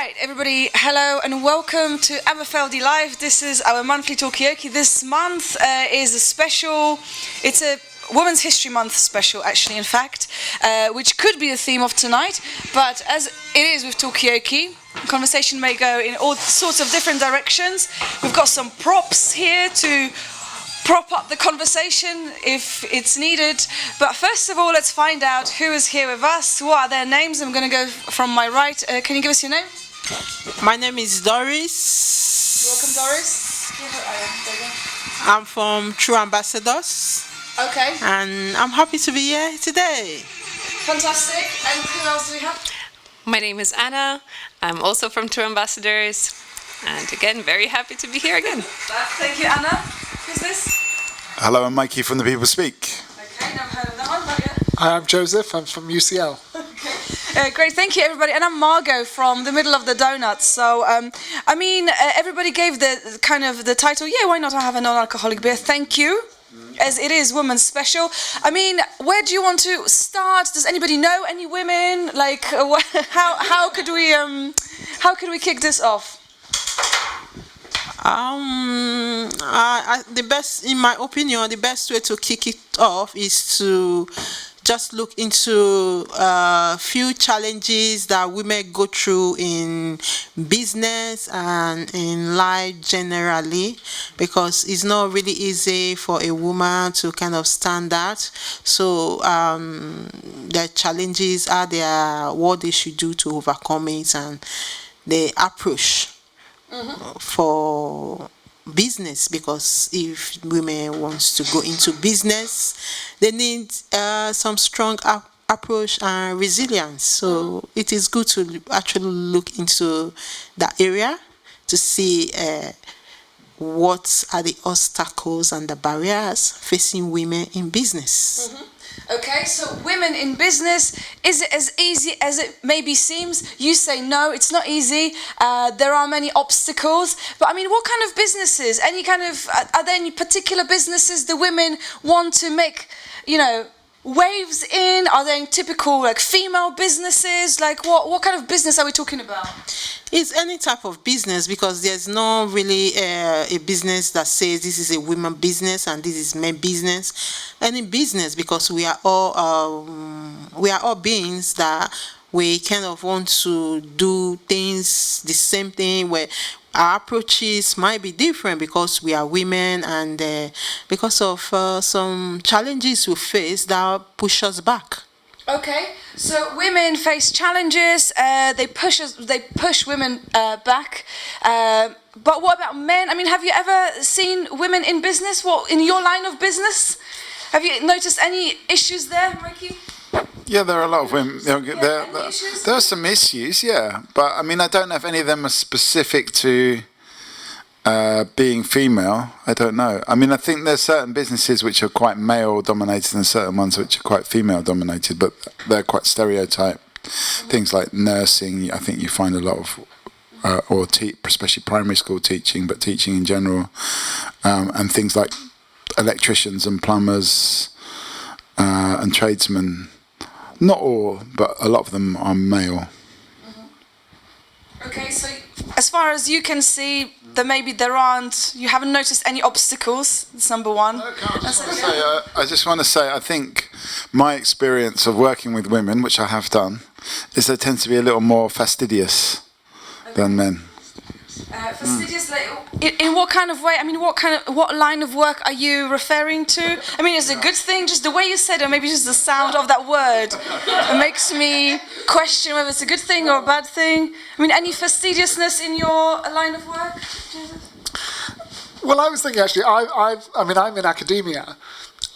Right, everybody, hello and welcome to Aberfeldy Live. This is our monthly Talkaoke. This month is a special, it's a Women's History Month special, actually, in fact, which could be the theme of tonight, but as it is with Talkaoke, conversation may go in all sorts of different directions. We've got some props here to prop up the conversation if it's needed. But first of all, let's find out who is here with us. What are their names? I'm going to go from my right. Can you give us your name? My name is Doris. Welcome, Doris. There you go. I'm from True Ambassadors. Okay. And I'm happy to be here today. Fantastic. And who else do we have? My name is Anna. I'm also from True Ambassadors. And again, very happy to be here again. Thank you, Anna. Who's this? Hello, I'm Mikey from The People Speak. Okay, never heard of that one, not yet. Hi, I'm Joseph. I'm from UCL. Okay. Great, thank you, everybody. And I'm Margot from the middle of the donuts. So, everybody gave the kind of the title, yeah, why not have a non-alcoholic beer? Thank you. As it is Women's Special. I mean, where do you want to start? Does anybody know any women? Like, how could we kick this off? The best, in my opinion, the best way to kick it off is to just look into a few challenges that women go through in business and in life generally, because it's not really easy for a woman to kind of stand out. So their challenges are there, what they should do to overcome it, and the approach for business, because if women wants to go into business, they need some strong approach and resilience. So it is good to actually look into that area to see what are the obstacles and the barriers facing women in business. Okay, so women in business, is it as easy as it maybe seems? You say no, it's not easy. There are many obstacles. But I mean, what kind of businesses? Any kind of, are there any particular businesses the women want to make, waves in? Are there any typical like female businesses? Like what kind of business are we talking about? It's any type of business, because there's no really a business that says this is a women business and this is men business. Any business, because we are all beings that we kind of want to do things the same thing, where our approaches might be different because we are women, and because of some challenges we face that push us back. Okay, so women face challenges. They push women back. But what about men? I mean, have you ever seen women in business? What in your line of business? Have you noticed any issues there, Mikey? Yeah, there are a lot of women. There are some issues, yeah. But I mean, I don't know if any of them are specific to being female. I don't know. I mean, I think there's certain businesses which are quite male-dominated and certain ones which are quite female-dominated, but they're quite stereotyped. Things like nursing, I think you find a lot of, especially primary school teaching, but teaching in general, and things like electricians and plumbers and tradesmen. Not all, but a lot of them are male. Okay, so as far as you can see, you haven't noticed any obstacles. That's number one. I just want to say, I think my experience of working with women, which I have done, is they tend to be a little more fastidious than men. Fastidious, like, in what kind of way? I mean, what line of work are you referring to? I mean, it's a good thing, just the way you said it, maybe just the sound of that word. It makes me question whether it's a good thing or a bad thing. I mean, any fastidiousness in your line of work, Jesus? Well, I was thinking actually, I'm in academia,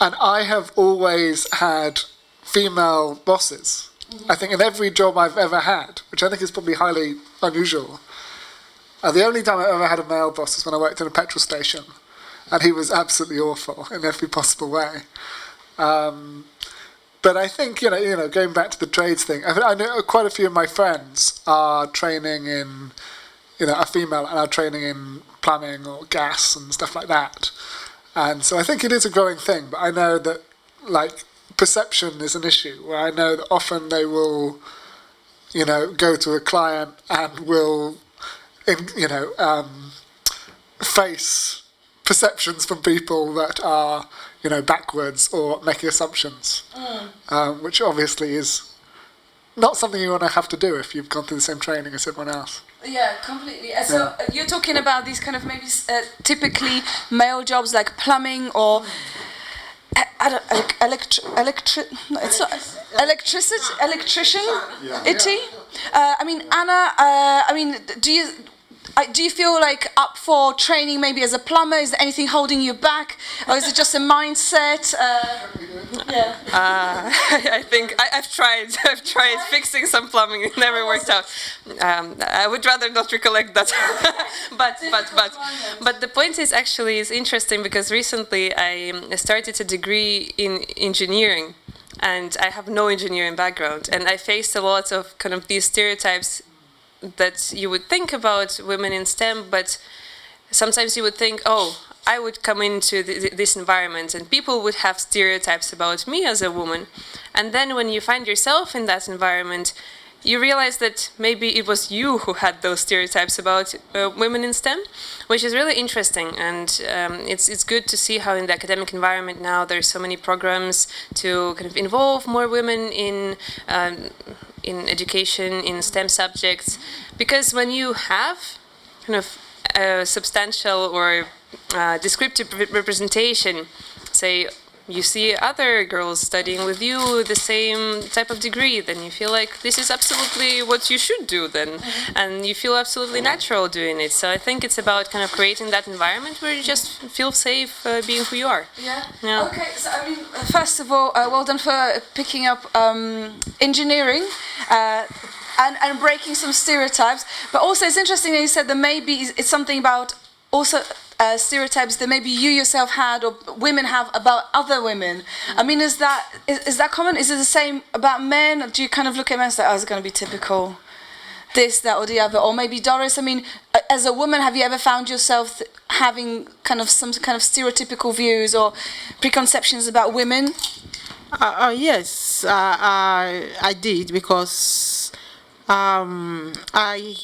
and I have always had female bosses. I think in every job I've ever had, which I think is probably highly unusual. The only time I ever had a male boss was when I worked in a petrol station, and he was absolutely awful in every possible way. But I think going back to the trades thing, I know quite a few of my friends are training in, are female and are training in plumbing or gas and stuff like that, and so I think it is a growing thing. But I know that like perception is an issue, where I know that often they will go to a client and will, face perceptions from people that are, backwards or making assumptions, which obviously is not something you want to have to do if you've gone through the same training as everyone else. Yeah, completely. So you're talking about these kind of maybe typically male jobs like plumbing or electrician. I mean, Anna. Do you feel like up for training maybe as a plumber? Is there anything holding you back, or is it just a mindset? I think I've tried. I've tried fixing some plumbing. It never worked out. I would rather not recollect that. but the point is actually is interesting because recently I started a degree in engineering, and I have no engineering background, and I faced a lot of kind of these stereotypes that you would think about women in STEM, but sometimes you would think, oh, I would come into this environment and people would have stereotypes about me as a woman. And then when you find yourself in that environment, you realize that maybe it was you who had those stereotypes about women in STEM, which is really interesting. And it's good to see how in the academic environment now there's so many programs to kind of involve more women in education, in STEM subjects, because when you have kind of a substantial or descriptive representation, say you see other girls studying with you the same type of degree, then you feel like this is absolutely what you should do then, and you feel absolutely natural doing it. So I think it's about kind of creating that environment where you just feel safe being who you are. Yeah. Okay. So I mean, first of all, well done for picking up engineering. And breaking some stereotypes, but also it's interesting that you said that maybe it's something about also stereotypes that maybe you yourself had or women have about other women. I mean, is that common? Is it the same about men? Or do you kind of look at men and say, oh, it's going to be typical, this, that, or the other? Or maybe Doris, I mean, as a woman, have you ever found yourself having kind of some kind of stereotypical views or preconceptions about women? Yes, I did, because I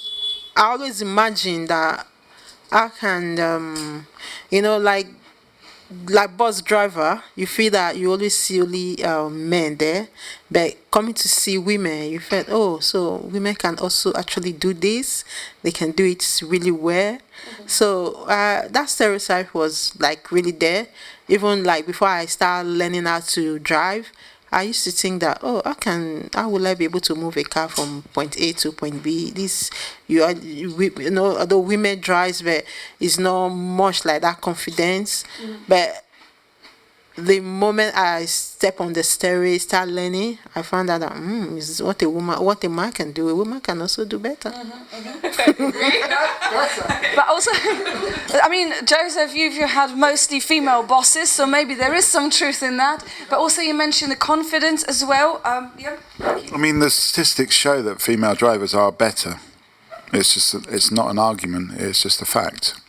always imagine that I can, like bus driver, you feel that you always see only men there, but coming to see women, you felt, oh, so women can also actually do this. They can do it really well. So that stereotype was like really there. Even like before I started learning how to drive, I used to think that, oh, how will I be able to move a car from point A to point B? Although women drives, but it's not much like that confidence. But the moment I step on the stairway, start learning, I found out that this is what a man can do. A woman can also do better. But also, I mean, Joseph, you've had mostly female bosses, so maybe there is some truth in that. But also, you mentioned the confidence as well. I mean, the statistics show that female drivers are better. It's not an argument. It's just a fact.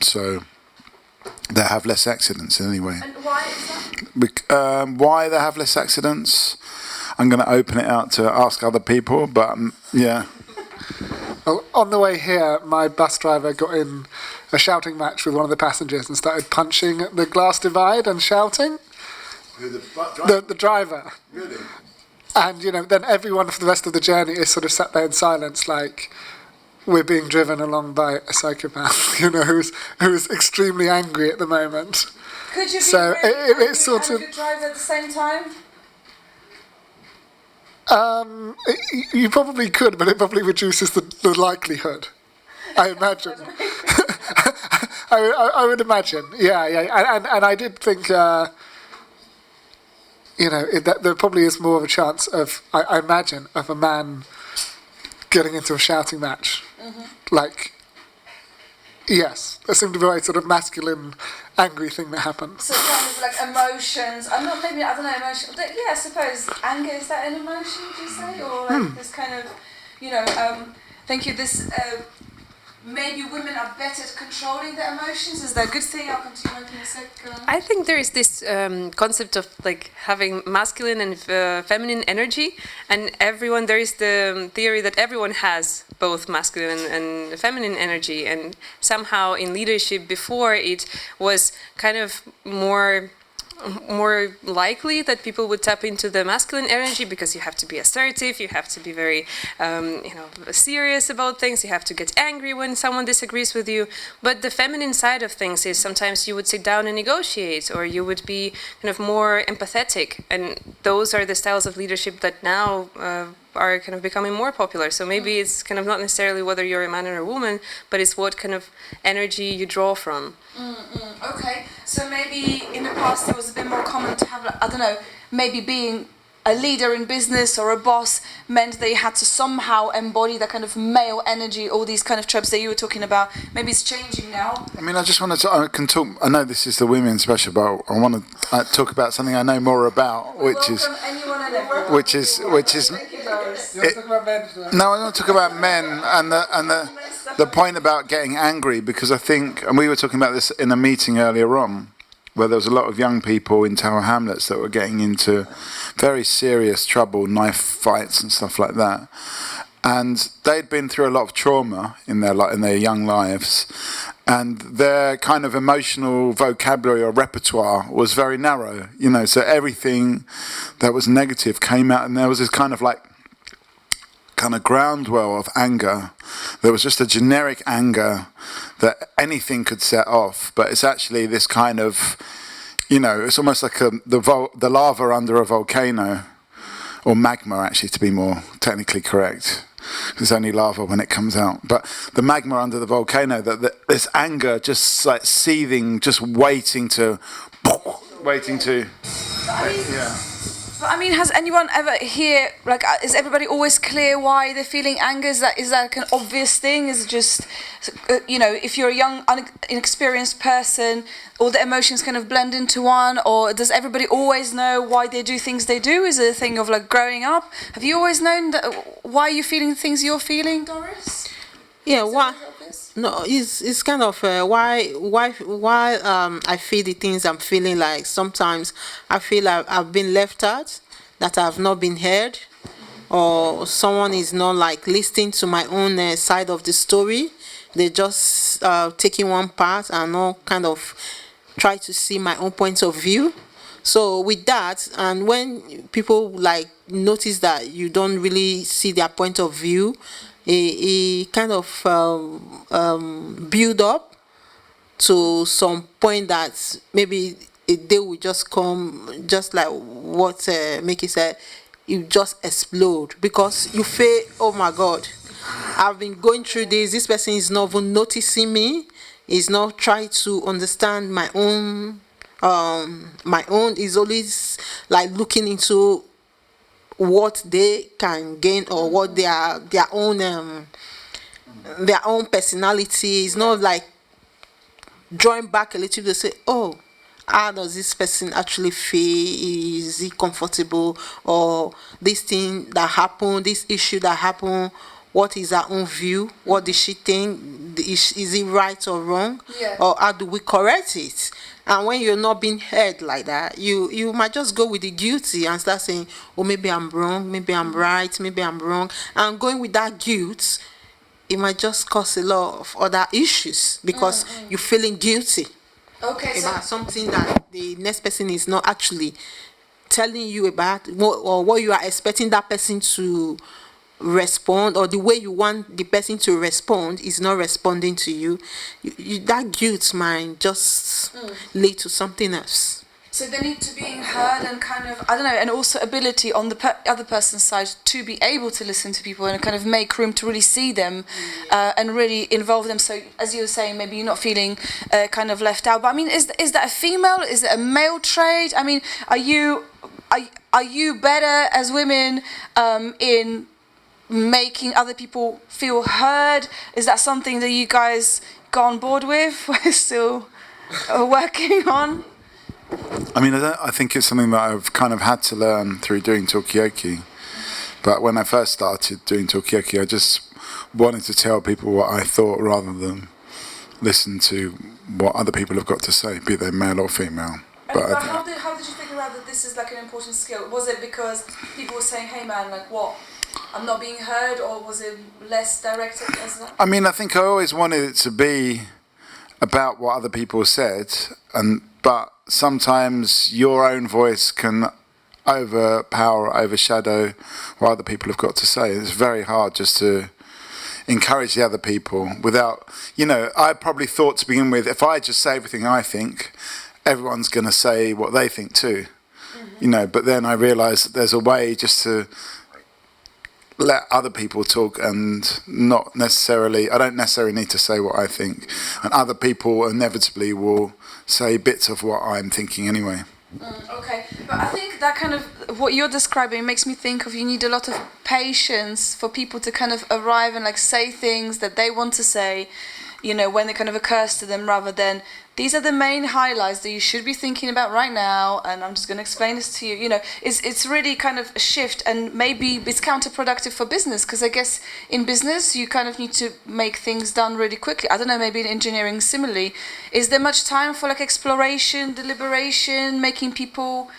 So they have less accidents anyway. And why is that? Why they have less accidents? I'm going to open it out to ask other people, but yeah. Well, on the way here, my bus driver got in a shouting match with one of the passengers and started punching the glass divide and shouting. Who, the driver? Really? And, then everyone for the rest of the journey is sort of sat there in silence, like, we're being driven along by a psychopath, who's extremely angry at the moment. Could you be so really it's sort and of a good driver at the same time? You probably could, but it probably reduces the likelihood, I imagine. I would imagine, yeah. And I did think, that there probably is more of a chance of, I imagine, of a man getting into a shouting match. Like, yes, there seemed to be a sort of masculine, angry thing that happens. So kind of like emotions. I don't know, emotion. Yeah, I suppose anger, is that an emotion, do you say? Or like this kind of, thank you, this maybe women are better at controlling their emotions? Is that a good thing? I'll continue in a sec. I think there is this concept of like having masculine and feminine energy, and there is the theory that everyone has both masculine and feminine energy, and somehow in leadership before it was kind of more likely that people would tap into the masculine energy because you have to be assertive, you have to be very serious about things, you have to get angry when someone disagrees with you. But the feminine side of things is sometimes you would sit down and negotiate, or you would be kind of more empathetic, and those are the styles of leadership that now are kind of becoming more popular. So maybe it's kind of not necessarily whether you're a man or a woman, but it's what kind of energy you draw from. Okay, so maybe in the past it was a bit more common to have, I don't know, maybe being a leader in business or a boss meant that you had to somehow embody that kind of male energy, all these kind of tropes that you were talking about. Maybe it's changing now. I mean, I just wanted to, I know this is the women's special, but I want to talk about something I know more about, which is, no, I want to talk about men and the point about getting angry, because I think, and we were talking about this in a meeting earlier on, where there was a lot of young people in Tower Hamlets that were getting into very serious trouble, knife fights and stuff like that. And they'd been through a lot of trauma in their young lives, and their kind of emotional vocabulary or repertoire was very narrow, so everything that was negative came out, and there was this kind of groundwell of anger. There was just a generic anger that anything could set off, but it's actually this kind of, it's almost like the lava under a volcano, or magma actually, to be more technically correct. It's only lava when it comes out, but the magma under the volcano, this anger just like seething, just waiting to. Yeah. But I mean, has anyone ever here, is everybody always clear why they're feeling anger? Is that like an obvious thing? Is it just, if you're a young, inexperienced person, all the emotions kind of blend into one? Or does everybody always know why they do things they do? Is it a thing of growing up? Have you always known why you're feeling things you're feeling, Doris? Yeah, why? No, it's kind of why I feel the things I'm feeling. Like sometimes I feel I've been left out, that I've not been heard, or someone is not listening to my own side of the story. They're just taking one part and not kind of try to see my own point of view. So with that, and when people notice that you don't really see their point of view, it kind of build up to some point that maybe a day will just come, just like what Mickey said, you just explode, because you feel, oh my God, I've been going through this person is not even noticing me, is not trying to understand my own is always looking into what they can gain, or what their own personality is, not drawing back a little to say, oh, how does this person actually feel? Is he comfortable? Or this thing that happened, this issue that happened, what is her own view? What does she think? Is it right or wrong? Yeah. Or how do we correct it? And when you're not being heard like that, you might just go with the guilty and start saying, oh, maybe I'm wrong, maybe I'm right, maybe I'm wrong. And going with that guilt, it might just cause a lot of other issues, because you're feeling guilty about something that the next person is not actually telling you about, or what you are expecting that person to respond, or the way you want the person to respond is not responding to you. That guilt might just lead to something else. So they need to be heard, and kind of, I don't know, and also ability on the other person's side to be able to listen to people and kind of make room to really see them and really involve them. So as you were saying, maybe you're not feeling kind of left out. But I mean, is that a female? Is it a male trait? I mean, are you better as women in making other people feel heard? Is that something that you guys got on board with? We're still working on. I mean, I think it's something that I've kind of had to learn through doing Talkaoke, But when I first started doing Talkaoke, I just wanted to tell people what I thought rather than listen to what other people have got to say, be they male or female. But how did you figure out that this is like an important skill? Was it because people were saying, "Hey man, like what? I'm not being heard," or was it less directed as that? I mean, I think I always wanted it to be about what other people said, but sometimes your own voice can overpower, overshadow what other people have got to say. It's very hard just to encourage the other people without, I probably thought to begin with, if I just say everything I think, everyone's going to say what they think too. But then I realised that there's a way just to let other people talk and I don't necessarily need to say what I think. And other people inevitably will say bits of what I'm thinking anyway. Okay, but I think that kind of, what you're describing makes me think of, you need a lot of patience for people to kind of arrive and like say things that they want to say, when it kind of occurs to them, rather than, these are the main highlights that you should be thinking about right now, and I'm just going to explain this to you. It's really kind of a shift, and maybe it's counterproductive for business, because I guess in business you kind of need to make things done really quickly. I don't know, maybe in engineering similarly. Is there much time for like exploration, deliberation, making people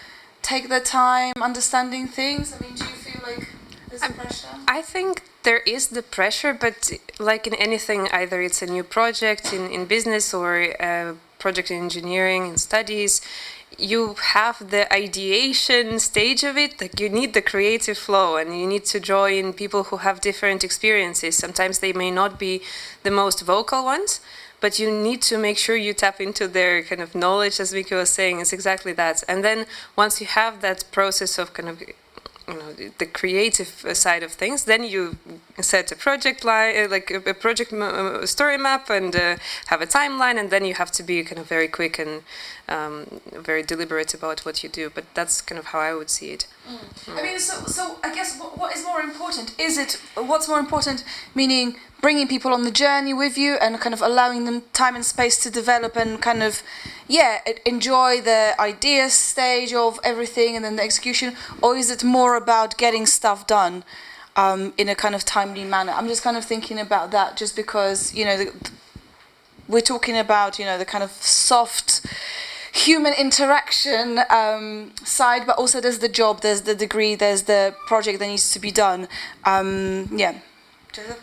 take their time, understanding things? I mean, do you feel like there's a pressure? I think there is the pressure, but like in anything, either it's a new project in business or a project in engineering and studies, you have the ideation stage of it. Like, you need the creative flow, and you need to draw in people who have different experiences. Sometimes they may not be the most vocal ones, but you need to make sure you tap into their kind of knowledge, as Vicky was saying. It's exactly that. And then once you have that process of kind of the creative side of things, then you set a project line, like a project story map, and have a timeline, and then you have to be kind of very quick and very deliberate about what you do. But that's kind of how I would see it. I mean, so I guess what is more important? What's more important, meaning bringing people on the journey with you and kind of allowing them time and space to develop and kind of, enjoy the idea stage of everything and then the execution? Or is it more about getting stuff done in a kind of timely manner? I'm just kind of thinking about that, just because, we're talking about, the kind of soft human interaction side, but also there's the job, there's the degree, there's the project that needs to be done. Joseph?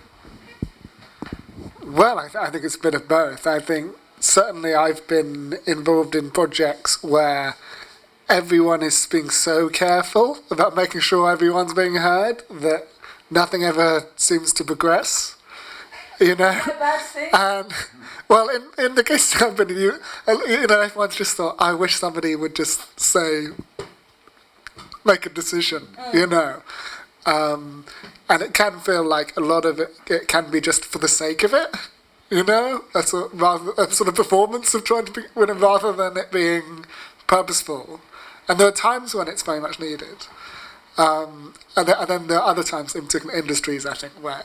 Well, I think it's a bit of both. I think certainly I've been involved in projects where everyone is being so careful about making sure everyone's being heard that nothing ever seems to progress. Is that a bad thing? And, well, in the case of somebody, everyone's just thought, I wish somebody would just make a decision, and it can feel like a lot of it can be just for the sake of it, That's a sort of performance of trying to be, rather than it being purposeful. And there are times when it's very much needed. And then there are other times in particular industries, I think, where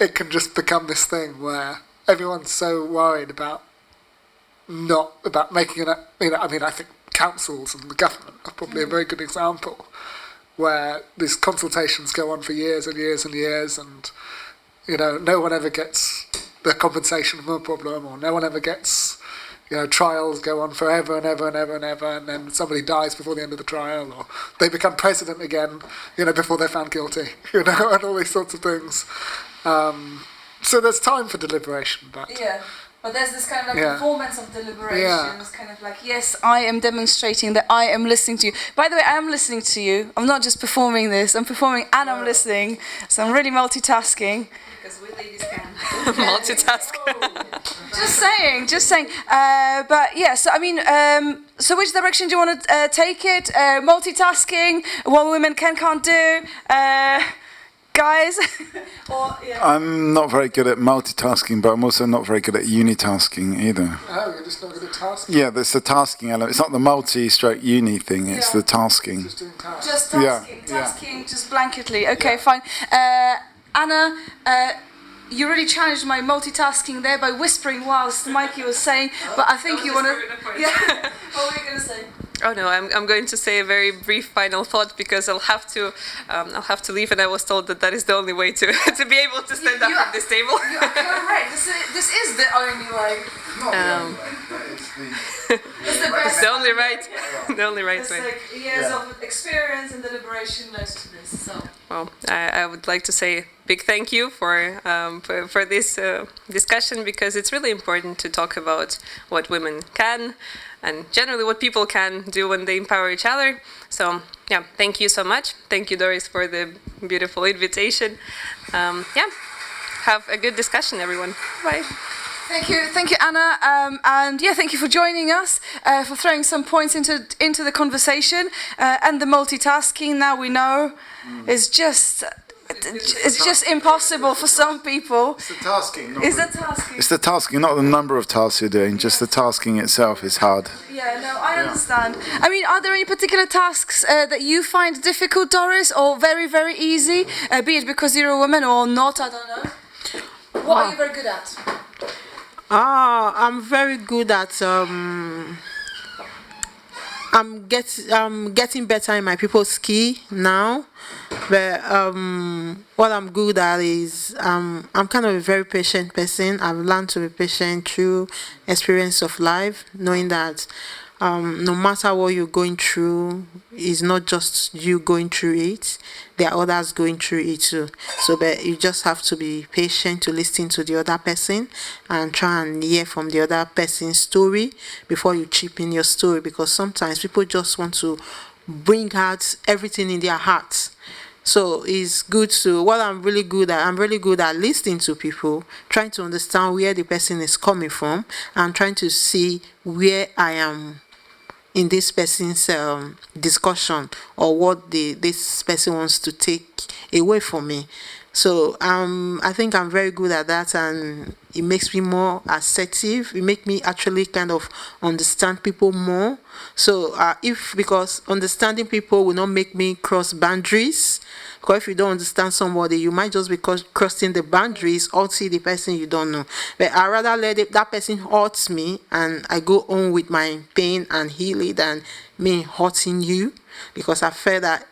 it can just become this thing where everyone's so worried about making it. I think councils and the government are probably a very good example, where these consultations go on for years and years and years, and no one ever gets the compensation from a problem, or no one ever gets, trials go on forever and ever and ever and ever, and then somebody dies before the end of the trial, or they become president again, before they're found guilty, and all these sorts of things. So there's time for deliberation, but... Yeah. But there's this kind of performance of deliberation. It's kind of like, yes, I am demonstrating that I am listening to you. By the way, I am listening to you. I'm not just performing this. I'm performing and I'm listening. So I'm really multitasking. Because we ladies can multitask. Just saying. But yeah, so I mean, so which direction do you want to take it? Multitasking, what women can't do. Guys? I'm not very good at multitasking, but I'm also not very good at unitasking either. Oh, you're just not good at tasking? Yeah, there's the tasking element. It's not the multi-stroke-uni thing, it's the tasking. Just doing tasks. Just tasking, just blanketly. Okay, fine. Anna, you really challenged my multitasking there by whispering whilst Mikey was saying, but I think you want to... Yeah, what were you going to say? Oh no, I'm going to say a very brief final thought because I'll have to leave, and I was told that that is the only way to to be able to stand up at this table. You are correct. This is the only way. It's the best. It's the only right, the only right It's way. like years of experience and deliberation knows to this. So. Well, I would like to say a big thank you for this discussion, because it's really important to talk about what women can and generally what people can do when they empower each other. So yeah, thank you so much. Thank you, Doris, for the beautiful invitation. Yeah, have a good discussion, everyone. Bye. Thank you, Anna, and yeah, thank you for joining us, for throwing some points into the conversation, and the multitasking. Now we know is just impossible for some people. It's the tasking. Is the tasking? It's the tasking, not the number of tasks you're doing. Just the tasking itself is hard. Yeah, no, I understand. I mean, are there any particular tasks that you find difficult, Doris, or very, very easy? Be it because you're a woman or not, I don't know. What are you very good at? I'm very good at I'm getting better in my people skill now, but what I'm good at is I'm kind of a very patient person. I've learned to be patient through experience of life, knowing that no matter what you're going through, it's not just you going through it, there are others going through it too. So but you just have to be patient to listen to the other person and try and hear from the other person's story before you chip in your story, because sometimes people just want to bring out everything in their hearts. So it's good to, what I'm really good at listening to people, trying to understand where the person is coming from, and trying to see where I am in this person's discussion, or what this person wants to take away from me. So I think I'm very good at that, and it makes me more assertive. It makes me actually kind of understand people more. So because understanding people will not make me cross boundaries. Because if you don't understand somebody, you might just be crossing the boundaries or see the person you don't know. But I rather let that person hurt me, and I go on with my pain and heal it, than me hurting you, because I feel that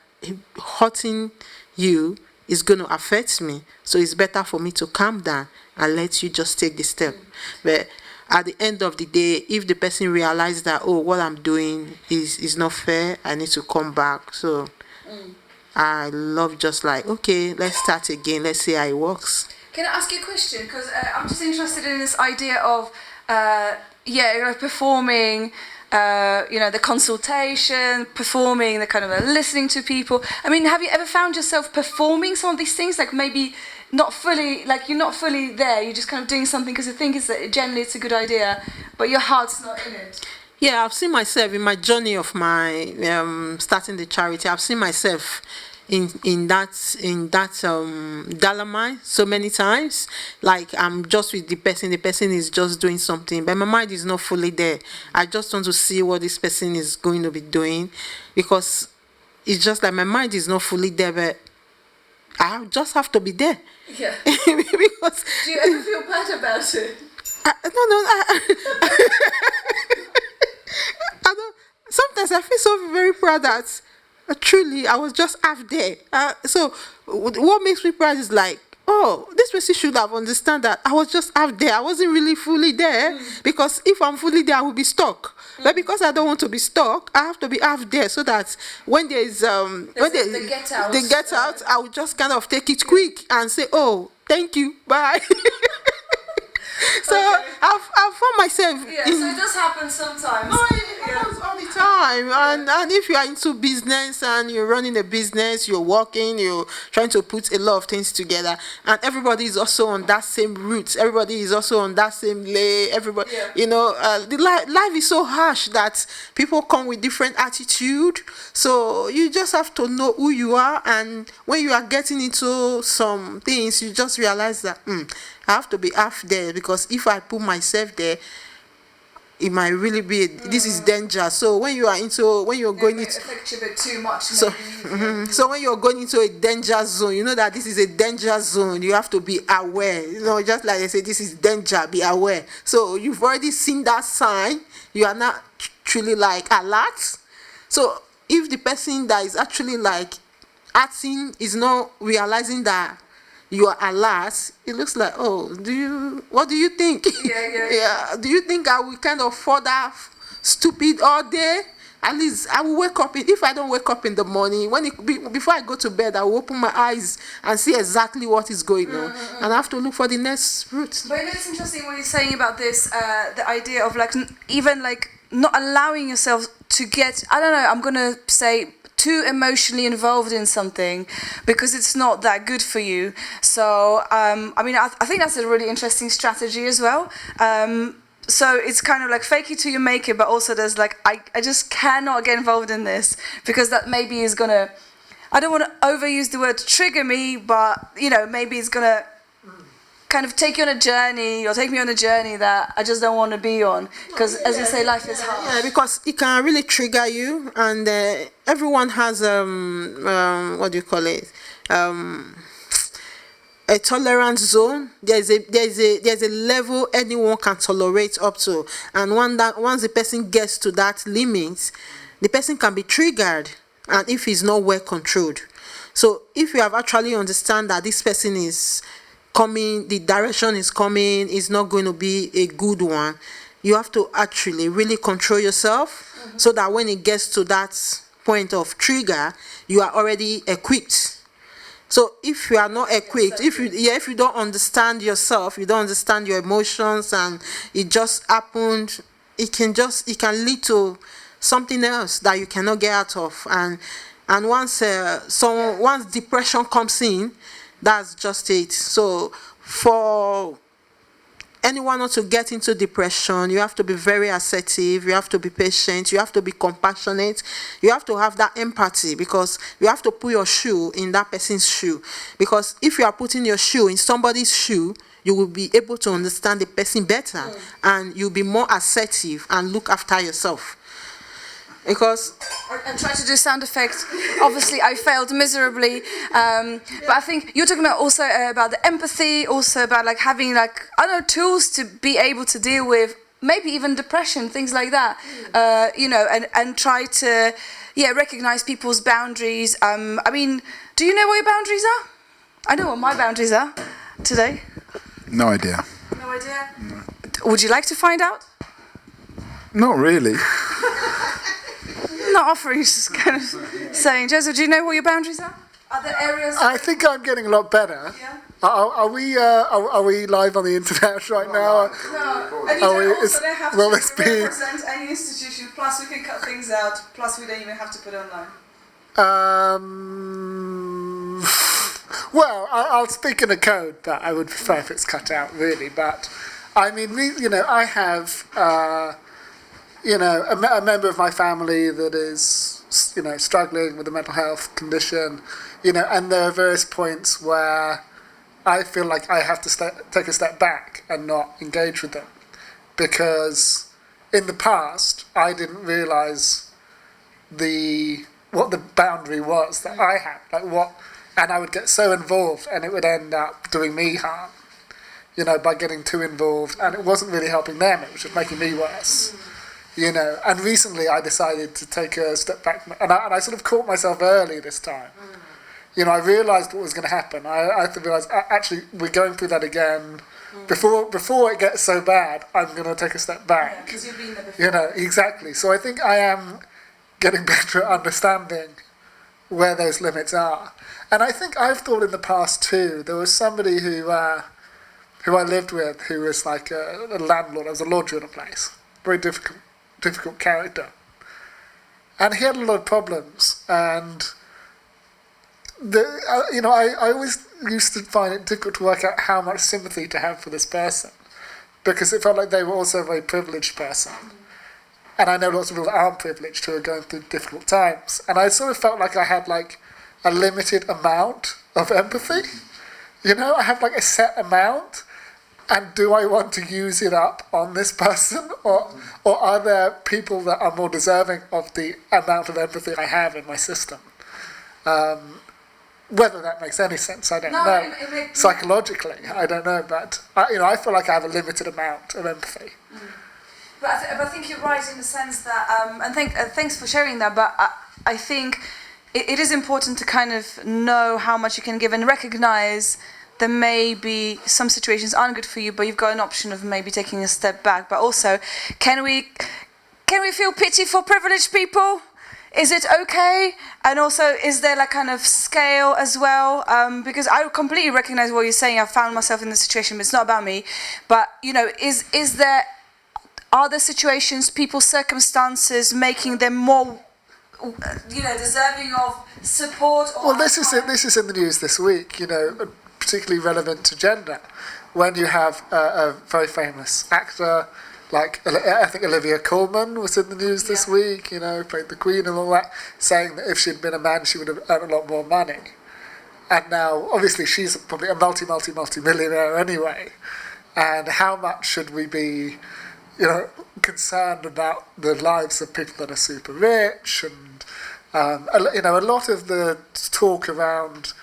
hurting you is going to affect me. So it's better for me to calm down and let you just take the step. But at the end of the day, if the person realizes that, oh, what I'm doing is not fair, I need to come back. So I love just like, okay, let's start again. Let's see how it works. Can I ask you a question? Because I'm just interested in this idea of, performing, the consultation, performing, the kind of listening to people. I mean, have you ever found yourself performing some of these things? Like maybe not fully, like you're not fully there, you're just kind of doing something because you think generally it's a good idea, but your heart's not in it. Yeah, I've seen myself in my journey of my starting the charity. I've seen myself in that dilemma so many times. Like I'm just with the person is just doing something, but my mind is not fully there. I just want to see what this person is going to be doing, because it's just like my mind is not fully there, but I just have to be there. Yeah. Because do you ever feel bad about it? Sometimes I feel so very proud that truly I was just half there. So what makes me proud is like, oh, this person should have understand that I was just half there. I wasn't really fully there, because if I'm fully there, I will be stuck. But because I don't want to be stuck, I have to be half there, so that when there is the get out, I will just kind of take it quick and say, oh, thank you, bye. So okay. I've found myself. Yeah, so it does happen sometimes. Oh, it happens all the time. And if you are into business and you're running a business, you're working, you're trying to put a lot of things together, and everybody is also on that same route. Everybody is also on that same lay. Everybody, the life is so harsh that people come with different attitude. So you just have to know who you are, and when you are getting into some things, you just realize that I have to be half there, because if I put myself there, it might really be this is danger. So when you're going into affect you a bit too much. So when you're going into a danger zone, you know that this is a danger zone. You have to be aware. Just like I say, this is danger. Be aware. So you've already seen that sign. You are not truly like alert. So if the person that is actually like acting is not realizing that you are alert, it looks like, oh, what do you think? Yeah. Do you think I will kind of fall that stupid all day? At least I will wake up. If I don't wake up in the morning, before I go to bed, I will open my eyes and see exactly what is going on, and I have to look for the next route. But it's interesting what you're saying about this, the idea of like even like not allowing yourself to get, I don't know, I'm gonna say, too emotionally involved in something because it's not that good for you. So I mean, I think that's a really interesting strategy as well. So it's kind of like fake it till you make it, but also there's like, I just cannot get involved in this because that maybe is gonna, I don't want to overuse the word trigger me, but you know, maybe it's gonna kind of take you on a journey or take me on a journey that I just don't want to be on, because as you say, life is hard. Yeah, because it can really trigger you, and everyone has what do you call it, a tolerance zone. There's a level anyone can tolerate up to, and once the person gets to that limit, the person can be triggered, and if it's not well controlled. So if you have actually understand that this person is coming, the direction is coming, is not going to be a good one, you have to actually really control yourself, so that when it gets to that point of trigger, you are already equipped. So if you are not equipped, if you don't understand yourself, you don't understand your emotions, and it just happened, it can lead to something else that you cannot get out of. And once depression comes in, that's just it. So for anyone not to get into depression, you have to be very assertive, you have to be patient, you have to be compassionate, you have to have that empathy, because you have to put your shoe in that person's shoe. Because if you are putting your shoe in somebody's shoe, you will be able to understand the person better, and you'll be more assertive and look after yourself. Because and try to do sound effects. Obviously, I failed miserably. But I think you're talking about also about the empathy, also about like having like, I don't know, tools to be able to deal with maybe even depression, things like that. You know, and try to recognize people's boundaries. I mean, do you know what your boundaries are? I know what my boundaries are today. No idea. No idea. No. Would you like to find out? Not really. Not offering, just kind of saying. Joseph, do you know what your boundaries are? Are there areas? I think I'm getting a lot better. Yeah. Are we live on the internet right now? No. And you don't also have to represent any institution. Plus, we can cut things out. Plus, we don't even have to put it online. Well, I'll speak in a code, but I would prefer if it's cut out, really. But I mean, I have. A member of my family that is, struggling with a mental health condition, and there are various points where I feel like I have to take a step back and not engage with them, because in the past I didn't realise what the boundary was that I had, and I would get so involved, and it would end up doing me harm, by getting too involved, and it wasn't really helping them; it was just making me worse. And recently I decided to take a step back, and I sort of caught myself early this time. I realised what was going to happen. I had to realise, actually, we're going through that again. Before it gets so bad, I'm going to take a step back. Yeah, because you've been there before. Exactly. So I think I am getting better at understanding where those limits are. And I think I've thought in the past too, there was somebody who I lived with who was like a landlord. I was a laundry in a place. Very difficult character, and he had a lot of problems, and I always used to find it difficult to work out how much sympathy to have for this person, because it felt like they were also a very privileged person, and I know lots of people that aren't privileged who are going through difficult times, and I sort of felt like I had like a limited amount of empathy. I have like a set amount. And do I want to use it up on this person, or are there people that are more deserving of the amount of empathy I have in my system? Whether that makes any sense, I don't know. Psychologically, I don't know, but I feel like I have a limited amount of empathy. But I think you're right in the sense that, and thanks for sharing that. But I think it is important to kind of know how much you can give and recognize that maybe some situations aren't good for you, but you've got an option of maybe taking a step back. But also, can we feel pity for privileged people? Is it okay? And also, is there like kind of scale as well? Because I completely recognize what you're saying. I found myself in this situation, but it's not about me. But are there situations, people's circumstances making them more, deserving of support? Well, this is in the news this week. Particularly relevant to gender, when you have a very famous actor. Like, I think Olivia Colman was in the news this week, played the Queen and all that, saying that if she'd been a man, she would have earned a lot more money. And now, obviously, she's probably a multi-millionaire anyway. And how much should we be, concerned about the lives of people that are super rich? And, a lot of the talk around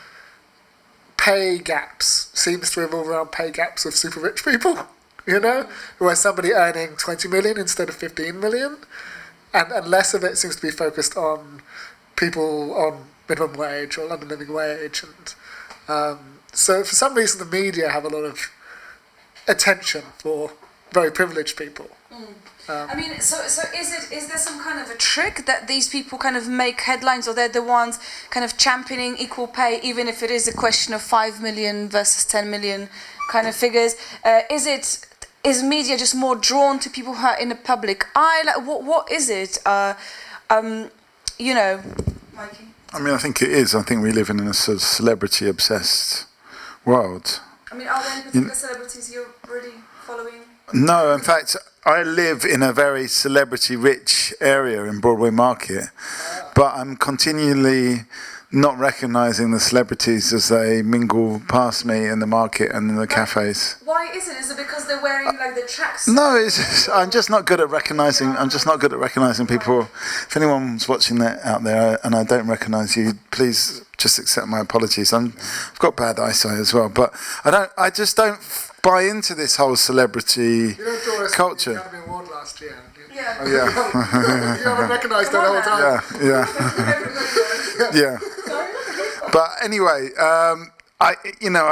pay gaps seems to revolve around pay gaps of super rich people. Where somebody earning 20 million instead of 15 million, and less of it seems to be focused on people on minimum wage or London living wage, and so for some reason the media have a lot of attention for very privileged people. So is there some kind of a trick that these people kind of make headlines, or they're the ones kind of championing equal pay, even if it is a question of 5 million versus 10 million kind of figures? Is media just more drawn to people who are in the public eye? Like, what is it? Mikey? I think it is. I think we live in a sort of celebrity-obsessed world. Are there any particular celebrities you're really following? No, in fact, I live in a very celebrity-rich area in Broadway Market, but I'm continually not recognising the celebrities as they mingle past me in the market and in the cafes. Why isn't it? Is it because they're wearing like the tracks? No, I'm just not good at recognising. I'm just not good at recognising people. If anyone's watching that out there and I don't recognise you, please just accept my apologies. I've got bad eyesight as well, but I just don't buy into this whole celebrity culture. You had an award last year. Yeah. Oh, yeah. You haven't recognised that whole time. Yeah. But anyway, I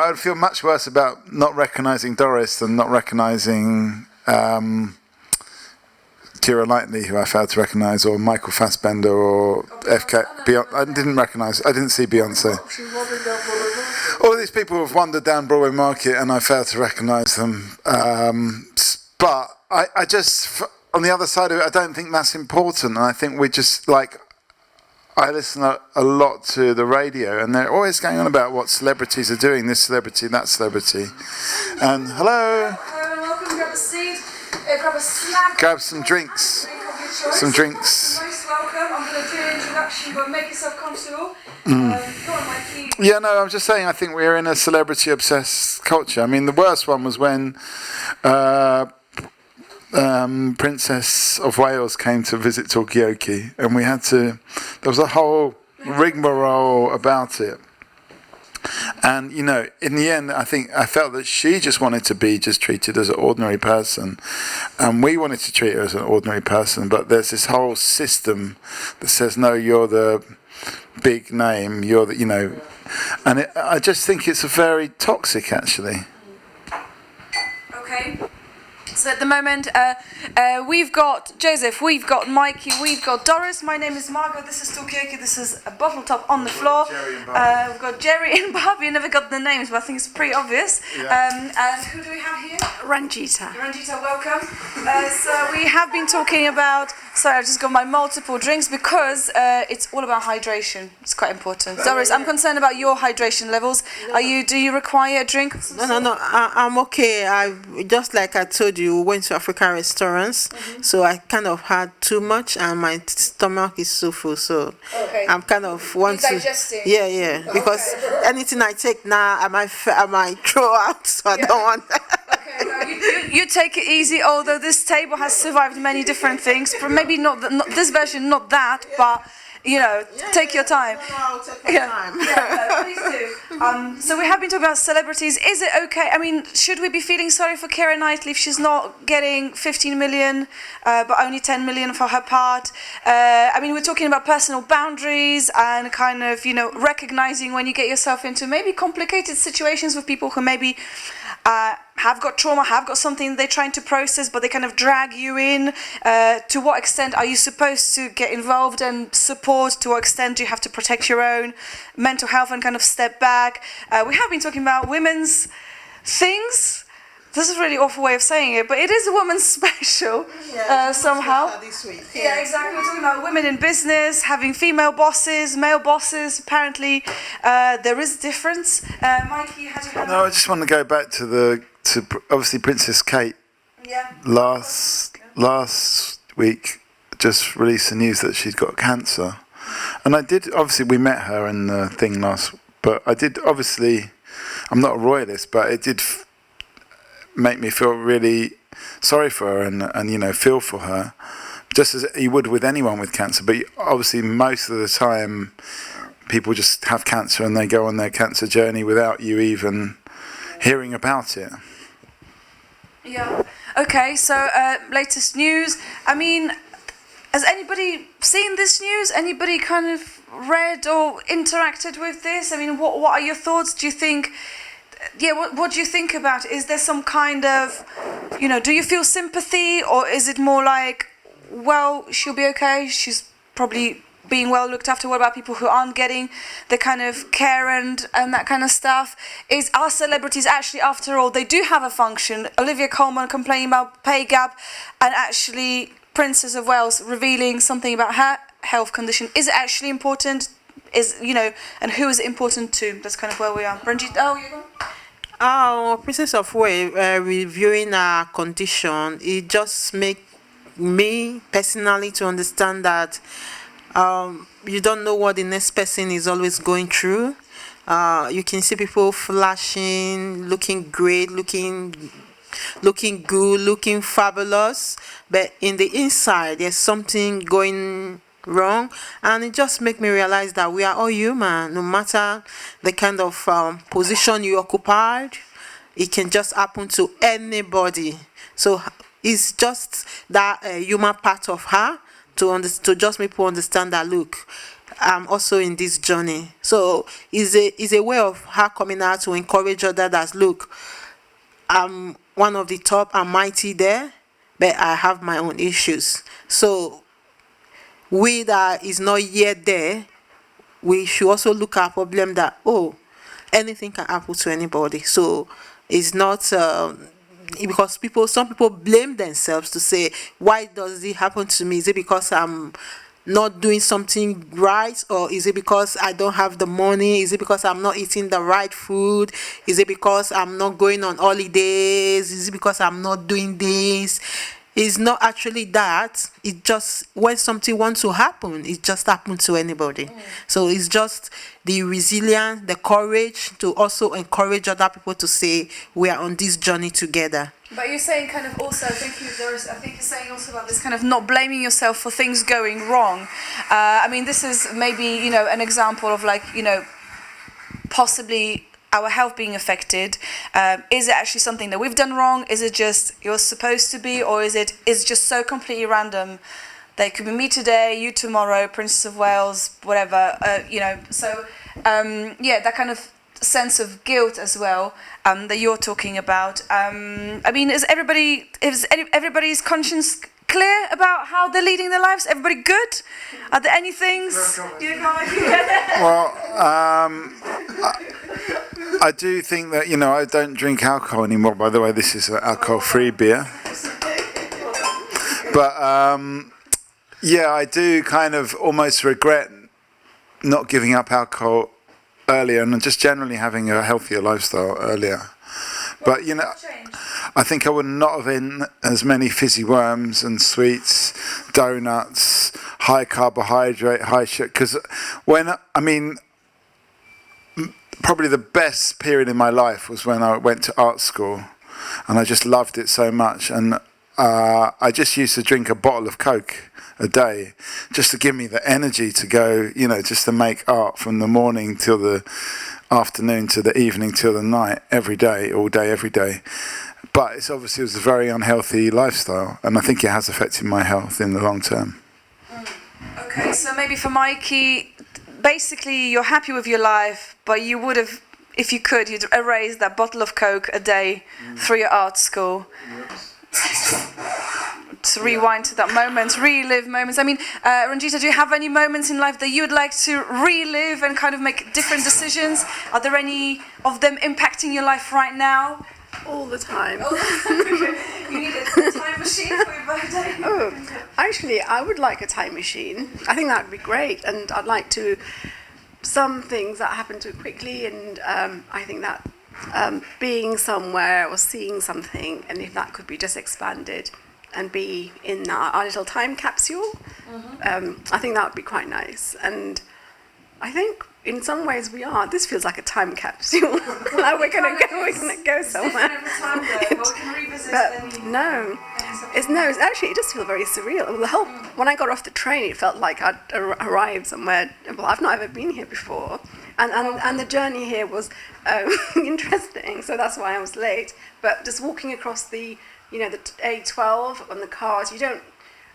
would feel much worse about not recognising Doris than not recognising Keira Knightley, who I failed to recognise, or Michael Fassbender, or FK. I didn't see Beyonce. All of these people have wandered down Broadway Market, and I failed to recognise them. But I just, on the other side of it, I don't think that's important, and I think we just I listen a lot to the radio, and they're always going on about what celebrities are doing, this celebrity, that celebrity. And hello. Welcome, grab a seat, grab a snack. Grab some drinks. Some drinks. You're most welcome. I'm going to do an introduction, but make yourself comfortable. Go on, Mikey. Yeah, no, I'm just saying, I think we're in a celebrity-obsessed culture. The worst one was when Princess of Wales came to visit Talkaoke, and there was a whole rigmarole about it. And, in the end, I felt that she just wanted to be just treated as an ordinary person, and we wanted to treat her as an ordinary person, but there's this whole system that says, no, you're the big name, you're the, and I just think it's very toxic, actually. Okay. So at the moment, we've got Joseph, we've got Mikey, we've got Doris. My name is Margot. This is Talkaoke. This is a bottle top on the floor. We've got Jerry and Barbie. I never got the names, but I think it's pretty obvious. Yeah. And who do we have here? Ranjita. Ranjita, welcome. So we have been talking about. Sorry, I've just got my multiple drinks because it's all about hydration. It's quite important. Doris, I'm concerned about your hydration levels. Do you require a drink? No. I'm okay. Just like I told you, we went to African restaurants, so I kind of had too much, and my stomach is so full. So I'm kind of want to. Digesting. Yeah. Because anything I take now, I might throw out. So I don't want that. Okay, you take it easy. Although this table has survived many different things, maybe not this version, not that, but take your time. Take your time. No, please do. So we have been talking about celebrities. Is it okay? I mean, should we be feeling sorry for Keira Knightley if she's not getting 15 million, but only 10 million for her part? I mean, we're talking about personal boundaries and kind of, recognizing when you get yourself into maybe complicated situations with people who maybe have got trauma, have got something they're trying to process, but they kind of drag you in. To what extent are you supposed to get involved and support? To what extent do you have to protect your own mental health and kind of step back? We have been talking about women's things. This is a really awful way of saying it, but it is a woman's special somehow. This week. Yeah, exactly. We're talking about women in business, having female bosses, male bosses. Apparently, there is a difference. Mikey, how do you have No, I just want to go back to obviously Princess Kate. Yeah. Last week just released the news that she'd got cancer, and obviously we met her in the thing but I did obviously, I'm not a royalist, but it did make me feel really sorry for her and feel for her, just as you would with anyone with cancer. But obviously most of the time people just have cancer and they go on their cancer journey without you even hearing about it. Yeah. Okay, so latest news. I mean, has anybody seen this news? Anybody kind of read or interacted with this? I mean, what are your thoughts? Do you think... what do you think about it? Is there some kind of, do you feel sympathy, or is it more like, well, she'll be okay, she's probably being well looked after? What about people who aren't getting the kind of care and that kind of stuff? Are celebrities actually, after all, they do have a function? Olivia Colman complaining about pay gap, and actually Princess of Wales revealing something about her health condition. Is it actually important? And who is it important to? That's kind of where we are. Ranjit, you go. Princess of Wales reviewing her condition, it just make me personally to understand that you don't know what the next person is always going through. You can see people flashing, looking great, looking good, looking fabulous, but in the inside there's something going wrong, and it just make me realize that we are all human. No matter the kind of position you occupied, it can just happen to anybody. So it's just that human part of her to just make people understand that, look, I'm also in this journey. So it's a way of her coming out to encourage others that, look, I'm one of the top and mighty there, but I have my own issues. So we that is not yet there, we should also look at problem that, anything can happen to anybody. So it's not because some people blame themselves to say, why does it happen to me? Is it because I'm not doing something right, or is it because I don't have the money? Is it because I'm not eating the right food? Is it because I'm not going on holidays? Is it because I'm not doing this? It's not actually that. It just, when something wants to happen, it just happens to anybody. So it's just the resilience, the courage to also encourage other people to say, we are on this journey together. But you're saying kind of also, I think you're saying also about this kind of not blaming yourself for things going wrong. I mean, this is maybe, an example of possibly our health being affected. Is it actually something that we've done wrong? Is it just you're supposed to be, or is just so completely random? They could be me today, you tomorrow, Princess of Wales, whatever. So that kind of sense of guilt as well that you're talking about. I mean, is everybody's conscience clear about how they're leading their lives? Everybody good? Are there any things? Well, I do think that, I don't drink alcohol anymore. By the way, this is an alcohol-free beer. But, I do kind of almost regret not giving up alcohol earlier and just generally having a healthier lifestyle earlier. But, I think I would not have eaten as many fizzy worms and sweets, donuts, high carbohydrate, high sugar. Because probably the best period in my life was when I went to art school, and I just loved it so much. And I just used to drink a bottle of Coke a day just to give me the energy to go, just to make art from the morning till the afternoon to the evening till the night, every day, all day, every day. But it was a very unhealthy lifestyle, and I think it has affected my health in the long term. Okay, so maybe for Mikey, basically you're happy with your life, but you would have, if you could, you'd erase that bottle of Coke a day through your art school. To rewind to that moment, relive moments. I mean, Ranjita, do you have any moments in life that you'd like to relive and kind of make different decisions? Are there any of them impacting your life right now? All the time. You need a time machine for your birthday? Oh, actually, I would like a time machine. I think that would be great, and I'd like to. Some things that happen too quickly, and I think that being somewhere or seeing something, and if that could be just expanded and be in our little time capsule, I think that would be quite nice. And I think in some ways we are. This feels like a time capsule. Like we're gonna go somewhere. It's actually, it just feels very surreal. The whole, when I got off the train, it felt like I'd arrived somewhere. Well, I've not ever been here before, and the journey here was interesting. So that's why I was late. But just walking across the A12 on the cars, you don't.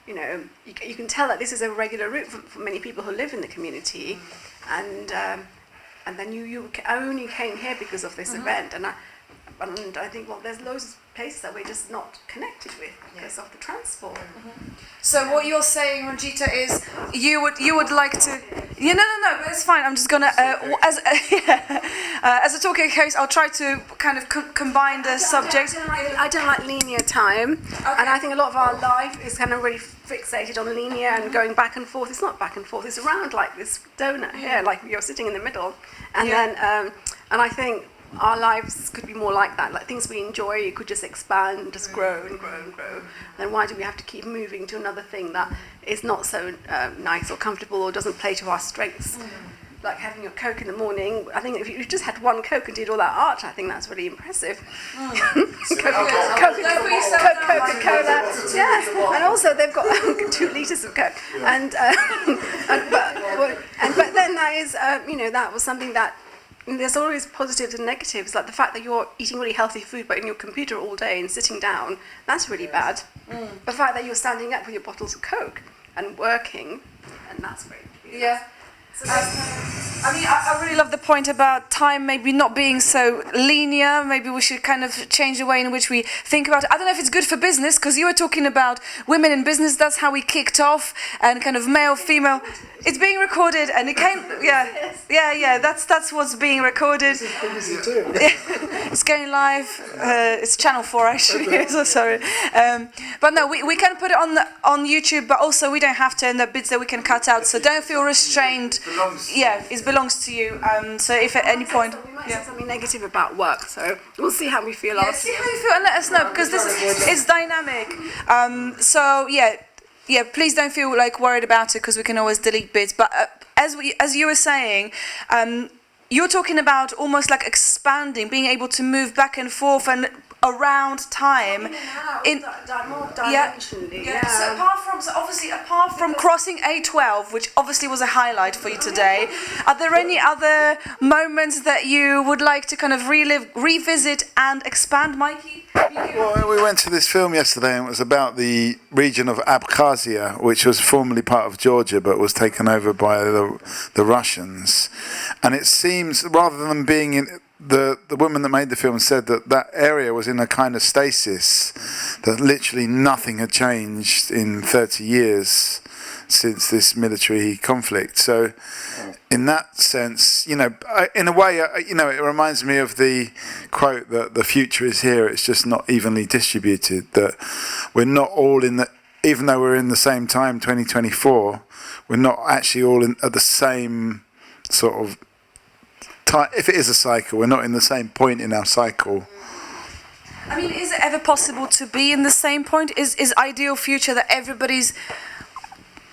You can tell that this is a regular route for many people who live in the community, and then you only came here because of this event, and I think, well, there's loads of places that we're just not connected with because of the transport. So what you're saying, Ranjita, is you would like to. Yeah, no, but it's fine. I'm just gonna as a talking host, I'll try to kind of combine the subject. I don't like linear time, and I think a lot of our life is kind of really fixated on linear and going back and forth. It's not back and forth. It's around like this donut here, like you're sitting in the middle, and then and I think our lives could be more like that. Like things we enjoy, it could just expand, just grow and grow and grow. And why do we have to keep moving to another thing that is not so nice or comfortable or doesn't play to our strengths? Like having your Coke in the morning. I think if you just had one Coke and did all that art, I think that's really impressive. Coca-Cola, yes. And also they've got 2 litres of Coke. But then that is, that was something that. There's always positives and negatives, like the fact that you're eating really healthy food but in your computer all day and sitting down, that's really bad. The fact that you're standing up with your bottles of Coke and working, and that's great. Yeah. I really love the point about time maybe not being so linear. Maybe we should kind of change the way in which we think about it. I don't know if it's good for business, because you were talking about women in business. That's how we kicked off, and kind of male, female. It's being recorded, and it came. Yeah. That's what's being recorded. It's going live. It's Channel 4 actually. So sorry. But no, we can put it on YouTube, but also we don't have to. And the bits that we can cut out. So don't feel restrained. It belongs to you. So if at any point, we might say something negative about work. So we'll see how we feel. See how you feel, and let us know, because it's dynamic. Please don't feel like worried about it, because we can always delete bits. But as you were saying, you're talking about almost like expanding, being able to move back and forth and around time. More dimensionally. So apart from crossing A12, which obviously was a highlight for you today, are there any other moments that you would like to kind of revisit and expand, Mikey? Well, we went to this film yesterday, and it was about the region of Abkhazia, which was formerly part of Georgia but was taken over by the Russians. And it seems, rather than being in... The woman that made the film said that area was in a kind of stasis, that literally nothing had changed in 30 years since this military conflict. So in that sense, in a way, it reminds me of the quote that the future is here, it's just not evenly distributed, that we're not all even though we're in the same time, 2024, we're not actually all at the same sort of time. If it is a cycle, we're not in the same point in our cycle. I mean, is it ever possible to be in the same point? Is ideal future that everybody's,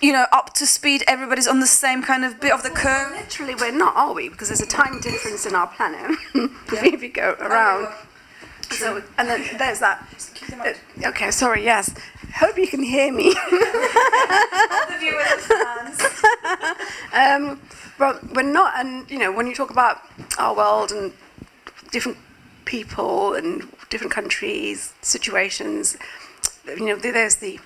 up to speed, everybody's on the same kind of bit of the curve? Literally, we're not, are we? Because there's a time difference in our planet. If you go around. So, and then there's that. Okay, sorry, yes. Hope you can hear me. The viewers and fans. But we're not, and when you talk about our world and different people and different countries, situations, there's the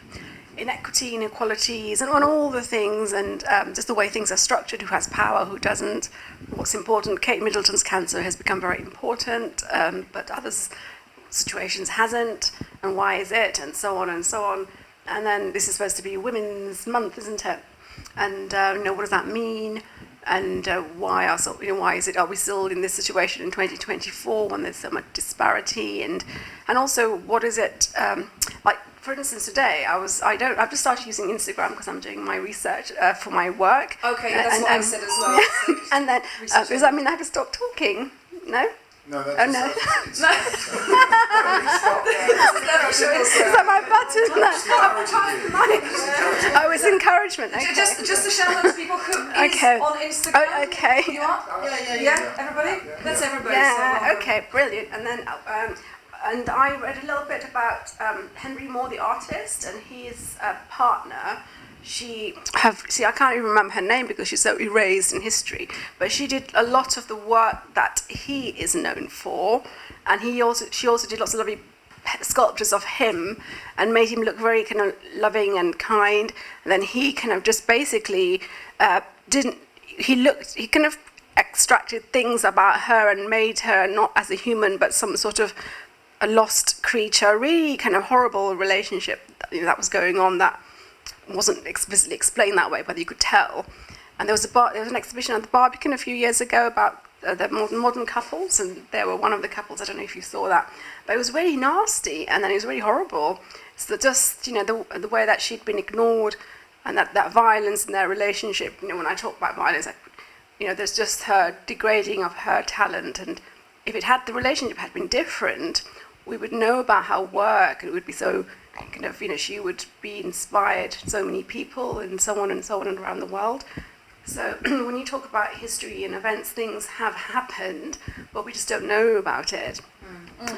inequity, inequalities, and on all the things, and just the way things are structured, who has power, who doesn't, what's important. Kate Middleton's cancer has become very important, but others' situations hasn't, and why is it, and so on and so on. And then this is supposed to be Women's Month, isn't it? And what does that mean? And why is it? Are we still in this situation in 2024 when there's so much disparity? And also, what is it like? For instance, today I've just started using Instagram because I'm doing my research for my work. Okay, that's what I said as well. And then does that mean I have to stop talking? No. No, that's Oh no. Is that my button? Oh, it's encouragement. Okay. Just to shout out to people who is Okay. on Instagram. Oh, okay. You are? Yeah. Everybody? That's everybody. Yeah. So, Okay. Brilliant. And then and I read a little bit about Henry Moore, the artist, and his partner. I can't even remember her name because she's so erased in history, but she did a lot of the work that he is known for, and she also did lots of lovely sculptures of him and made him look very kind of loving and kind. And then he kind of just basically he kind of extracted things about her and made her not as a human but some sort of a lost creature, really kind of horrible relationship that was going on that wasn't explicitly explained that way, but you could tell. And there was an exhibition at the Barbican a few years ago about the modern couples, and they were one of the couples. I don't know if you saw that, but it was really nasty, and then it was really horrible. So just the way that she'd been ignored, and that violence in their relationship. When I talk about violence, there's just her degrading of her talent. And if the relationship had been different, we would know about her work, and it would be so kind of, she would be inspired so many people and so on and around the world. So when you talk about history and events, things have happened, but we just don't know about it.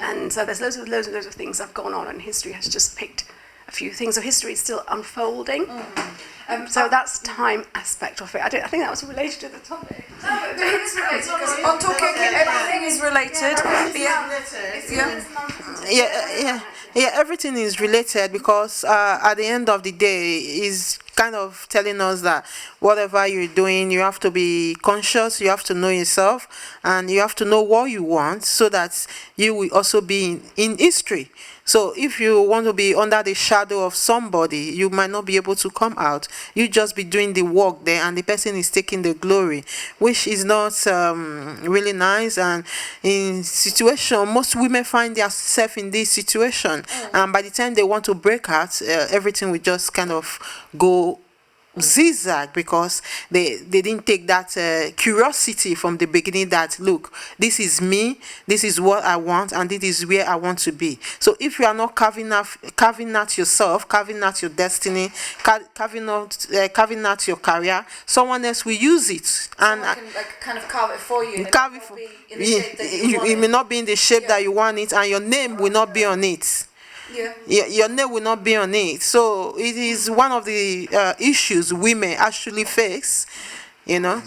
And so there's loads of things that have gone on, and history has just picked a few things. So history is still unfolding. So that's time aspect of it. I think that was related to the topic. No, but it is related because on Talkaoke everything is related. Yeah, everything is related because at the end of the day is kind of telling us that whatever you're doing, you have to be conscious, you have to know yourself, and you have to know what you want so that you will also be in history. So if you want to be under the shadow of somebody, you might not be able to come out. You just be doing the work there, and the person is taking the glory, which is not really nice. And in situation, most women find themselves in this situation, and by the time they want to break out, everything will just kind of go zigzag because they didn't take that curiosity from the beginning that look, this is me, this is what I want, and this is where I want to be. So if you are not carving out yourself, carving out your destiny, carving out your career, someone else will use it, and can kind of carve it for you. Carve it for it may not be in the shape that you want it, and your name will not be on it. Your name will not be on it. So it is one of the issues women actually face, Let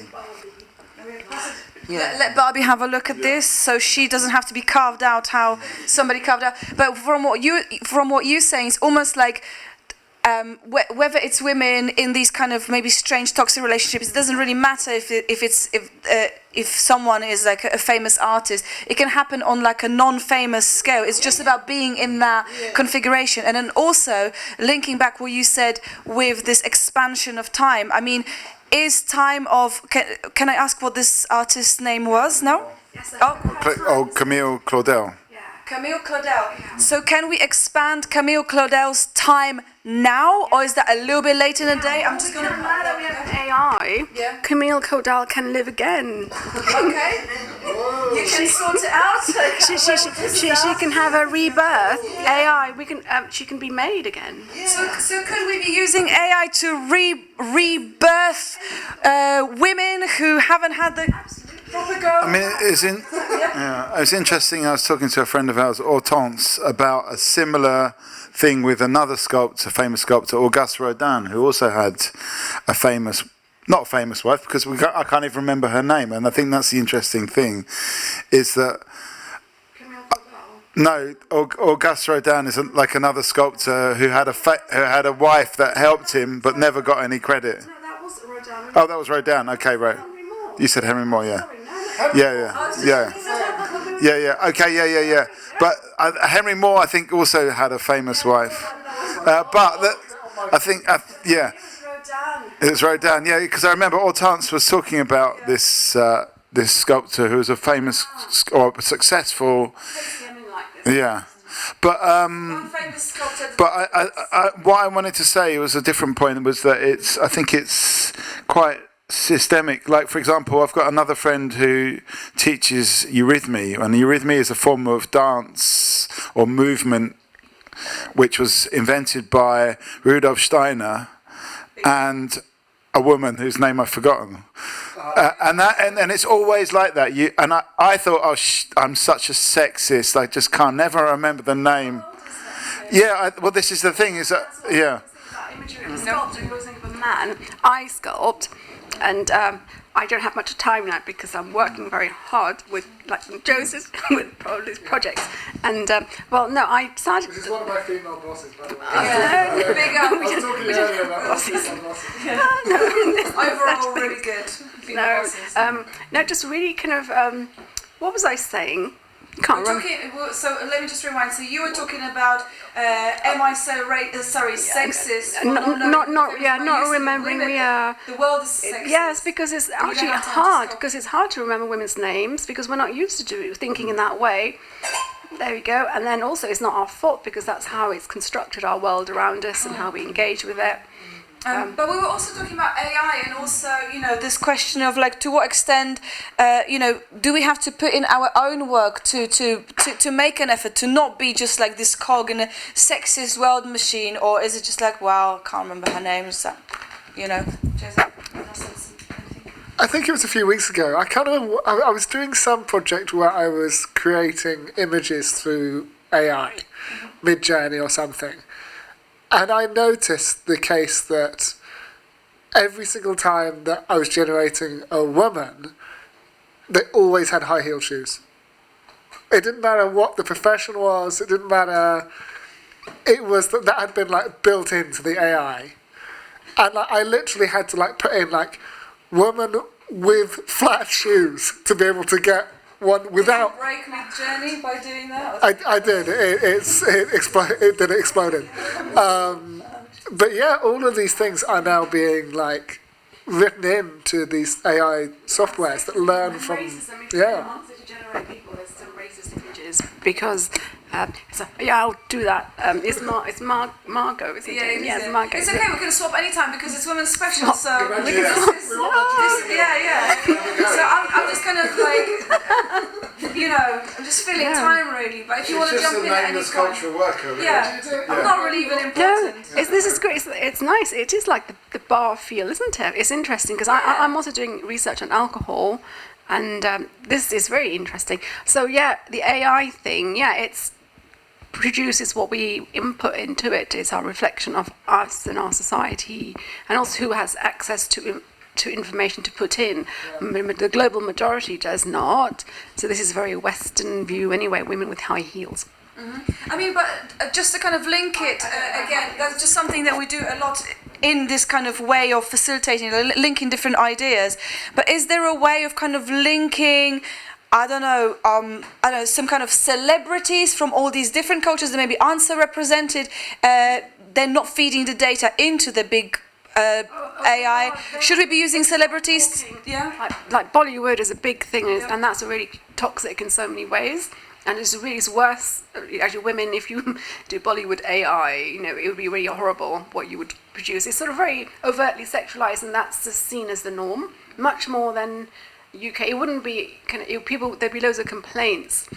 Barbie have a look at this, so she doesn't have to be carved out how somebody carved out. But from what you're saying, it's almost like whether it's women in these kind of maybe strange toxic relationships, it doesn't really matter if someone is like a famous artist. It can happen on like a non-famous scale. It's just about being in that configuration. And then also linking back what you said with this expansion of time. I mean, is time of can I ask what this artist's name was? No? Yes, Camille Claudel. Camille Claudel. So can we expand Camille Claudel's time now, or is that a little bit late in the day? I'm just gonna. Now that we have AI, Camille Claudel can live again. Okay. You can sort it out. She can have a rebirth. AI, she can be made again. So could we be using AI to rebirth women who haven't had the? I mean, it's interesting. I was talking to a friend of ours, Hortense, about a similar thing with another sculptor, famous sculptor, Auguste Rodin, who also had a famous, not famous wife, because I can't even remember her name. And I think that's the interesting thing, is that no, Auguste Rodin is like another sculptor who had a wife that helped him, but never got any credit. No, that was Rodin. Oh, that was Rodin. Okay, right. You said Henry Moore, yeah. Yeah. Okay, yeah. But Henry Moore, I think, also had a famous wife. It was Rodin. Yeah, because I remember Hortense was talking about this this sculptor who was a famous or successful. Yeah. But what I wanted to say was a different point, was that I think it's quite systemic. Like, for example, I've got another friend who teaches eurythmy, and eurythmy is a form of dance or movement which was invented by Rudolf Steiner and a woman whose name I've forgotten. And it's always like that. I thought, I'm such a sexist. I just can't never remember the name. Yeah. Well, this is the thing. Is that yeah. Sculpting, you always think of a man. I sculpt, and I don't have much time now because I'm working very hard with, like Joseph, with all these projects. And I decided. This is one of my female bosses, by the way. Big up. I was talking earlier about bosses. Overall, really good. No, just really kind of. What was I saying? Can't remember. So let me just rewind. So you were talking about am I sexist? Not remembering. The world is sexist. Yes, because it's actually hard. Because it's hard to remember women's names because we're not used to thinking in that way. There we go. And then also, it's not our fault because that's how it's constructed our world around us and how we engage with it. But we were also talking about AI and also, this question of like, to what extent, do we have to put in our own work to make an effort to not be just like this cog in a sexist world machine, or is it just like, I can't remember her name, is that, I think it was a few weeks ago. I can't remember. I was doing some project where I was creating images through AI, Mid-Journey or something. And I noticed the case that every single time that I was generating a woman, they always had high heel shoes. It didn't matter what the profession was. It didn't matter. It was that had been like built into the AI, and I literally had to like put in like woman with flat shoes to be able to get one without. Did you break Mid-Journey by doing that? I did. It exploded. But yeah, all of these things are now being like written into these AI softwares that learn from. Yeah. To generate people, there's some racist images because. I'll do that. It's Margot. Is it? Yeah, it's Margot. It's okay. We can swap anytime because it's women's special. So we can. Yeah. So I'm just kind of like, I'm just filling time really. But if you want to jump in at any point, I'm not really even important. No, this is great. It's nice. It is like the bar feel, isn't it? It's interesting because I'm also doing research on alcohol. And this is very interesting. So the AI thing, it's produces what we input into it. It's our reflection of us and our society, and also who has access to information to put in. The global majority does not. So this is a very Western view anyway. Women with high heels. I mean, but just to kind of link it again, that's just something that we do a lot in this kind of way of facilitating, linking different ideas. But is there a way of kind of linking, I don't know, some kind of celebrities from all these different cultures that maybe aren't so represented? They're not feeding the data into the big AI. Should we be using celebrities? Yeah, like Bollywood is a big thing, and that's really toxic in so many ways. And it's worse, actually, women, if you do Bollywood AI, it would be really horrible what you would produce. It's sort of very overtly sexualized, and that's just seen as the norm, much more than UK. It wouldn't be, there'd be loads of complaints,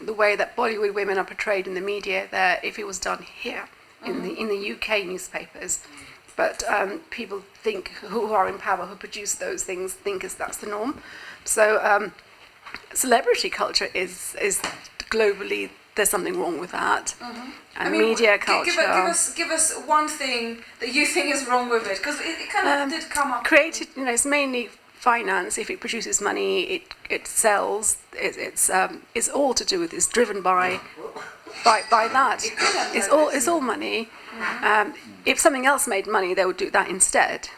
the way that Bollywood women are portrayed in the media, that if it was done here, in the UK newspapers. but people who are in power, who produce those things, think that's the norm. So celebrity culture is globally, there's something wrong with that. And media culture. Give us one thing that you think is wrong with it, because it kind of did come up. Created, it's mainly finance. If it produces money, it sells. It's all to do with. It's driven by that. It's all money. If something else made money, they would do that instead.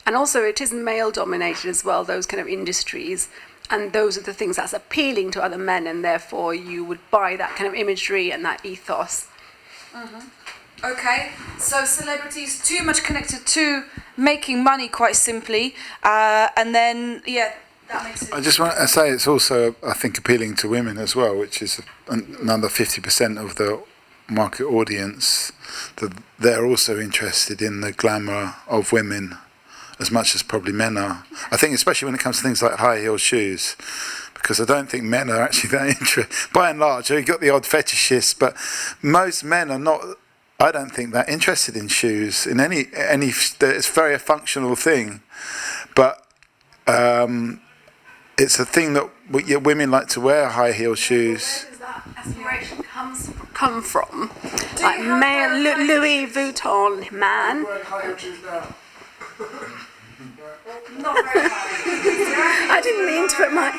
And also, it is male dominated as well. Those kind of industries. And those are the things that's appealing to other men, and therefore you would buy that kind of imagery and that ethos. Okay, so celebrities too much connected to making money, quite simply, and then that makes it. I just want to say it's also, I think, appealing to women as well, which is another 50% of the market audience. That they're also interested in the glamour of women as much as probably men are. I think especially when it comes to things like high heel shoes, because I don't think men are actually that interested. By and large, you've got the odd fetishists, but most men are not, I don't think, that interested in shoes in any. It's very a functional thing, but it's a thing that women like to wear high heel shoes. Where does that aspiration come from? Like male Louis Vuitton man. Wearing high heel shoes now. Not very high. I didn't mean to put my.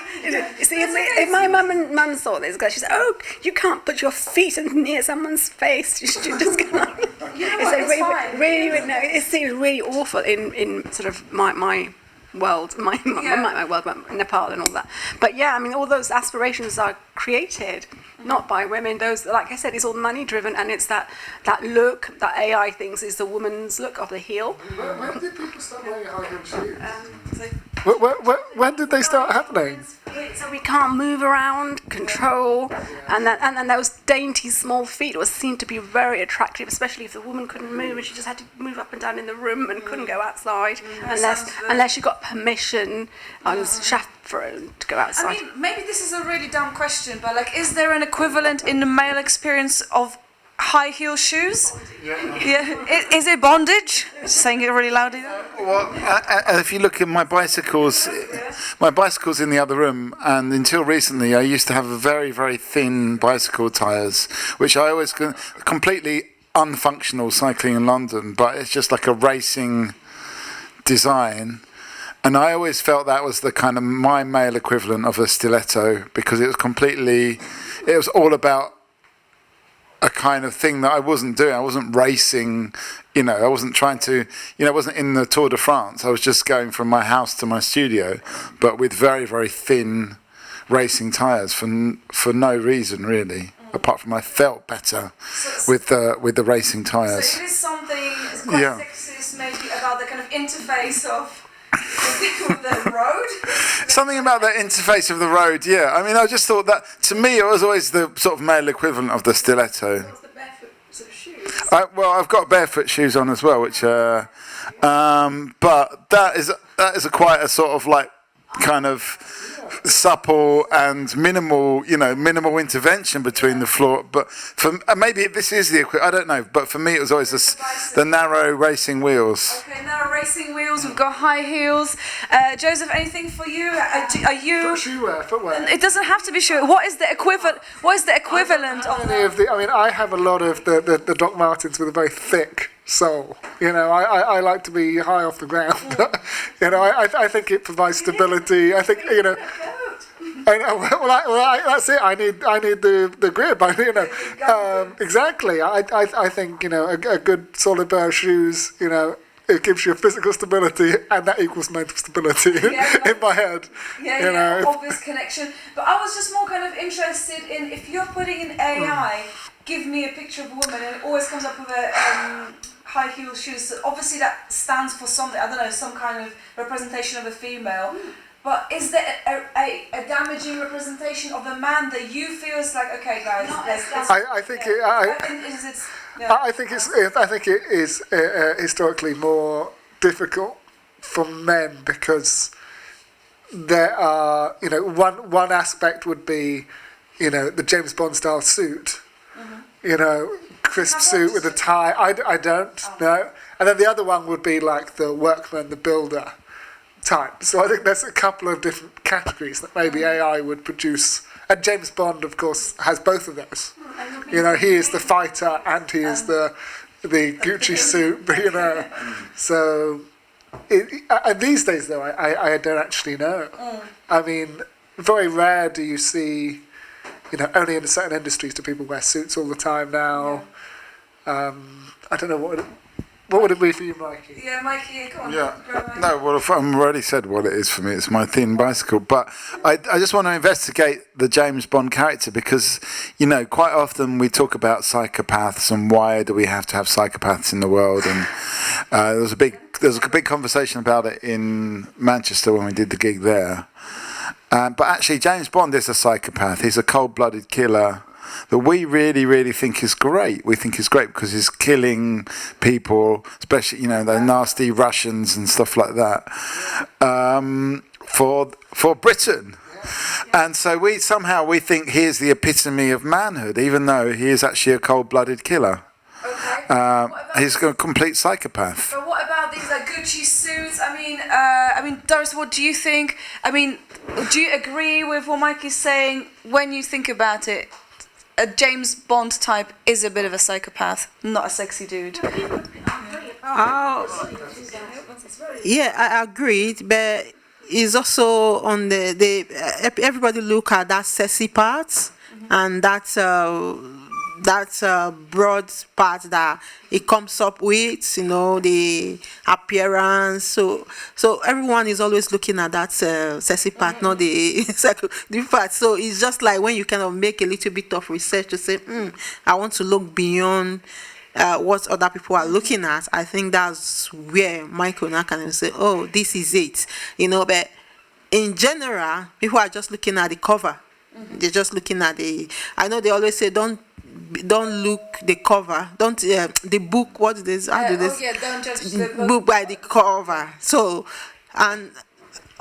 You see, if my mum saw this, she said, "Oh, you can't put your feet near someone's face. You should just go." It's fine. Really, no, it seems really awful in sort of my world, my world, Nepal and all that. But yeah, I mean, all those aspirations are created not by women. Those, like I said, it's all money driven, and it's that look that AI thinks is the woman's look of the heel. When did people start wearing high heel shoes? So When did they start happening? So we can't move around, control, and then those dainty small feet was seen to be very attractive, especially if the woman couldn't move and she just had to move up and down in the room and couldn't go outside unless she got permission on chaperone to go outside. I mean, maybe this is a really dumb question, but like, is there an equivalent in the male experience of high heel shoes? Yeah. Is it bondage? Saying it really loudly. Well, if you look at my bicycles in the other room, and until recently I used to have a very, very thin bicycle tyres, which I always completely unfunctional cycling in London, but it's just like a racing design. And I always felt that was the kind of my male equivalent of a stiletto, because it was all about a kind of thing that I wasn't doing. I wasn't racing, I wasn't trying to, I wasn't in the Tour de France. I was just going from my house to my studio, but with very, very thin racing tyres for no reason really, apart from I felt better with the racing tyres. So it is something, it's quite sexist maybe, about the kind of interface of the road. Something about the interface of the road, yeah. I mean, I just thought that, to me, it was always the sort of male equivalent of the stiletto. What's the barefoot sort of shoes? I've got barefoot shoes on as well, which, but that is quite a sort of like kind of supple and minimal intervention between the floor. But for maybe this is the equivalent, I don't know. But for me, it was always the narrow racing wheels. Okay, narrow racing wheels. We've got high heels. Joseph, anything for you? Are you? Footwear. It doesn't have to be shoe. What is the equivalent? What is the equivalent of? I have a lot of the Doc Martens with a very thick sole. I like to be high off the ground. I think it provides stability. I think that's it. I need the grip. Exactly. I think a good solid pair of shoes. It gives you physical stability, and that equals mental stability in my head. Obvious connection. But I was just more kind of interested in, if you're putting in AI, give me a picture of a woman, and it always comes up with a high heel shoes. So obviously that stands for something. I don't know, some kind of representation of a female. But is there a damaging representation of a man that you feel is like, okay, guys? I think it is historically more difficult for men, because there are one aspect would be the James Bond style suit, crisp suit with a tie. I don't know. And then the other one would be like the workman, the builder type. So I think there's a couple of different categories that maybe AI would produce. And James Bond, of course, has both of those. You know, he is the fighter and he is the Gucci suit, you know. So these days, though, I don't actually know. I mean, very rare do you see, you know, only in certain industries do people wear suits all the time now. I don't know what would it be for you, Mikey? Yeah, Mikey, go on. Yeah. No, well, I've already said what it is for me. It's my thin bicycle. But I just want to investigate the James Bond character because, you know, quite often we talk about psychopaths and why do we have to have psychopaths in the world. And there was a big conversation about it in Manchester when we did the gig there. But actually, James Bond is a psychopath. He's a cold-blooded killer that we really, really think is great. We think he's great because he's killing people, especially, you know, the nasty Russians and stuff like that, for Britain. And so we think he is the epitome of manhood, even though he is actually a cold-blooded killer. Okay. He's a complete psychopath. But what about these Gucci suits? I mean, Doris, what do you think? I mean, do you agree with what Mike is saying? When you think about it, a James Bond type is a bit of a psychopath, not a sexy dude. Yeah, I agreed, but it's also on the everybody look at that sexy part and that broad part that it comes up with, you know, the appearance. So everyone is always looking at that sexy part, not the part. So it's just like when you kind of make a little bit of research to say, I want to look beyond what other people are looking at. I think that's where Michael now can say, oh, this is it, you know. But in general, people are just looking at the cover. They're just looking at I know they always say don't look the cover, don't the book, what is this, how do this, don't judge the book by the cover. So, and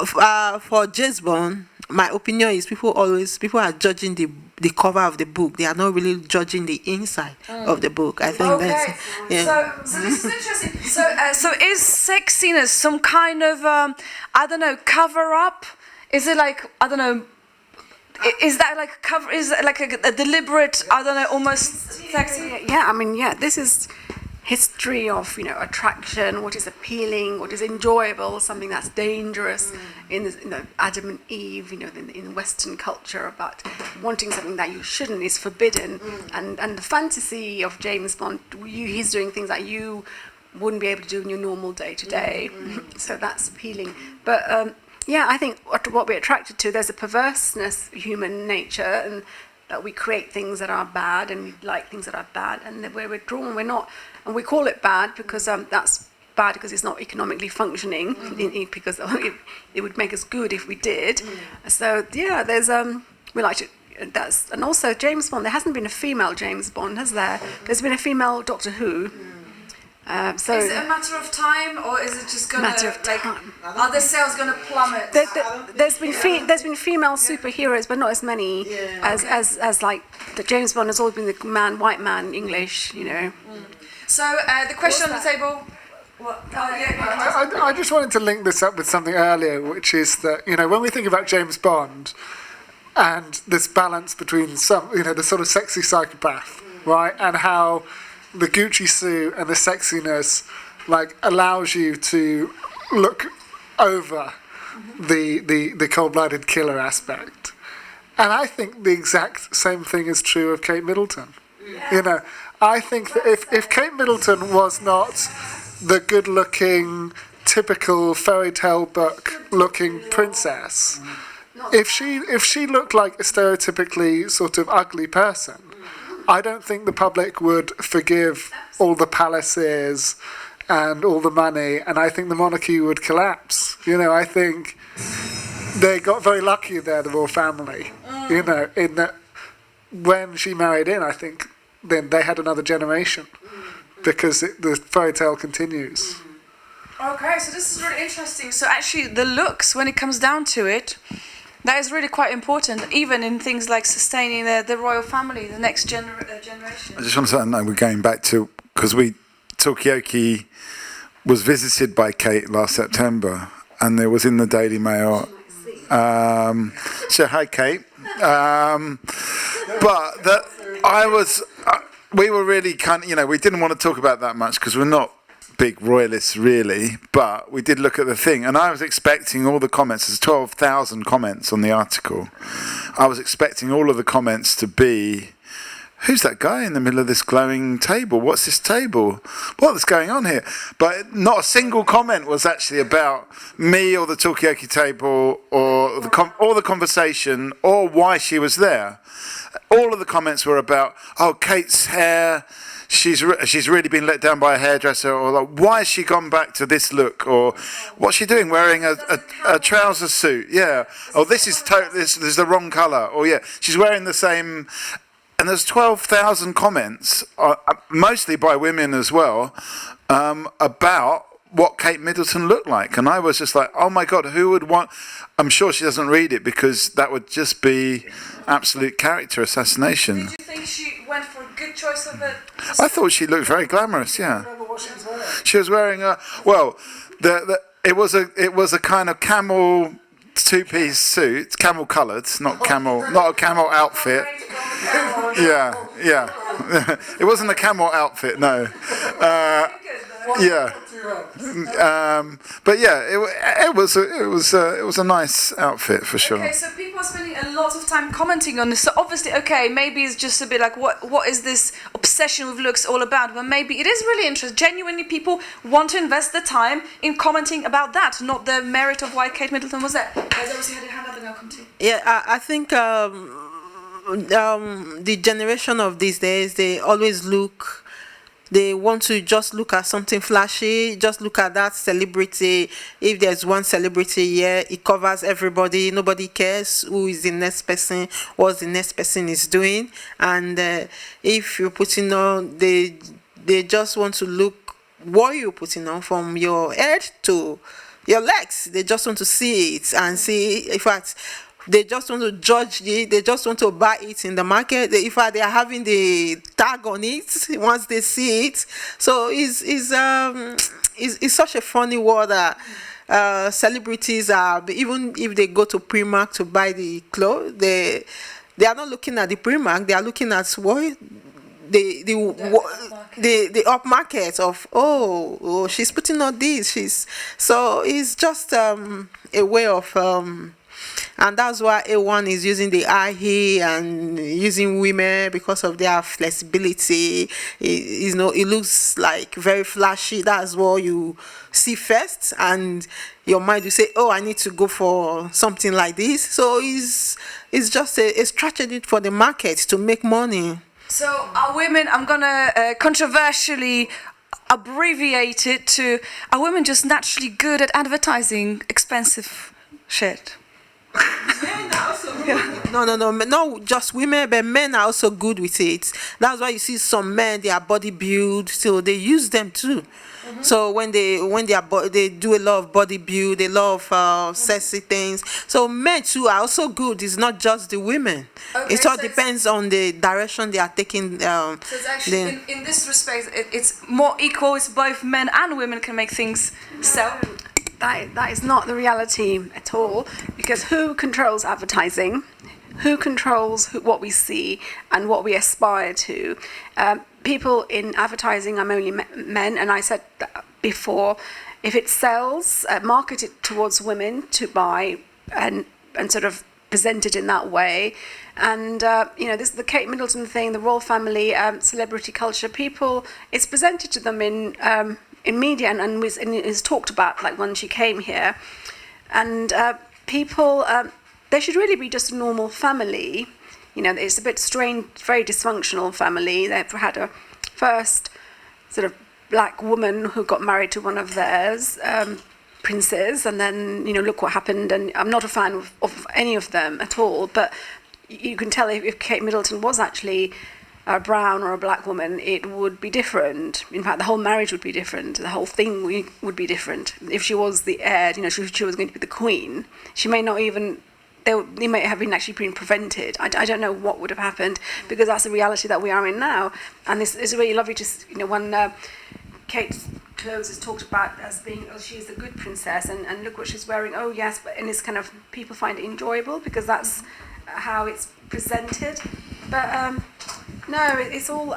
for James Bond, my opinion is people are judging the cover of the book. They are not really judging the inside of the book. I think that's So this is interesting. So is sexiness some kind of I don't know, cover up? Is it like, I don't know, is that like cover? Is it like a deliberate, I don't know, almost sexy? Yeah, I mean, this is history of, you know, attraction, what is appealing, what is enjoyable, something that's dangerous. In Adam and Eve, you know, in Western culture, about wanting something that you shouldn't is forbidden, and the fantasy of James Bond, he's doing things that you wouldn't be able to do in your normal day to day. So that's appealing, but. Yeah, I think what we're attracted to, there's a perverseness, human nature, and that we create things that are bad, and we like things that are bad, and where we're drawn, we're not, and we call it bad because that's bad because it's not economically functioning, because it would make us good if we did. So yeah, there's we like to. And also James Bond. There hasn't been a female James Bond, has there? There's been a female Doctor Who. So is it a matter of time, or is it just gonna matter of time? Are the sales gonna plummet? There's been female superheroes, but not as many as like the James Bond has always been the white man, English, you know. So the question on the table. What? I just wanted to link this up with something earlier, which is that, you know, when we think about James Bond and this balance between some, you know, the sort of sexy psychopath, right, and how the Gucci suit and the sexiness like allows you to look over the cold-blooded killer aspect. And I think the exact same thing is true of Kate Middleton. You know, I think that if Kate Middleton was not the good-looking, typical fairy tale book-looking princess, if she looked like a stereotypically sort of ugly person, I don't think the public would forgive all the palaces and all the money, and I think the monarchy would collapse. You know, I think they got very lucky there, the royal family. You know, in that when she married in, I think then they had another generation because the fairy tale continues. Okay, so this is really interesting. So actually, the looks, when it comes down to it, That is really quite important, even in things like sustaining the royal family, the next generation. I just want to say, no, we're going back to, because Talkaoke was visited by Kate last September, and there was in the Daily Mail. So hi, Kate. But that we were really kind of, we didn't want to talk about that much because we're not big royalists really, but we did look at the thing, and I was expecting all the comments. There's 12,000 comments on the article. I was expecting all of the comments to be, who's that guy in the middle of this glowing table? What's this table? What's going on here? But not a single comment was actually about me or the Talkaoke table or the conversation or why she was there. All of the comments were about, oh, Kate's hair, she's really been let down by a hairdresser, or like, why has she gone back to this look, or what's she doing wearing a trouser suit? Yeah. Oh, this is the wrong colour. Or yeah, she's wearing the same. And there's 12,000 comments, mostly by women as well, about what Kate Middleton looked like. And I was just like, oh my God, who would want... I'm sure she doesn't read it because that would just be absolute character assassination. Did you think she went for a good choice of it? I thought she looked very glamorous, yeah. She was wearing a... Well, it was a kind of camel... two-piece suit, camel coloured, not a camel outfit. Yeah. It wasn't a camel outfit, no. Yeah. But yeah, it was a nice outfit for sure. Okay, so people are spending a lot of time commenting on this. So obviously, okay, maybe it's just a bit like what is this obsession with looks all about? But maybe it is really interesting. Genuinely, people want to invest the time in commenting about that, not the merit of why Kate Middleton was there. Guys, obviously had your hand up, and I'll come to you. Yeah, I think the generation of these days, they want to just look at something flashy, just look at that celebrity. If there's one celebrity here, it covers everybody. Nobody cares who is the next person, what the next person is doing. And if you're putting on, they just want to look what you're putting on from your head to your legs. They just want to see it and see, in fact, they just want to judge it. They just want to buy it in the market. In fact, they are having the tag on it once they see it. So it's such a funny world that celebrities are, even if they go to Primark to buy the clothes, they are not looking at the Primark. They are looking at what the upmarket of oh she's putting on this. So it's just a way of. And that's why A1 is using the high heel and using women because of their flexibility. It looks like very flashy. That's what you see first, and your mind will say, "Oh, I need to go for something like this." So it's just a strategy for the market to make money. So are women? I'm gonna controversially abbreviate it to: are women just naturally good at advertising expensive shit? No, not just women, but men are also good with it. That's why you see some men, they are body build, so they use them too. Mm-hmm. So when they do a lot of body build, they love sexy things. So men too are also good. It's not just the women. Okay, it all depends on the direction they are taking. So it's actually in this respect, it's more equal. It's both men and women can make things sell. That is not the reality at all, because who controls advertising? Who controls what we see and what we aspire to? People in advertising are mainly men, and I said that before, if it sells, market it towards women to buy and sort of present it in that way. And this the Kate Middleton thing, the royal family, celebrity culture. People, it's presented to them in media and is talked about, like when she came here, and people, they should really be just a normal family. It's a bit strange, very dysfunctional family. They've had a first sort of black woman who got married to one of theirs, princes, and then look what happened. And I'm not a fan of any of them at all, but you can tell if Kate Middleton was actually a brown or a black woman, it would be different. In fact, the whole marriage would be different. The whole thing would be different. If she was the heir, she was going to be the queen. She may not even they may have been actually been prevented. I don't know what would have happened, because that's the reality that we are in now. And this is really lovely to, when Kate Close is talked about as being, she's the good princess, and look what she's wearing. Oh yes, and it's kind of, people find it enjoyable because that's how it's presented. But no, it's all.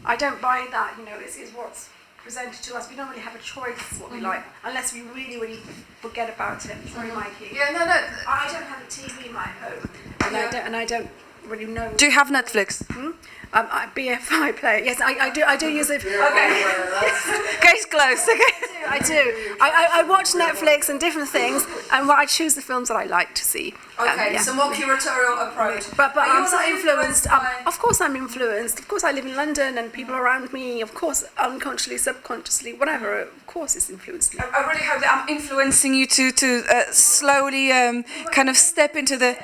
I don't buy that. It's what's presented to us. We don't really have a choice what we like, unless we really, really forget about it. Sorry, Mikey. Yeah, no. I don't have a TV in my home, and I don't really know. Do you have Netflix? BFI player. Yes, I do use it. Okay. Case closed. Okay. I do. I watch Netflix and different things, and I choose the films that I like to see. Okay, so more curatorial approach. But Are you I'm also so influenced. by- Of course I'm influenced. Of course I live in London, and people around me, of course, unconsciously, subconsciously, whatever, of course it's influenced me. I really hope that I'm influencing you to slowly kind of step into the...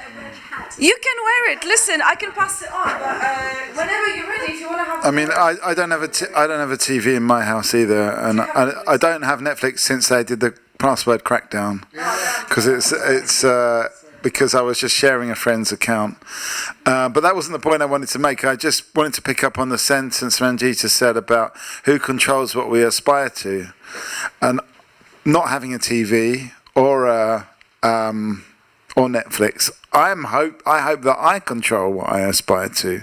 You can wear it. Listen, I can pass it on. But whenever you're ready, if you want to have... I mean, I don't have a TV in my house either, and I don't have Netflix since they did the password crackdown, because it's because I was just sharing a friend's account. But that wasn't the point I wanted to make. I just wanted to pick up on the sentence Ranjita said about who controls what we aspire to, and not having a TV or Netflix. I hope that I control what I aspire to,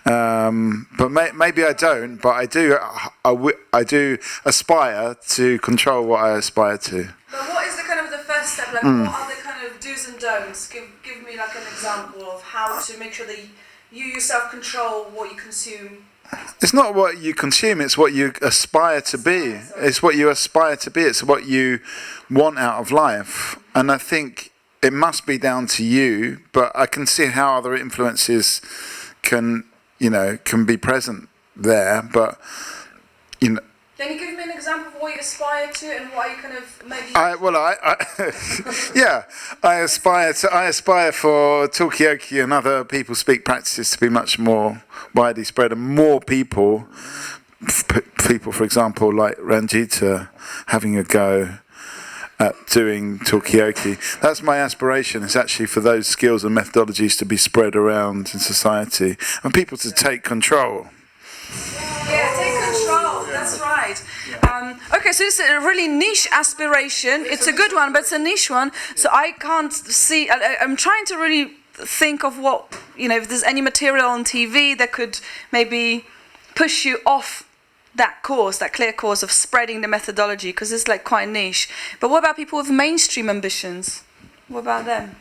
but maybe I don't. But I do aspire to control what I aspire to. But what is the kind of the first step? Like, what are the kind of do's and don'ts? Give me like an example of how to make sure that you yourself control what you consume. It's not what you consume, it's what you aspire to be. It's what you aspire to be. It's what you want out of life. And I think it must be down to you, but I can see how other influences can be present there. But, Can you give me an example of what you aspire to and what you kind of maybe... I aspire for Talkaoke and other people speak practices to be much more widely spread, and more people, for example, like Ranjita, having a go at doing Talkaoke. That's my aspiration. It's actually for those skills and methodologies to be spread around in society and people to take control. Yeah, take control. That's right. Okay, so it's a really niche aspiration. It's a good one, but it's a niche one. So I can't see. I'm trying to really think of what, if there's any material on TV that could maybe push you off that course, that clear course of spreading the methodology, because it's like quite niche. But what about people with mainstream ambitions? What about them?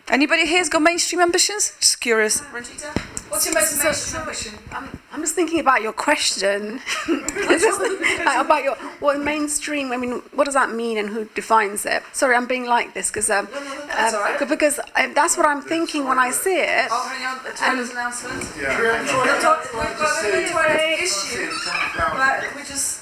Anybody here's got mainstream ambitions? Just curious. Ranjita, what's your most mainstream ambition? I'm just thinking about your question. About what mainstream. I mean, what does that mean, and who defines it? Sorry, I'm being like this because because that's what I'm thinking when I see it. Oh, hang on, the toilet announcement. Yeah. We've got a toilet issue, but we just...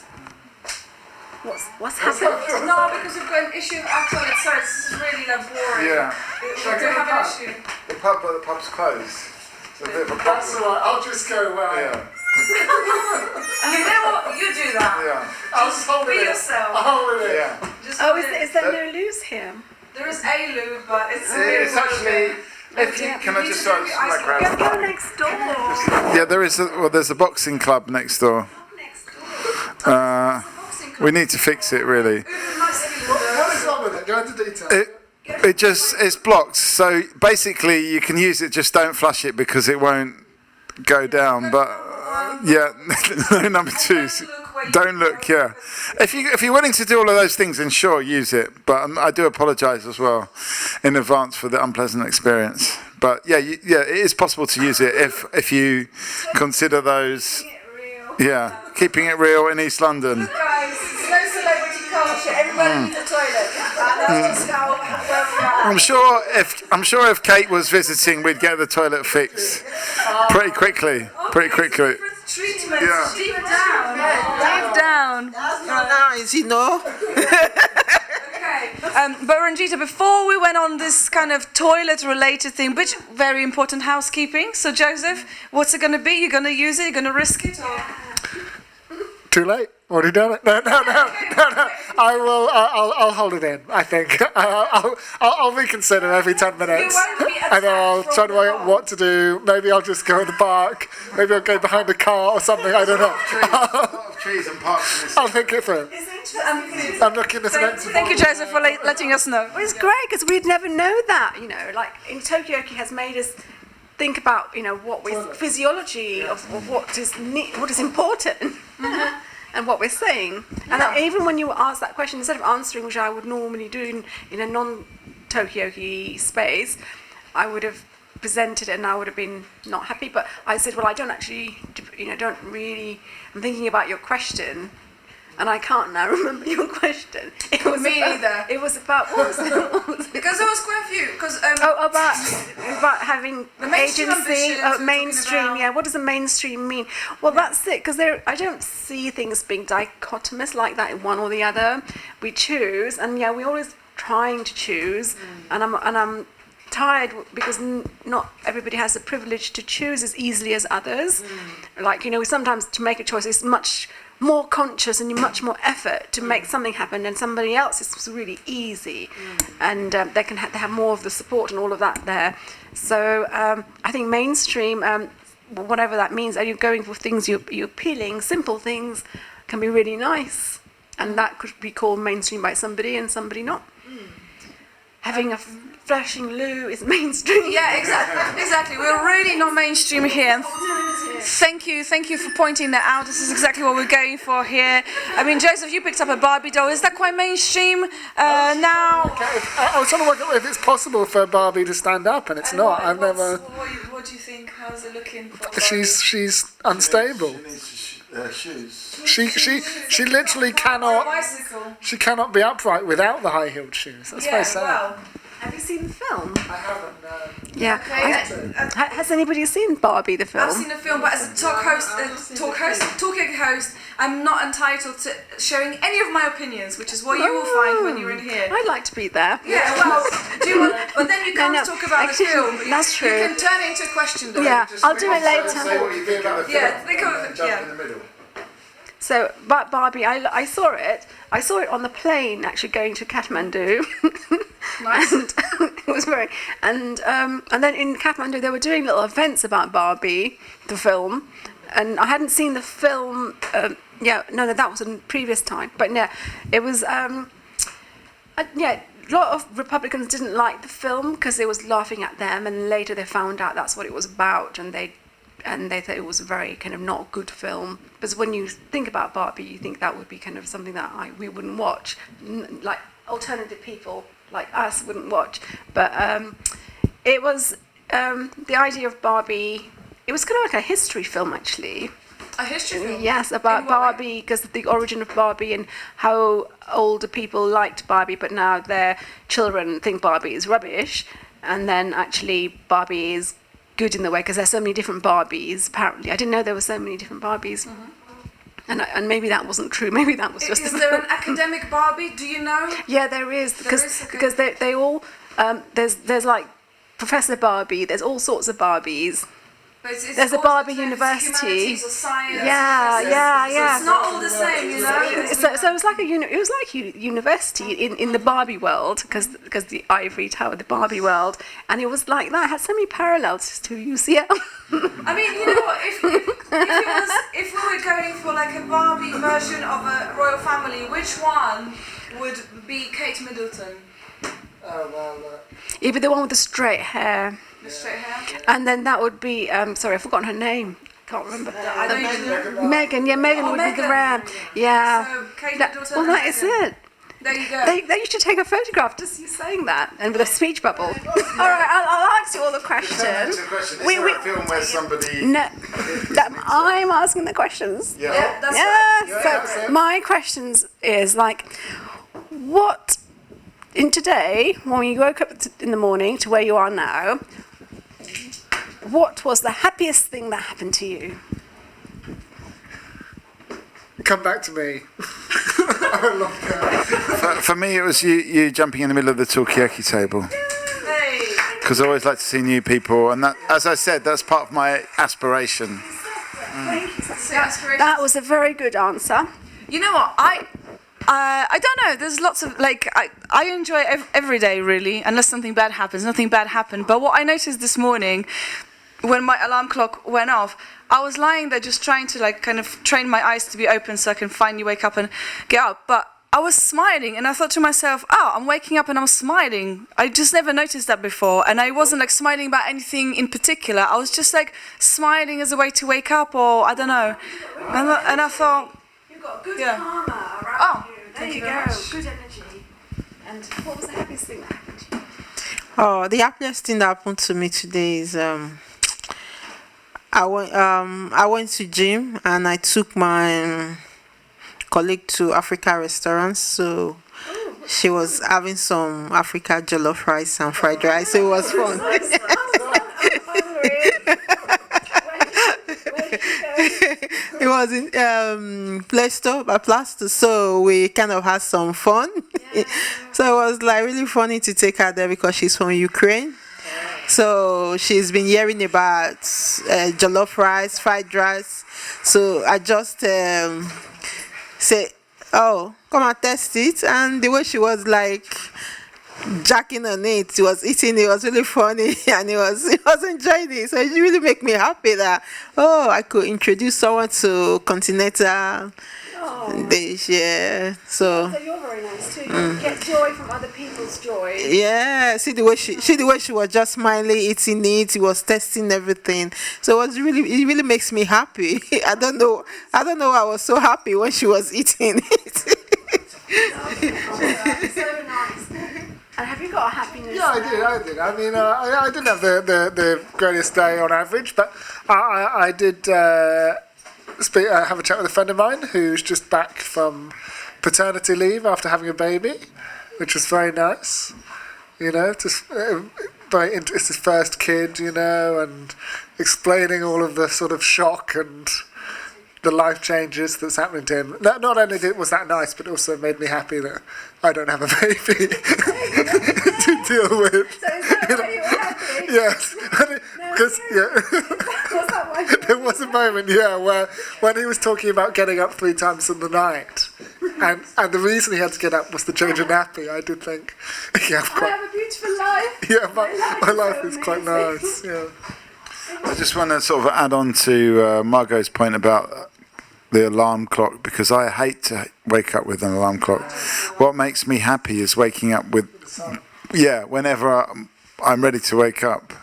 What's happening? No, because we've got an issue with our toilet, so it's really boring. Yeah. We do have an issue. The pub's closed. It's a bit of a problem. That's all right. I'll just go where I am. Yeah. You know what? You do that. Yeah. I'll just hold Be it. yourself. I'll hold it. Yeah. Just Oh, hold it. is there no loose here? There is a loo, but it's It's actually. Can I just grab Go next door. Yeah, there's a boxing club next door. We need to fix it really. What is wrong with it? Go into detail. It's blocked. So basically, you can use it. Just don't flush it because it won't go down. But number two. Don't look. Yeah. If you're willing to do all of those things, then sure, use it. But I do apologise as well in advance for the unpleasant experience. But it is possible to use it if you consider those. Yeah, keeping it real in East London. Guys, it's no celebrity culture. Everybody needs a toilet. That's just how I'm sure if Kate was visiting, we'd get the toilet fixed pretty quickly. Treatment. Yeah. Deep down. That's not nice, Okay. But Ranjita, before we went on this kind of toilet-related thing, which very important housekeeping. So Joseph, what's it going to be? You're going to use it? You're going to risk it? Or? Too late. Already done it. No. I will. I'll hold it in. I think I'll reconsider every 10 minutes, and then I'll try to work out what to do. Maybe I'll just go in the park. Maybe I'll go behind a car or something. I don't know. A lot of trees and parks in this. I'll think it through. I'm looking at an empty. Thank you, Joseph, for letting us know. Well, it's great because we'd never know that, like in Talkaoke has made us think about, what we physiology of what is important and what we're saying. And even when you ask that question, instead of answering, which I would normally do in a non-Talkaoke space, I would have presented it and I would have been not happy. But I said, well, I don't actually, I'm thinking about your question. And I can't now remember your question. It was neither. It was about what was it? Because there was quite a few. Because about having the mainstream agency, ambitions we're mainstream. talking about. Yeah, what does the mainstream mean? Well, that's it. Because I don't see things being dichotomous like that in one or the other. We choose, and we're always trying to choose. And I'm tired because not everybody has the privilege to choose as easily as others. Like sometimes to make a choice is much more conscious and much more effort to make something happen, and somebody else is really easy, and they have more of the support and all of that there. So I think mainstream, whatever that means, are you going for things you're appealing, simple things can be really nice, and that could be called mainstream by somebody and somebody not. Having a flashing loo is mainstream. Yeah, exactly. We're really not mainstream here. Thank you for pointing that out. This is exactly what we're going for here. I mean, Joseph, you picked up a Barbie doll. Is that quite mainstream now? I was trying to work out if it's possible for Barbie to stand up, and it's not. I've never. What do you think? How's it looking for Barbie? She's unstable. Shoes. She literally cannot. She cannot be upright without the high-heeled shoes. That's very sad. Well, Have you seen the film? I haven't. No. Yeah. okay. Has anybody seen Barbie the film? I've seen the film, but as a Talkaoke host, I'm not entitled to sharing any of my opinions, which is what you will find when you're in here. I'd like to be there. Yeah, well, do you want, but then you can't No, talk about actually, the film. that's true. You can turn it into a question, though. Yeah, I'll do it Say later. what you think about the film. Yeah, think of it. and jump Yeah. in the middle. So, but Barbie, I saw it. I saw it on the plane actually going to Kathmandu. Nice. And it was very, and then in Kathmandu they were doing little events about Barbie, the film, and I hadn't seen the film. That was a previous time, but yeah, it was. A lot of Republicans didn't like the film because it was laughing at them, and later they found out that's what it was about, and they thought it was a very kind of not good film. Because when you think about Barbie, you think that would be kind of something that we wouldn't watch, like alternative people like us wouldn't watch. But it was the idea of Barbie. It was kind of like a history film, actually. A history film? Yes, about Barbie, because of the origin of Barbie and how older people liked Barbie, but now their children think Barbie is rubbish. And then actually Barbie is good in the way, because there's so many different Barbies, apparently. I didn't know there were so many different Barbies. Mm-hmm. And maybe that wasn't true. Maybe that was just... Is there an academic Barbie? Do you know? Yeah, there is. Because they all... there's like Professor Barbie, there's all sorts of Barbies. There's a Barbie University. Or science. Yeah. It's not all the same, you know. So it was like university in the Barbie world, because the ivory tower, the Barbie world, and it was like that. It had so many parallels to UCL. I mean, you know what? If we were going for like a Barbie version of a royal family, which one would be Kate Middleton? Oh well. It'd be the one with the straight hair. The straight hair. And then that would be sorry, I've forgotten her name. Can't remember. I don't even know. Megan. Yeah, Megan would be the ram. Yeah. So Kate Middleton. Well, that is it. There you go. They used to take a photograph just you saying that, and with a speech bubble. All right, I'll ask you all the questions. Is there a film where somebody... No, I'm asking the questions. Yeah, that's Yeah. So my questions is like, what in today, when you woke up in the morning to where you are now, what was the happiest thing that happened to you? Come back to me. For me, it was you jumping in the middle of the Talkaoke table. Because I always like to see new people, and that, as I said, that's part of my aspiration. That was a very good answer. You know what? I don't know. There's lots of I enjoy every day really, unless something bad happens. Nothing bad happened. But what I noticed this morning, when my alarm clock went off, I was lying there just trying to kind of train my eyes to be open so I can finally wake up and get up. But I was smiling, and I thought to myself, "Oh, I'm waking up and I'm smiling." I just never noticed that before, and I wasn't smiling about anything in particular. I was just smiling as a way to wake up, or I don't know. And I thought. Got good Yeah. karma around you. There thank you you go. very much. Good energy. And what was the happiest thing that happened to you? Oh, the happiest thing that happened to me today is I went to gym and I took my colleague to Africa restaurants. So she was having some Africa jollof rice and fried rice. So it was fun. It was in Plaster, so we kind of had some fun. So it was really funny to take her there because she's from Ukraine. So she's been hearing about jollof rice, fried rice. So I just say, "Oh, come and test it." And the way she was jacking on it, he was eating, it was really funny, and he was enjoying it. So it really made me happy that I could introduce someone to continental dish. Yeah, so you're very nice too. You get joy from other people's joy. yeah, see the way she was just smiling, eating it. He was testing everything. So it really makes me happy. I don't know I was so happy when she was eating it. So nice. And have you got a happiness? Yeah, I did. I mean, I didn't have the greatest day on average, but I did have a chat with a friend of mine who's just back from paternity leave after having a baby, which was very nice. Just it's his first kid, and explaining all of the sort of shock and the life changes that's happening to him. Not only was that nice, but also made me happy that I don't have a baby to deal with. So is that why you were happy? Yes, because Was that why you there was a moment, where when he was talking about getting up 3 times in the night, and the reason he had to get up was to change a nappy, I did think, I have a beautiful life. yeah, my life is quite nice. Yeah. I just want to sort of add on to Margot's point about the alarm clock, because I hate to wake up with an alarm clock. What makes me happy is waking up with, whenever I'm ready to wake up.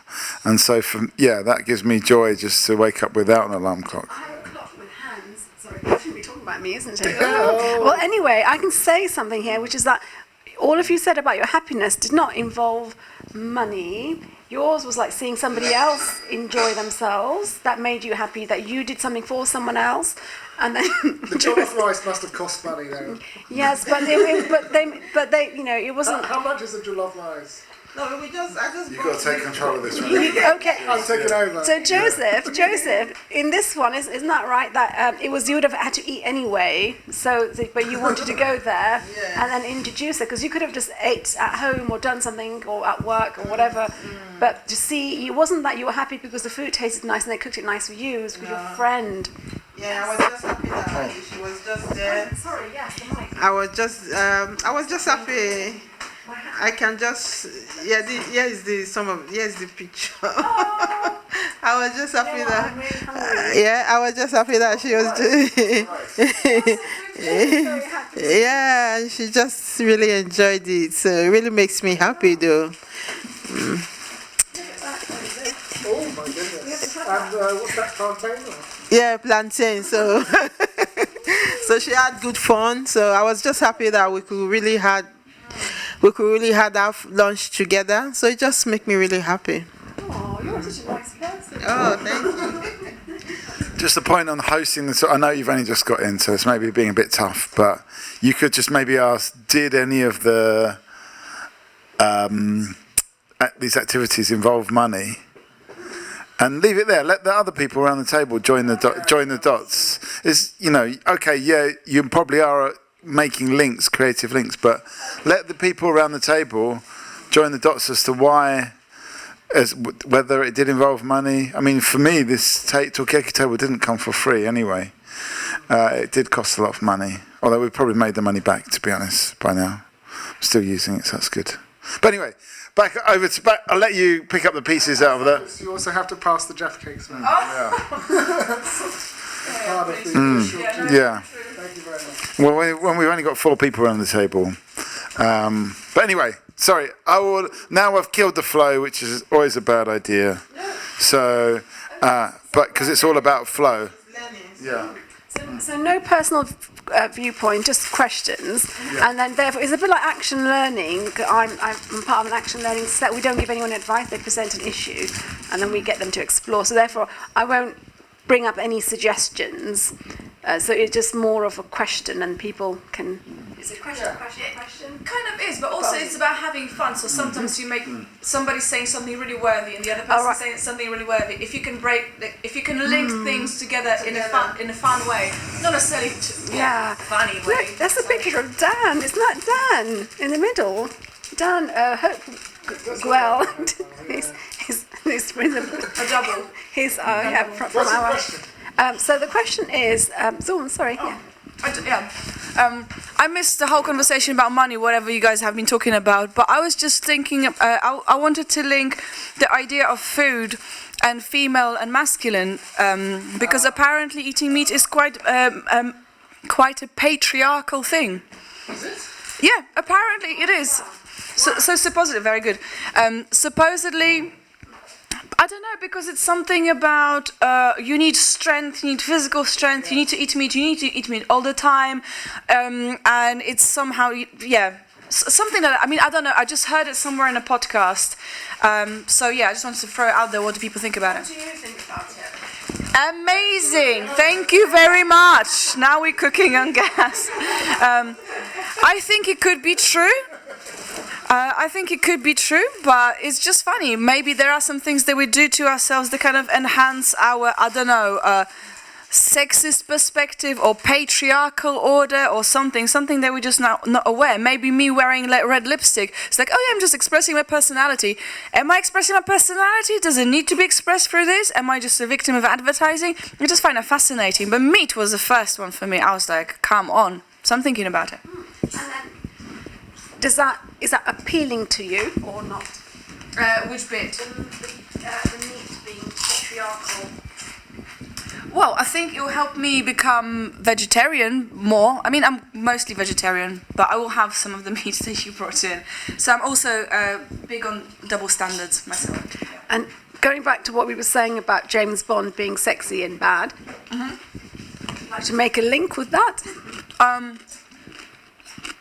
And so, that gives me joy just to wake up without an alarm clock. I have a clock with hands. Sorry, that shouldn't be talking about me, isn't it? Well, anyway, I can say something here, which is that all of you said about your happiness did not involve money. Yours was like seeing somebody else enjoy themselves. That made you happy that you did something for someone else. And then The jollof rice must have cost money, though. yes, but they, it wasn't. How much is the jollof rice? No, I just You've got to take control of this, right? Okay. I'm taking over. So Joseph, in this one, isn't that right? That it was you would have had to eat anyway. But you wanted to go there and then introduce her, because you could have just ate at home or done something or at work or whatever. But to see, it wasn't that you were happy because the food tasted nice and they cooked it nice for you. It was for your friend. Yeah, I was just happy that she was just there. Sorry, yes, the mic. I was just happy. I can just here's the picture. I was just happy that I was just happy that she was she just really enjoyed it. So it really makes me happy though. Oh my goodness. And what's that, plantain? Yeah, plantain. So so she had good fun. So I was just happy that we could really had our lunch together. So it just made me really happy. Oh, you're such a nice person. Oh, thank you. Just a point on hosting this. I know you've only just got in, so it's maybe being a bit tough, but you could just maybe ask, did any of the these activities involve money? And leave it there. Let the other people around the table join the dots. It's, okay, you probably are making links, creative links, but let the people around the table join the dots as to whether it did involve money. I mean, for me, this Talkaoke table didn't come for free anyway. It did cost a lot of money, although we've probably made the money back, to be honest, by now. I'm still using it, so that's good. But anyway, back over to back. I'll let you pick up the pieces out of there. You also have to pass the Jaffa cakes around. Yeah. Thank you very much. Well, when we've only got 4 people around the table. But anyway, sorry. Now I've killed the flow, which is always a bad idea. So, but because it's all about flow. Yeah. So no personal viewpoint, just questions, and then therefore it's a bit like action learning. I'm part of an action learning set. We don't give anyone advice; they present an issue, and then we get them to explore. So therefore, I won't bring up any suggestions. So it's just more of a question, and people can. Is it question? Kind of is, but also it's about having fun. So sometimes you make somebody saying something really worthy, and the other person saying something really worthy. If you can link things together in a fun way, not necessarily funny way. Look, that's a picture of Dan. Isn't that Dan in the middle? Dan Gwell. he's A double. He's from our. So the question is, sorry. I missed the whole conversation about money, whatever you guys have been talking about, but I was just thinking, I wanted to link the idea of food and female and masculine, because apparently eating meat is quite a patriarchal thing. Is it? Yeah, apparently it is. So supposedly, very good. Supposedly, I don't know, because it's something about you need strength, you need physical strength, you need to eat meat all the time, and it's somehow, something like that. I mean, I don't know, I just heard it somewhere in a podcast, so yeah, I just wanted to throw it out there. What do people think about it? What do you think about it? Amazing, thank you very much. Now we're cooking on gas. I think it could be true. But it's just funny. Maybe there are some things that we do to ourselves that kind of enhance our, sexist perspective or patriarchal order or something that we're just not aware. Maybe me wearing red lipstick, it's like, oh yeah, I'm just expressing my personality. Am I expressing my personality? Does it need to be expressed through this? Am I just a victim of advertising? I just find it fascinating. But meat was the first one for me. I was like, come on. So I'm thinking about it. And then, is that appealing to you or not? Which bit? The meat being patriarchal. Well, I think it will help me become vegetarian more. I mean, I'm mostly vegetarian, but I will have some of the meats that you brought in. So I'm also big on double standards myself. And going back to what we were saying about James Bond being sexy and bad, would you like to make a link with that?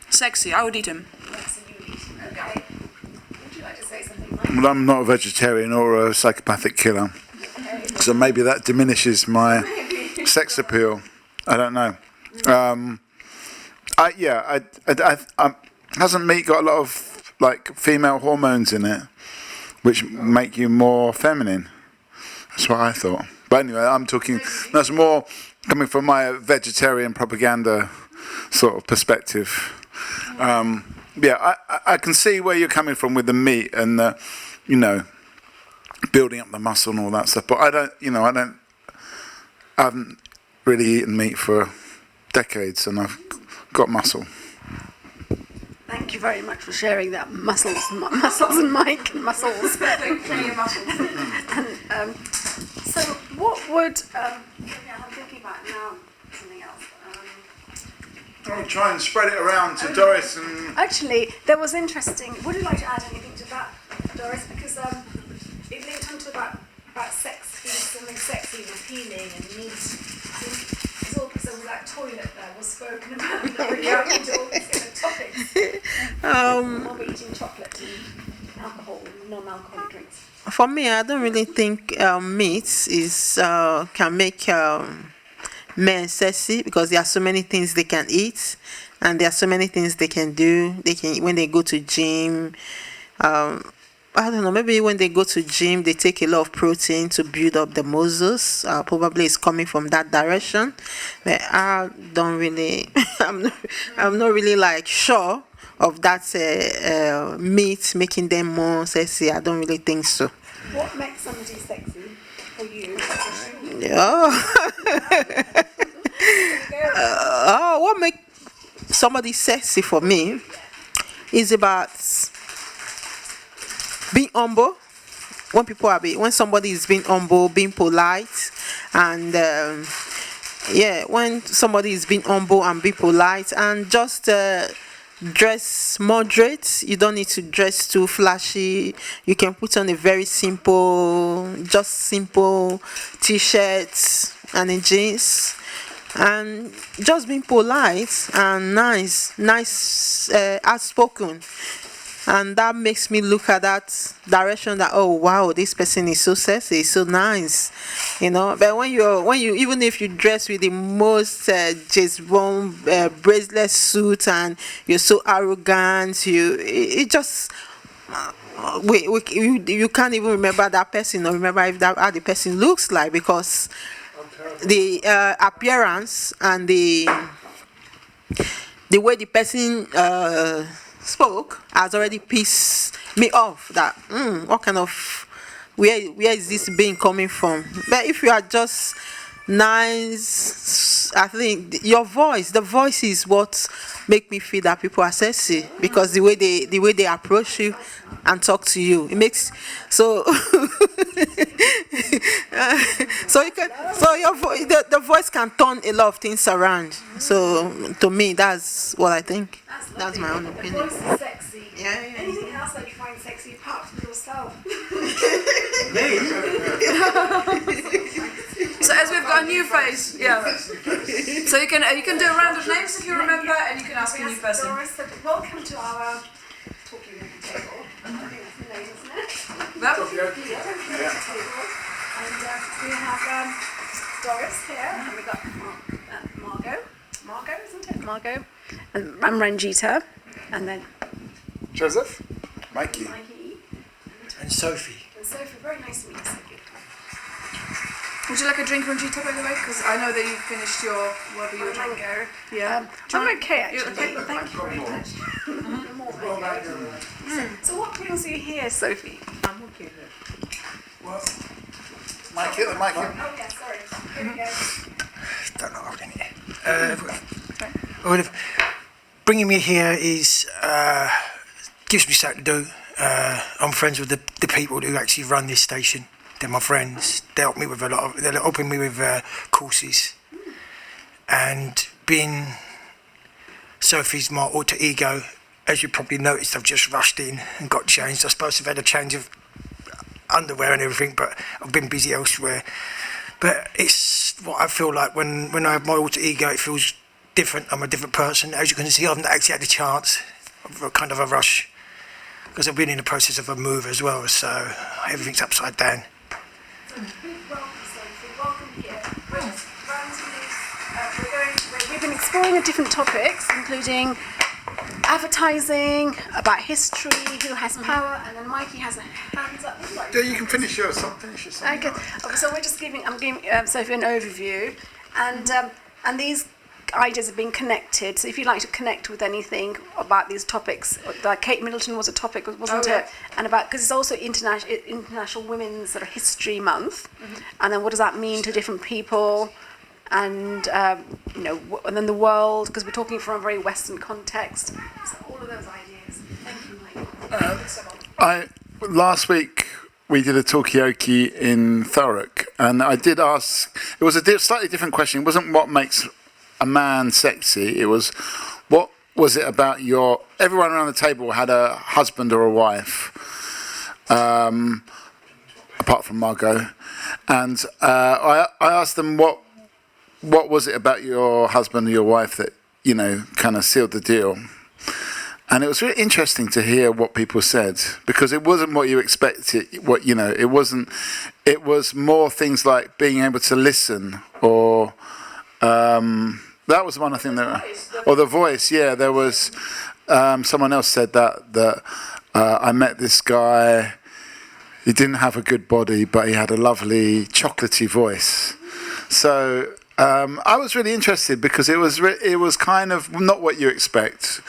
Sexy, I would eat him. Okay. Would you like to say something, Mike? Well, I'm not a vegetarian or a psychopathic killer, so maybe that diminishes my sex appeal. I don't know. Hasn't meat got a lot of like female hormones in it, which make you more feminine? That's what I thought. But anyway, I'm talking. That's more coming from my vegetarian propaganda sort of perspective. I can see where you're coming from with the meat and the, building up the muscle and all that stuff. But I haven't really eaten meat for decades, and I've got muscle. Thank you very much for sharing that. Muscles and Mike and muscles. And so what would I'm thinking about now something else. I'll try and spread it around to Doris and. Actually, that was interesting. Would you like to add anything to that, Doris? Because it linked onto about sex, being something sexy and appealing and neat. It's all because of that toilet there was spoken about. Into all these kind of topics. More eating chocolate and alcohol, non-alcoholic drinks. For me, I don't really think meat can make men sexy, because there are so many things they can eat, and there are so many things they can do. They can, when they go to gym, I don't know, maybe when they go to gym, they take a lot of protein to build up the muscles. Probably it's coming from that direction. But I don't really, I'm not really like sure of that meat making them more sexy. I don't really think so. What makes somebody sexy for you? what makes somebody sexy for me is about being humble. When somebody is being humble, being polite, and when somebody is being humble and being polite, and just dress moderate. You don't need to dress too flashy. You can put on a very simple t-shirt and a jeans, and just being polite and nice, outspoken. And that makes me look at that direction that, oh wow, this person is so sexy, so nice, But when you even if you dress with the most James Bond bracelet suit and you're so arrogant, you can't even remember that person or remember how the person looks like, because the appearance and the way the person spoke has already pissed me off. That what kind of where is this being coming from? But if you are just nice, I think the voice is what make me feel that people are sexy, because the way they approach you and talk to you, it makes so the voice can turn a lot of things around. So to me, that's what I think. That's my own opinion. Voice is sexy. Yeah. Anything else that you find sexy apart from yourself? So as we've got a new face, so you can do a round of names if you remember, and you can ask a new person. Doris said, welcome to our talking table. I think that's the name, isn't it? That Table. And we have Doris here, and we've got Margot, isn't it? Margot, and Ranjita, and then Joseph? Mikey. And Sophie. And Sophie. Very nice to meet you, Sophie. Would you like a drink, Ranjita, by the way? Because I know that you finished your whatever you were drinking. Yeah. I'm okay, actually. You're okay? Thank you very much. So what brings you here, Sophie? I'm okay. Mikey, the Mikey. Oh, yeah, sorry. Here we go. Don't know what in it. Bringing me here is gives me something to do. I'm friends with the people who actually run this station. They're my friends. They help me with they're helping me with courses. And being Sophie's my alter ego, as you probably noticed, I've just rushed in and got changed. I suppose I've had a change of underwear and everything, but I've been busy elsewhere. But it's what I feel like when I have my alter ego, it feels different. I'm a different person. As you can see, I haven't actually had the chance of kind of a rush, because I've been in the process of a move as well, so everything's upside down. Welcome here. We've been exploring different topics, including advertising, about history, who has power, and then Mikey has a hands up. Yeah, you can finish yours. Okay. So I'm giving Sophie an overview, and these ideas have been connected. So if you'd like to connect with anything about these topics, like Kate Middleton was a topic, wasn't it? And because it's also International Women's sort of History Month, and then what does that mean to different people, and and then the world, because we're talking from a very Western context. So all of those ideas. Thank you, Mike. Last week we did a Talkaoke in Thurrock, and I did ask. It was a slightly different question. It wasn't what makes a man sexy. It was, what was it about everyone around the table had a husband or a wife, apart from Margot, and I asked them what was it about your husband or your wife that kind of sealed the deal. And it was really interesting to hear what people said, because it wasn't what you expected. It wasn't. It was more things like being able to listen, or that was one, I think, or the voice. Yeah, there was someone else said that I met this guy. He didn't have a good body, but he had a lovely chocolatey voice. So I was really interested because it was kind of not what you expect,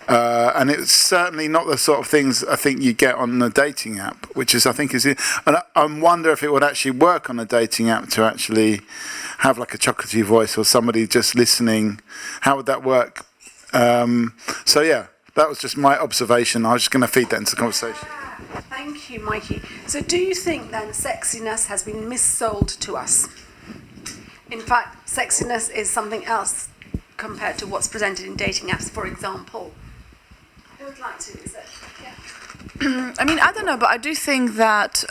and it's certainly not the sort of things I think you get on a dating app, which is and I wonder if it would actually work on a dating app to actually have like a chocolatey voice or somebody just listening. How would that work? So yeah, that was just my observation. I was just going to feed that into the conversation. Thank you, Mikey. So do you think then sexiness has been missold to us? In fact, sexiness is something else compared to what's presented in dating apps, for example. Who would like to? Is it? Yeah. I mean, I don't know, but I do think that,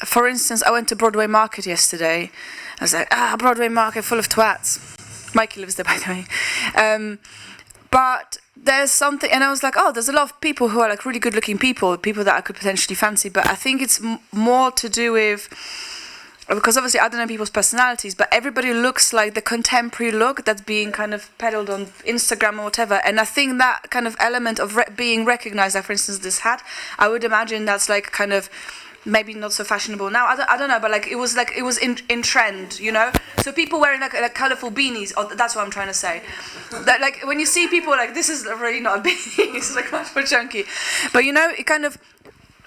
for instance, I went to Broadway Market yesterday. I was like, Broadway Market full of twats. Mikey lives there, by the way. But there's something, and I was like, there's a lot of people who are like really good-looking people that I could potentially fancy. But I think it's more to do with, because obviously I don't know people's personalities, but everybody looks like the contemporary look that's being kind of peddled on Instagram or whatever. And I think that kind of element of being recognized, like for instance this hat, I would imagine that's like kind of maybe not so fashionable now. I don't know, but like it was in trend, you know. So people wearing like colourful beanies. That's what I'm trying to say. That like when you see people like this is really not a beanie. It's like much more chunky. But you know, it kind of.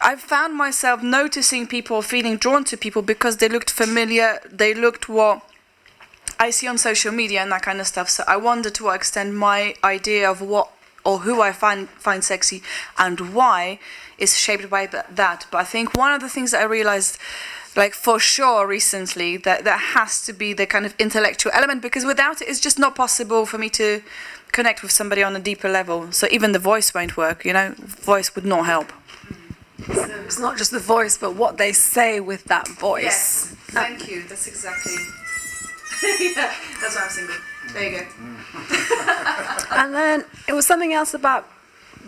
I found myself noticing people, feeling drawn to people because they looked familiar. They looked what I see on social media and that kind of stuff. So I wonder to what extent my idea of what or who I find sexy and why is shaped by that. But I think one of the things that I realized, like for sure recently, that there has to be the kind of intellectual element, because without it, it's just not possible for me to connect with somebody on a deeper level. So even the voice won't work, you know, voice would not help. So it's not just the voice, but what they say with that voice. Yes, thank you. That's exactly. Yeah, that's why I'm single. There you go. And then it was something else about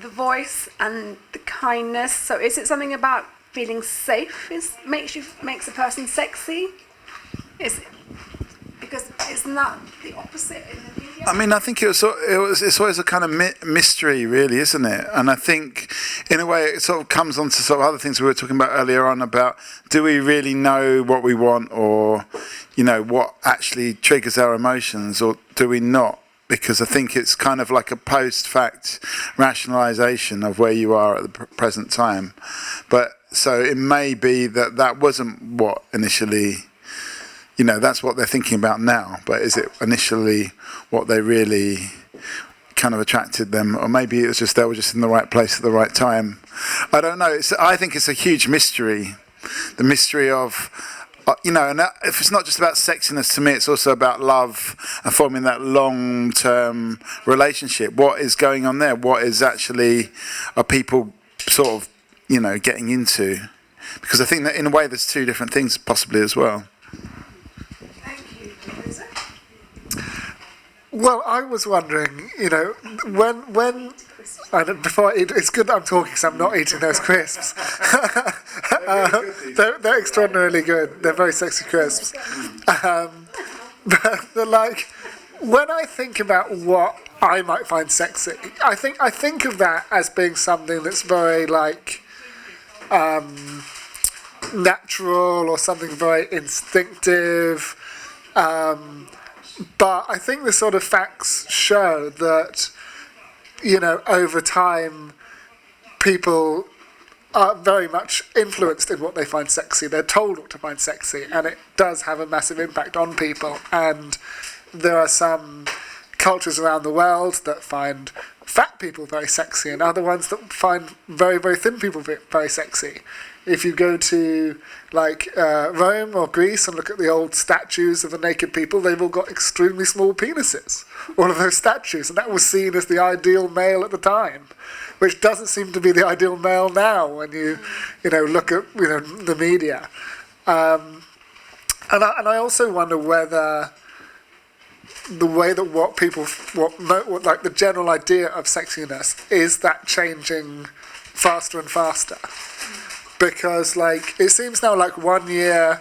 the voice and the kindness. So is it something about feeling safe? Makes a person sexy? Is it? Because isn't that the opposite in the media? I mean, I think it's always a kind of mystery, really, isn't it? And I think, in a way, it sort of comes on to sort of other things we were talking about earlier on about, do we really know what we want, or, you know, what actually triggers our emotions, or do we not? Because I think it's kind of like a post-fact rationalisation of where you are at the present time. But so it may be that wasn't what initially. You know, that's what they're thinking about now, but is it initially what they really kind of attracted them? Or maybe it was just they were just in the right place at the right time. I don't know. I think it's a huge mystery. The mystery of, you know, and if it's not just about sexiness, to me, it's also about love and forming that long-term relationship. What is going on there? What is actually, are people sort of, you know, getting into? Because I think that in a way there's two different things possibly as well. Well, I was wondering, you know, when it's good that I'm talking because I'm not eating those crisps. They're extraordinarily good. They're very sexy crisps. But like, when I think about what I might find sexy, I think of that as being something that's very like natural or something very instinctive. But I think the sort of facts show that, you know, over time, people are very much influenced in what they find sexy. They're told what to find sexy, and it does have a massive impact on people. And there are some cultures around the world that find fat people very sexy, and other ones that find very, very thin people very sexy. If you go to like Rome or Greece and look at the old statues of the naked people, they've all got extremely small penises, all of those statues, and that was seen as the ideal male at the time, which doesn't seem to be the ideal male now when you know, look at, you know, the media. And I also wonder whether the way that what like the general idea of sexiness, is that changing faster and faster? Because like it seems now like 1 year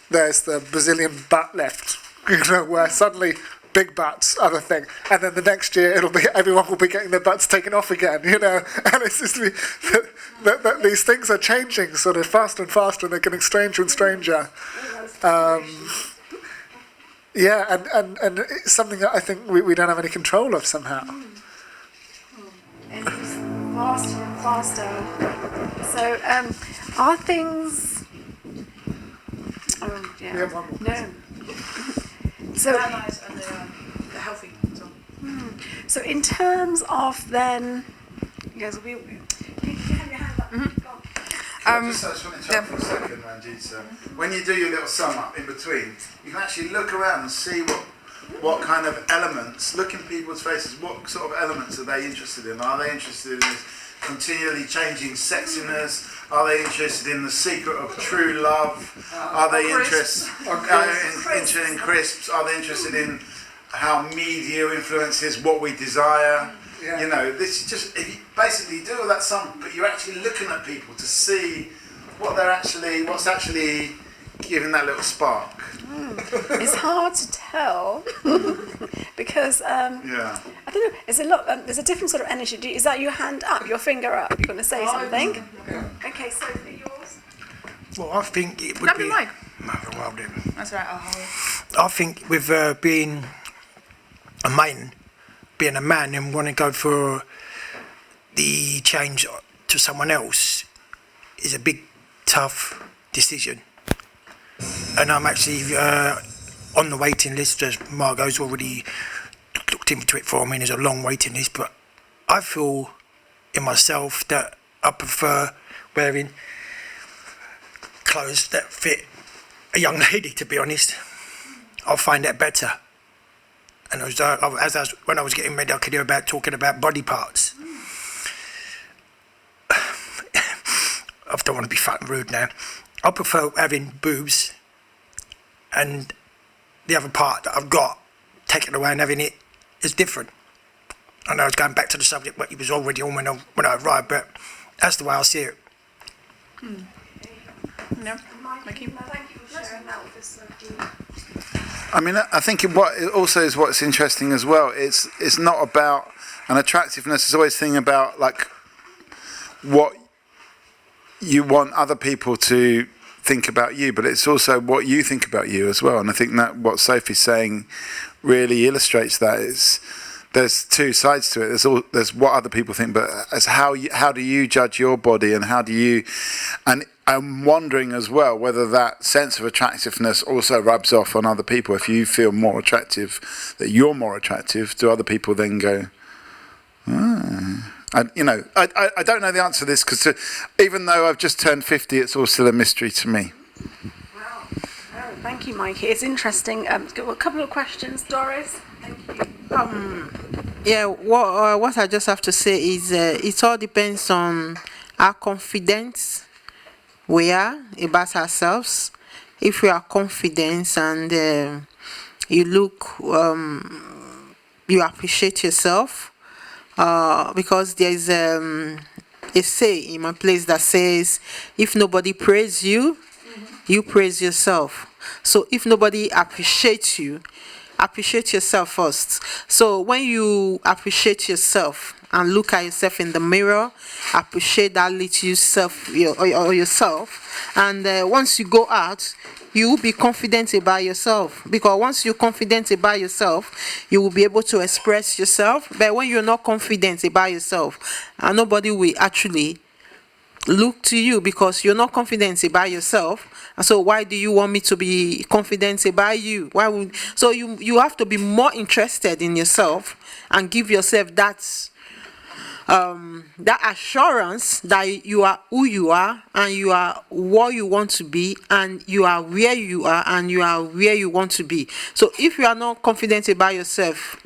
there's the Brazilian butt lift, you know, where suddenly big butts are the thing, and then the next year everyone will be getting their butts taken off again, you know, and it's just that these things are changing sort of faster and faster, and they're getting stranger and stranger. Yeah, and it's something that I think we don't have any control of somehow. And it's faster and faster. So, are things? Oh, yeah. We have one more. No. So, nice and they're healthy. so in terms of then, you guys will be. You have your hand up. Go on. I just want to chat for a second, Ranjit. So when you do your little sum up in between, you can actually look around and see what kind of elements, look in people's faces, what sort of elements are they interested in? Are they interested in this continually changing sexiness? Are they interested in the secret of true love? Are they interested in crisps? Are they interested in how media influences what we desire? Yeah. You know, this is just, if you basically do all that sum, but you're actually looking at people to see what's actually giving that little spark. It's hard to tell because Yeah. I don't know. There's a different sort of energy. Is that your hand up, your finger up? You're going to say something. Okay, so for yours. Well, I think it would Grab be. the mic. Well, then. That's right, I'll hold. I think with being a man, being a man and want to go for the change to someone else is a big, tough decision. And I'm actually on the waiting list, as Margot's already looked into it for me. There's a long waiting list, but I feel in myself that I prefer wearing clothes that fit a young lady, to be honest. I find that better. And when I was getting ready, I could hear about talking about body parts. I don't want to be fucking rude now. I prefer having boobs and the other part that I've got taken away and having it is different. I know I was going back to the subject, but it was already on when I arrived, but that's the way I see it. No. Thank you for sharing that with us. I mean, I think it also is what's interesting as well. It's not about an attractiveness. It's always thing about like what you want other people to think about you, but it's also what you think about you as well. And I think that what Sophie's saying really illustrates that. There's two sides to it. There's what other people think, but as how do you judge your body, and how do you? And I'm wondering as well whether that sense of attractiveness also rubs off on other people. If you feel more attractive, that you're more attractive, do other people then go, I don't know the answer to this, because even though I've just turned 50, it's all still a mystery to me. Wow. Oh, thank you, Mikey. It's interesting. Got a couple of questions, Doris. Thank you. Yeah, what I just have to say is it all depends on how confident we are about ourselves. If we are confident and you look, you appreciate yourself, because there is a say in my place that says, if nobody praise you, you praise yourself. So if nobody appreciates you, appreciate yourself first. So when you appreciate yourself and look at yourself in the mirror, appreciate that little self, yourself, and once you go out, you will be confident about yourself, because once you're confident about yourself, you will be able to express yourself. But when you're not confident about yourself, nobody will actually look to you, because you're not confident about yourself. And so why do you want me to be confident about you? So you have to be more interested in yourself and give yourself that assurance that you are who you are, and you are what you want to be, and you are where you are, and you are where you want to be. So if you are not confident about yourself,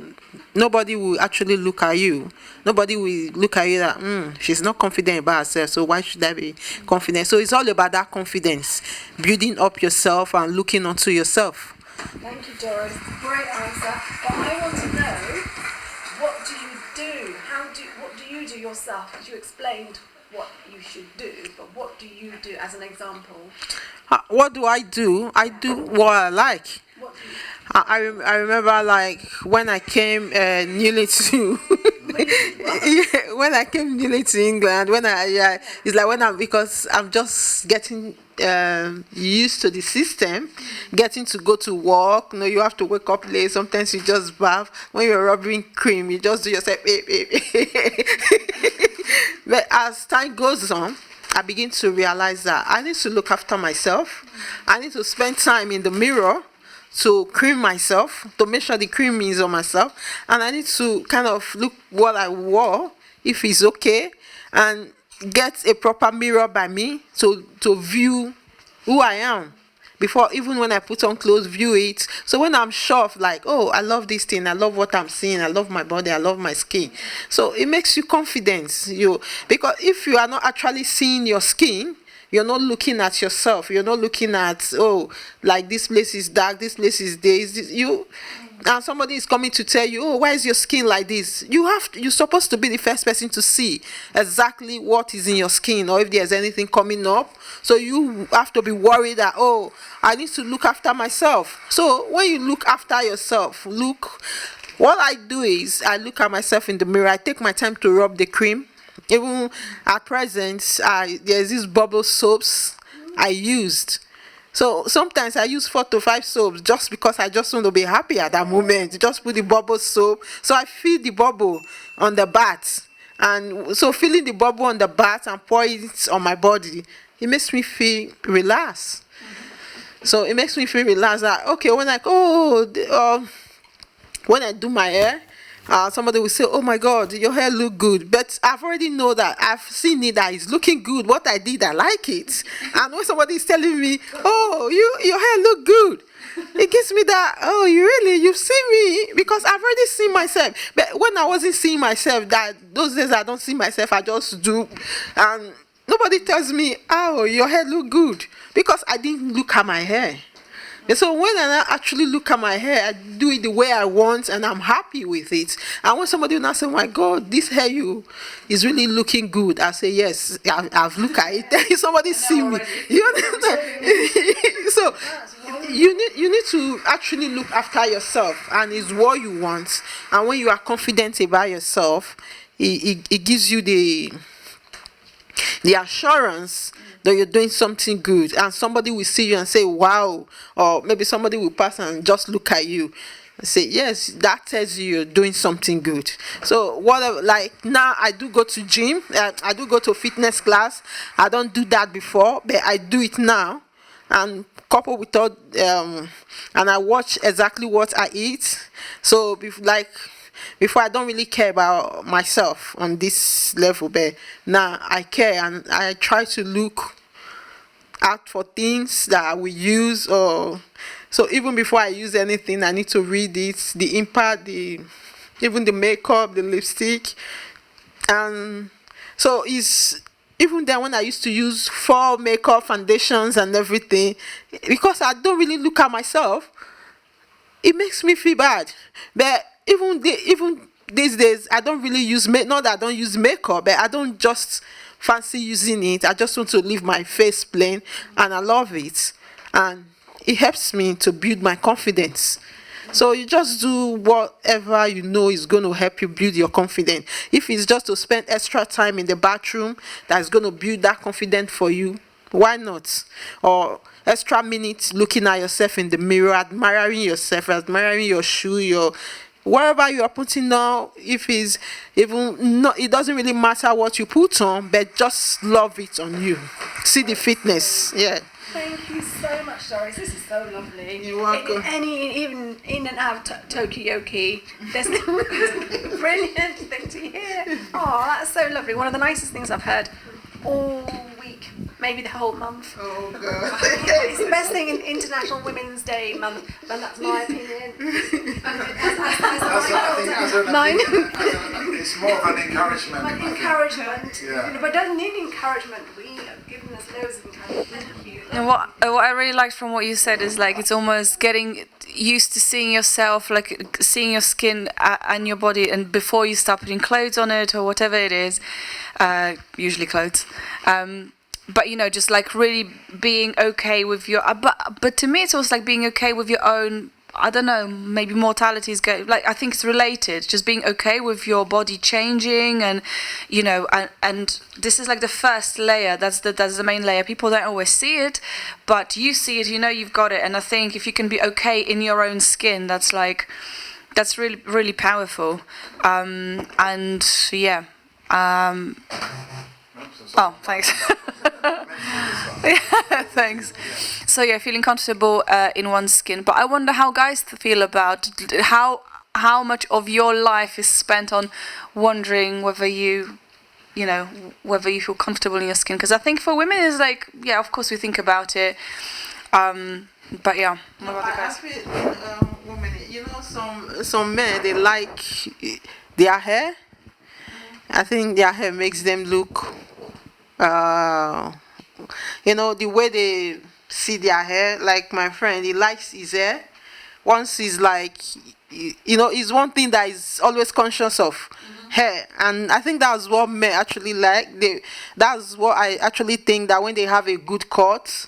nobody will actually look at you. Nobody will look at you that she's not confident about herself, so why should I be confident? So it's all about that confidence, building up yourself and looking onto yourself. Thank you, Doris. Great answer. But I want to know, what do you do? What do you do yourself? Because you explained what you should do, but what do you do as an example? What do? I do what I like. What do you I remember, like, when I came newly to when I came newly to England, because I'm just getting used to the system, getting to go to work. You have to wake up late. Sometimes you just bath. When you're rubbing cream, you just do yourself. But as time goes on, I begin to realize that I need to look after myself. I need to spend time in the mirror to cream myself, to make sure the cream is on myself. And I need to kind of look what I wore, if it's okay, and get a proper mirror by me to view who I am. Before, even when I put on clothes, view it. So when I'm sure of like, oh, I love this thing, I love what I'm seeing, I love my body, I love my skin. So it makes you confident. Because if you are not actually seeing your skin, you're not looking at yourself. You're not looking at, oh, like this place is dark, this place is this. And somebody is coming to tell you, oh, why is your skin like this? You're supposed to be the first person to see exactly what is in your skin, or if there's anything coming up. So you have to be worried that, oh, I need to look after myself. So when you look after yourself, what I do is I look at myself in the mirror. I take my time to rub the cream. Even at present, there's these bubble soaps I used. So sometimes I use 4 to 5 soaps just because I just want to be happy at that moment. Just put the bubble soap. So I feel the bubble on the bath. And so feeling the bubble on the bath and pouring it on my body, it makes me feel relaxed. So it makes me feel relaxed that, okay, when I do my hair, somebody will say, oh my God, your hair look good. But I've already know that I've seen it that it's looking good. What I did, I like it. And when somebody is telling me, oh, your hair look good, it gives me that, oh, you've seen me, because I've already seen myself. But when I wasn't seeing myself, those days I don't see myself, I just do. And nobody tells me, oh, your hair look good, because I didn't look at my hair. And so when I actually look at my hair, I do it the way I want, and I'm happy with it. And when somebody will now say, oh my God, this hair is really looking good, I say, yes, I've looked at it. Somebody see me. You understand? So you need to actually look after yourself, and it's what you want. And when you are confident about yourself, it gives you the assurance that you're doing something good, and somebody will see you and say, wow, or maybe somebody will pass and just look at you and say, yes, that tells you you're doing something good. So like now I do go to gym, I do go to fitness class. I don't do that before, but I do it now, and coupled with all, and I watch exactly what I eat. So before, I don't really care about myself on this level, but now I care, and I try to look out for things that I will use. So even before I use anything, I need to read it, the impact, even the makeup, the lipstick. And so even then, when I used to use fall makeup, foundations and everything, because I don't really look at myself, it makes me feel bad. But even these days, I don't really use not that I don't use makeup, but I don't just fancy using it. I just want to leave my face plain, and I love it, and it helps me to build my confidence. So you just do whatever you know is going to help you build your confidence. If it's just to spend extra time in the bathroom that's going to build that confidence for you, why not? Or extra minutes looking at yourself in the mirror, admiring yourself, admiring your shoe, wherever you are putting on. If it's even not, it doesn't really matter what you put on, but just love it on you. See the fitness. Yeah. Thank you so much, Doris. This is so lovely. You're welcome. Even in and out of Talkaoke, there's a brilliant thing to hear. Oh, that's so lovely. One of the nicest things I've heard all week, maybe the whole month. Oh, God. It's the best thing in International Women's Day month, and that's my opinion. Mine. It's more of an encouragement. Like encouragement. Yeah. But doesn't need encouragement. We have given us loads of encouragement. Thank you. And what I really liked from what you said is like it's almost getting used to seeing yourself, like seeing your skin and your body, and before you start putting clothes on it or whatever it is, usually clothes. But just like really being okay with your. But to me, it's also like being okay with your own I don't know, maybe mortality is going, like, I think it's related, just being okay with your body changing, and you know, and this is like the first layer, that's the main layer. People don't always see it, but you see it, you know you've got it. And I think if you can be okay in your own skin, that's really, really powerful. And yeah. Oh, thanks. Yeah, thanks. So yeah, feeling comfortable in one's skin. But I wonder how guys feel about how much of your life is spent on wondering whether whether you feel comfortable in your skin. Because I think for women it's like, yeah, of course we think about it. But yeah, what about the guys? I feel, 1 minute. You know, some men, they like their hair. I think their hair makes them look, the way they see their hair. Like my friend, he likes his hair. Once he's like, it's one thing that he's always conscious of, hair. And I think that's what men actually like. That's what I actually think, that when they have a good cut,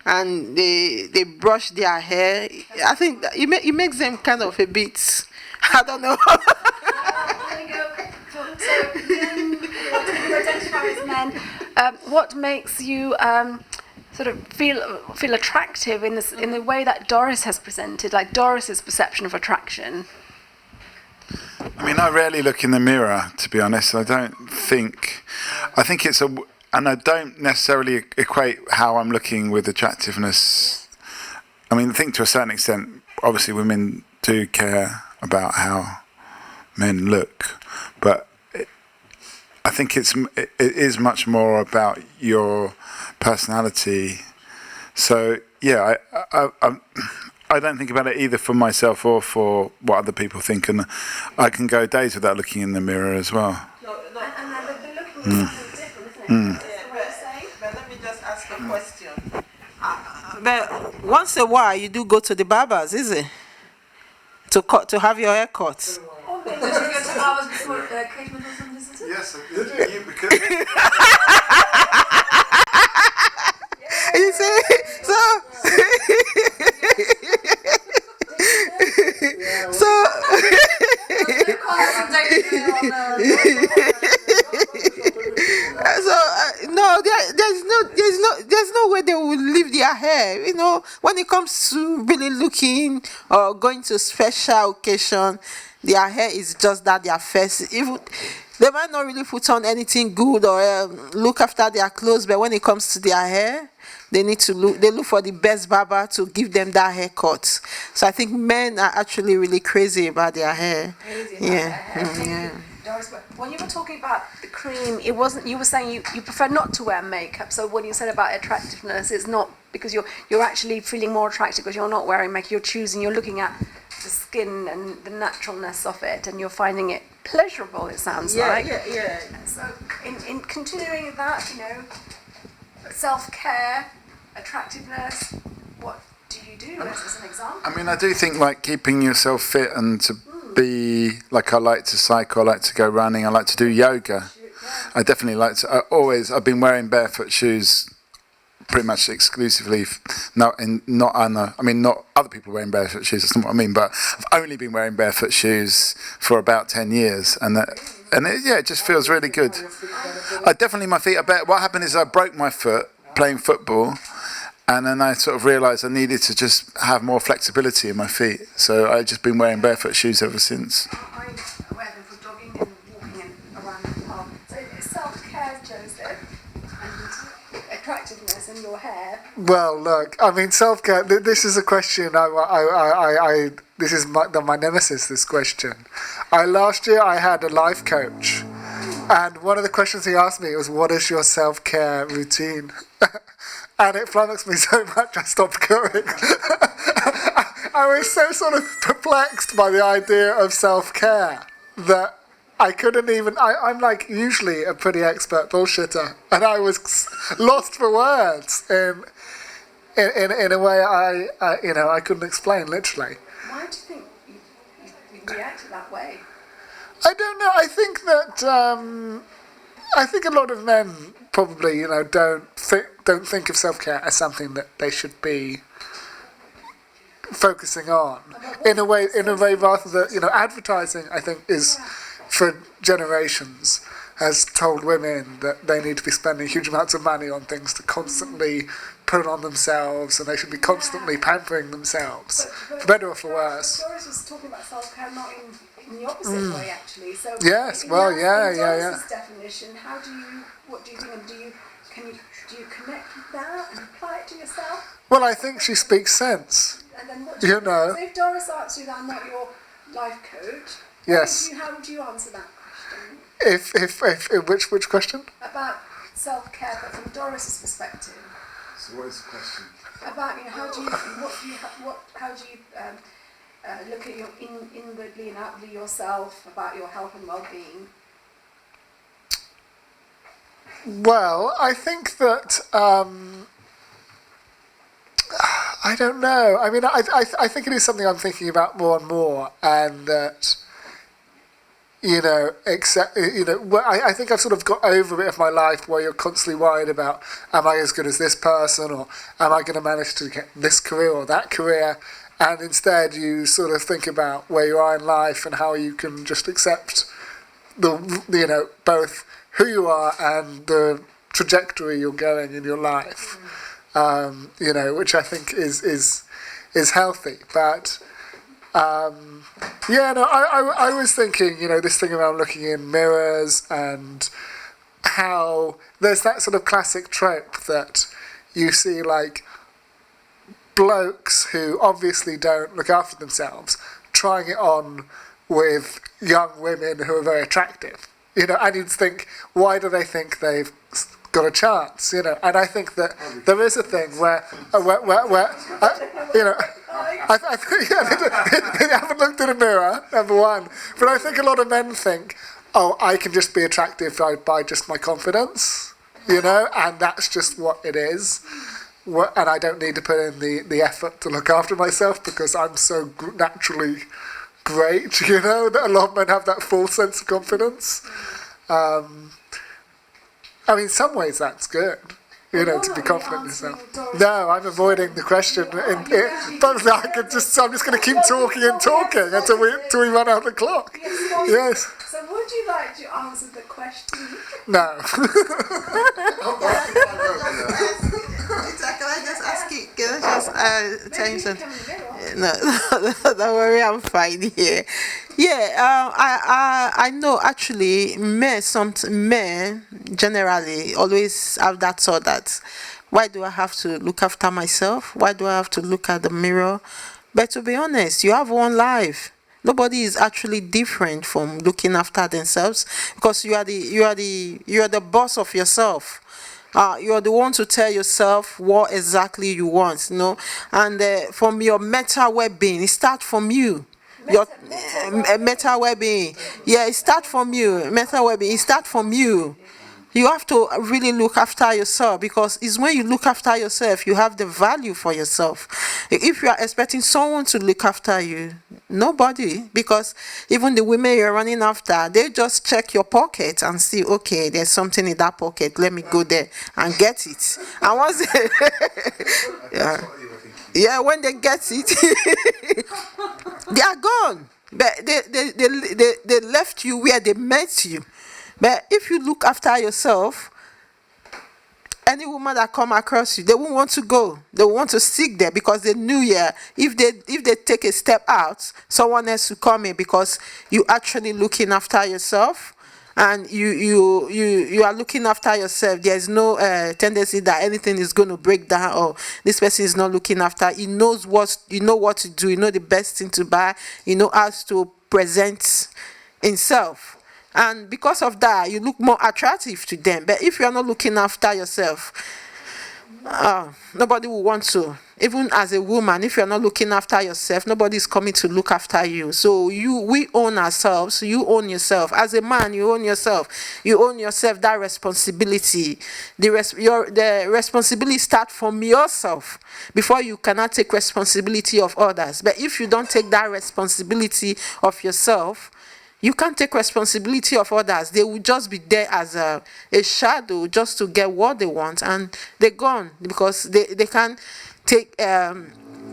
and they brush their hair, I think that it makes them kind of a bit, I don't know. So, you identify as men. What makes you sort of feel attractive in the way that Doris has presented, like Doris's perception of attraction? I mean, I rarely look in the mirror, to be honest. I think it's and I don't necessarily equate how I'm looking with attractiveness. I mean, I think to a certain extent, obviously women do care about how men look, but I think it is much more about your personality. So yeah, I don't think about it either for myself or for what other people think, and I can go days without looking in the mirror as well. And the looking is something different, isn't it? But let me just ask a question. But once a while, you do go to the barbers, is it? To have your hair cut. Did you go to hours before Kate Middleton visited? Yes, you because. You see, there's no way they will leave their hair. When it comes to really looking or going to special occasion, their hair is just that, their face. Even they might not really put on anything good or look after their clothes, but when it comes to their hair, they look for the best barber to give them that haircut. So I think men are actually really crazy about their hair. Yeah. Doris, when you were talking about the cream, it wasn't. You were saying you prefer not to wear makeup. So when you said about attractiveness, it's not because you're actually feeling more attractive because you're not wearing makeup. You're looking at the skin and the naturalness of it, and you're finding it pleasurable. It sounds like. Yeah. So in continuing that, self-care, attractiveness, what do you do as an example? I mean, I do think like keeping yourself fit and to be like, I like to cycle, I like to go running, I like to do yoga. I definitely like to. I've been wearing barefoot shoes pretty much exclusively. Not other people wearing barefoot shoes. That's not what I mean. But I've only been wearing barefoot shoes for about 10 years, it just feels really good. My feet are better. What happened is I broke my foot playing football, and then I sort of realised I needed to just have more flexibility in my feet. So I've just been wearing barefoot shoes ever since. I wear them for jogging and walking around the park. So it's self-care, Joseph, and attractiveness in your hair. Well, look, I mean, self-care. This is a question. This is my nemesis. This question. Last year I had a life coach, and one of the questions he asked me was, "What is your self-care routine?" And it flummoxed me so much I stopped going. I was so sort of perplexed by the idea of self-care that I couldn't even. I'm like usually a pretty expert bullshitter, and I was lost for words in a way I couldn't explain literally. Why do you think you reacted that way? I don't know. I think that I think a lot of men probably don't think of self-care as something that they should be focusing on in a way rather that, you know, advertising, I think, is for generations has told women that they need to be spending huge amounts of money on things to constantly put on themselves, and they should be constantly pampering themselves, for better or for worse. Doris was talking about self-care not in the opposite way, actually. So yes, in well, Doris's definition, what do you think, and do you connect with that and apply it to yourself? Well, I think she speaks sense. And then what you know. So if Doris asks you that I'm not your life coach, yes. How would you answer that question? If which question? About self-care, but from Doris's perspective. So what is the question? About, you know, how do you look at your inwardly and outwardly yourself, about your health and well-being? Well, I think that I don't know. I mean, I think it is something I'm thinking about more and more, and that, you know, I think I've sort of got over a bit of my life where you're constantly worried about, am I as good as this person, or am I going to manage to get this career or that career, and instead you sort of think about where you are in life and how you can just accept both who you are and the trajectory you're going in your life, which I think is healthy, but. I was thinking, this thing around looking in mirrors and how there's that sort of classic trope that you see, like, blokes who obviously don't look after themselves trying it on with young women who are very attractive, and you'd think, why do they think they've got a chance, And I think that there is a thing where they haven't looked in a mirror, number one. But I think a lot of men think, oh, I can just be attractive by just my confidence, and that's just what it is. And I don't need to put in the effort to look after myself because I'm so naturally great, that a lot of men have that false sense of confidence. I mean, in some ways that's good. To be confident in yourself. No, I'm avoiding the question. But I'm just going to keep talking until we run out the clock. Yes. So would you like to answer the question? No. Can I just ask you? Can I just tell you something? No, don't worry, I'm fine here. Yeah, I know actually men generally always have that thought that why do I have to look after myself? Why do I have to look at the mirror? But to be honest, you have one life. Nobody is actually different from looking after themselves because you are the boss of yourself. You are the one to tell yourself what exactly you want, and from your mental well-being, it starts from you. Your mental well-being, it starts from you. Mental well-being, it starts from you. You have to really look after yourself because it's when you look after yourself, you have the value for yourself. If you are expecting someone to look after you, nobody, because even the women you're running after, they just check your pocket and see, okay, there's something in that pocket, let me go there and get it. And once when they get it, they are gone. But they left you where they met you. But if you look after yourself, any woman that come across you, they won't want to go. They want to stick there because they knew if they take a step out, someone else will come in because you actually looking after yourself and you are looking after yourself. There is no tendency that anything is going to break down or this person is not looking after. He knows what to do. You know the best thing to buy. You know how to present himself. And because of that, you look more attractive to them. But if you are not looking after yourself, nobody will want to. Even as a woman, if you are not looking after yourself, nobody is coming to look after you. So we own ourselves. You own yourself. As a man, you own yourself. You own yourself that responsibility. The responsibility starts from yourself before you cannot take responsibility of others. But if you don't take that responsibility of yourself, you can't take responsibility of others. They will just be there as a shadow just to get what they want, and they're gone because they can't take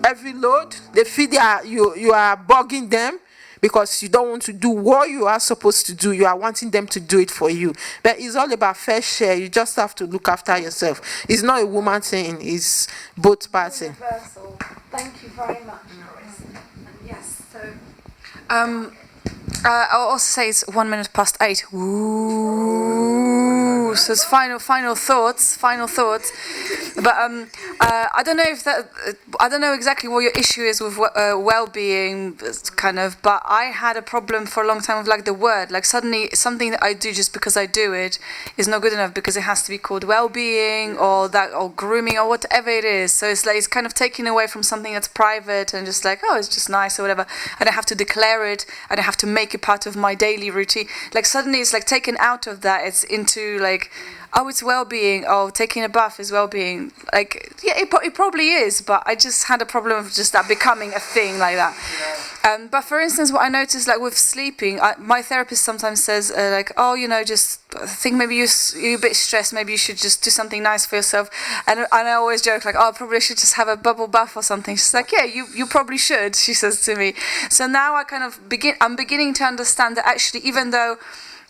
every load. They feel you are bugging them because you don't want to do what you are supposed to do. You are wanting them to do it for you. But it's all about fair share. You just have to look after yourself. It's not a woman thing. It's both parties. Universal. Thank you very much, Chris. Yes, so I'll also say it's 8:01. Ooh, so it's final thoughts. But I don't know if that. I don't know exactly what your issue is with well-being, kind of. But I had a problem for a long time with like the word. Like suddenly something that I do just because I do it is not good enough because it has to be called well-being or grooming or whatever it is. So it's like it's kind of taken away from something that's private and just like, oh, it's just nice or whatever. I don't have to declare it. I don't have to make it part of my daily routine. Like suddenly it's like taken out of that. It's into like, oh, it's well-being. Oh, taking a bath is well-being. Like, yeah, it probably is, but I just had a problem with just that becoming a thing like that. But for instance, what I noticed, like with sleeping, my therapist sometimes says, like, oh, just I think maybe you're a bit stressed. Maybe you should just do something nice for yourself. And I always joke, like, oh, probably I should just have a bubble bath or something. She's like, yeah, you probably should, she says to me. So now I'm beginning to understand that actually, even though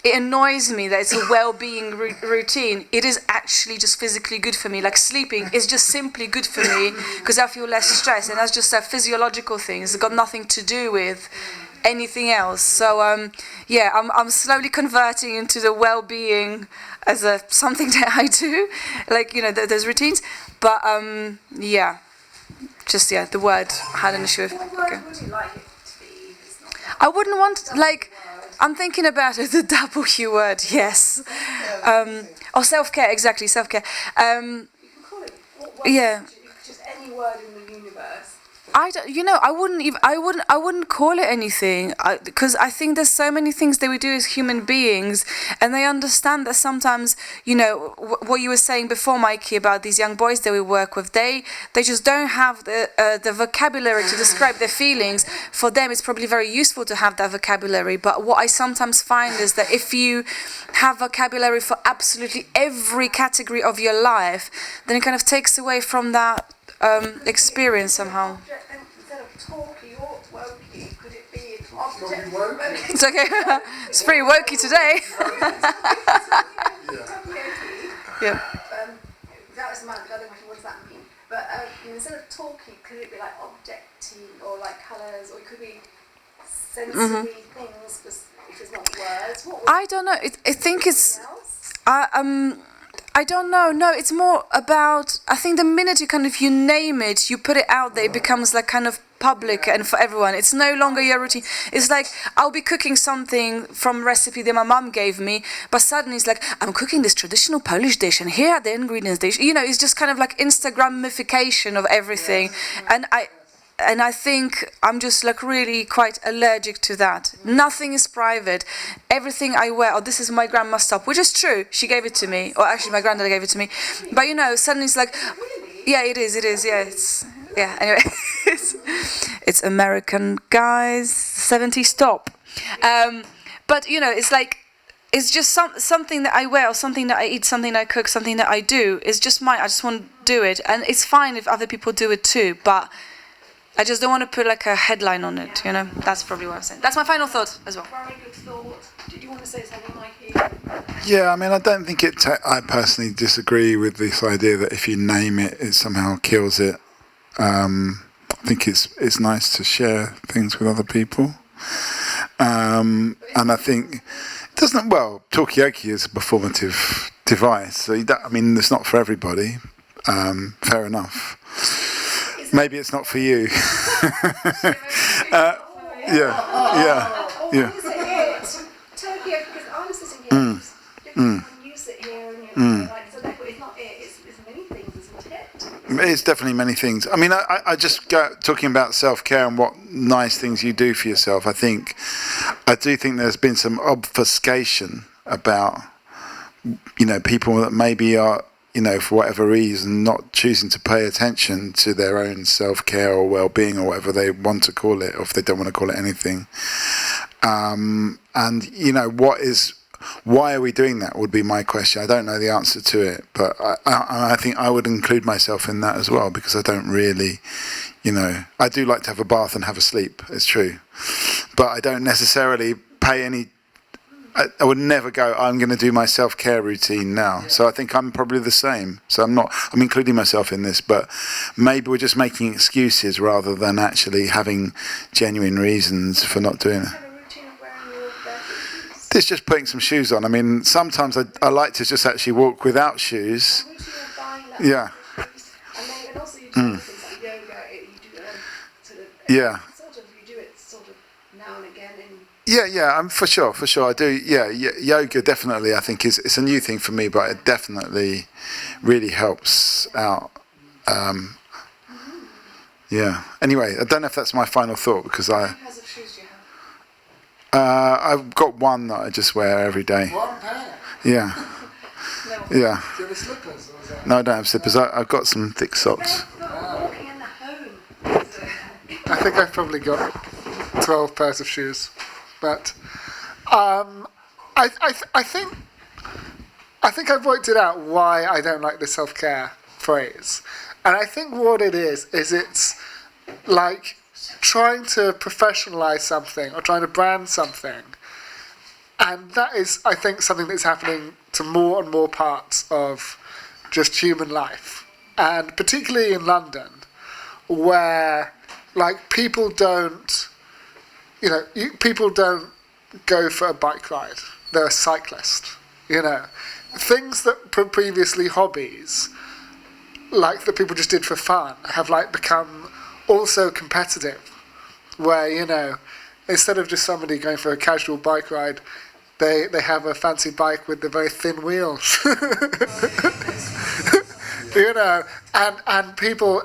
it annoys me that it's a well-being routine, it is actually just physically good for me. Like sleeping is just simply good for me because I feel less stressed, and that's just a physiological thing. It's got nothing to do with anything else. So I'm slowly converting into the well-being as something that I do, like there's routines. But the word I had an issue with. what word would you like it to be? It's not I wouldn't want I'm thinking about it, the W word, yes. Self-care, exactly, self-care. You can call it what word just any word in the universe. I wouldn't call it anything because I think there's so many things that we do as human beings, and they understand that sometimes, what you were saying before, Mikey, about these young boys that we work with, they just don't have the vocabulary to describe their feelings. For them, it's probably very useful to have that vocabulary, but what I sometimes find is that if you have vocabulary for absolutely every category of your life, then it kind of takes away from that experience somehow. Instead of talky or wokey, could it be an object? It's okay. It's pretty wokey today. Yeah. That was my other question. What does that mean? But instead of talky, could it be like objecty or like colours, or it could be sensory things? Because if it's not words, what would I don't know. I think it's. else? I don't know. No, it's more about. I think the minute you name it, you put it out there, it becomes like kind of public and for everyone. It's no longer your routine. It's like I'll be cooking something from a recipe that my mum gave me, but suddenly it's like I'm cooking this traditional Polish dish, and here are the ingredients. It's just kind of like Instagramification of everything, and I think I'm just like really quite allergic to that. Nothing is private. Everything I wear, this is my grandma's top, which is true. She gave it to me, or actually my granddad gave it to me. But suddenly it's like, yeah, it is, yeah. Anyway, it's American guys, 70s top. But it's like. It's just something that I wear, or something that I eat, something that I cook, something that I do. It's just mine. I just want to do it, and it's fine if other people do it too. But I just don't want to put like a headline on it, That's probably what I'm saying. That's my final thought as well. Very good thought. Did you want to say something, Mikey? Yeah, I mean, I don't think I personally disagree with this idea that if you name it, it somehow kills it. I think it's nice to share things with other people. And I think it doesn't. Well, Talkaoke is a performative device, so it's not for everybody. Fair enough. Maybe it's not for you. Yeah. Tokyo, because I was sitting here, different use it here, and so therefore it's not it, it's many things, isn't it? It's definitely many things. I mean, I just talking about self-care and what nice things you do for yourself. I do think there's been some obfuscation about, people that maybe are, for whatever reason, not choosing to pay attention to their own self-care or well-being or whatever they want to call it, or if they don't want to call it anything. And, what is why are we doing that would be my question. I don't know the answer to it, but I think I would include myself in that as well, because I don't really, I do like to have a bath and have a sleep, it's true, but I don't necessarily pay any. I would never go, I'm going to do my self-care routine now. So I think I'm probably the same. So I'm including myself in this, but maybe we're just making excuses rather than actually having genuine reasons for not doing it. It's just putting some shoes on. I mean, sometimes I like to just actually walk without shoes. Yeah. And also you do things like yoga, you do sort of, yeah. You do it sort of now and again. Yeah, for sure. I do. Yeah, yoga definitely. I think it's a new thing for me, but it definitely really helps out. Yeah. Anyway, I don't know if that's my final thought, because How many pairs of shoes do you have? I've got one that I just wear every day. One pair? Yeah. No. Yeah. Do you have slippers? Or is that... No, I don't have slippers. I've got some thick socks. Walking in the home. I think I've probably got 12 pairs of shoes. But I think I've worked it out why I don't like the self-care phrase. And I think what it is it's like trying to professionalize something or trying to brand something. And that is, I think, something that's happening to more and more parts of just human life. And particularly in London, where like people don't go for a bike ride. They're a cyclist. Things that were previously hobbies, like that people just did for fun, have like become also competitive. Where instead of just somebody going for a casual bike ride, they have a fancy bike with the very thin wheels. And people.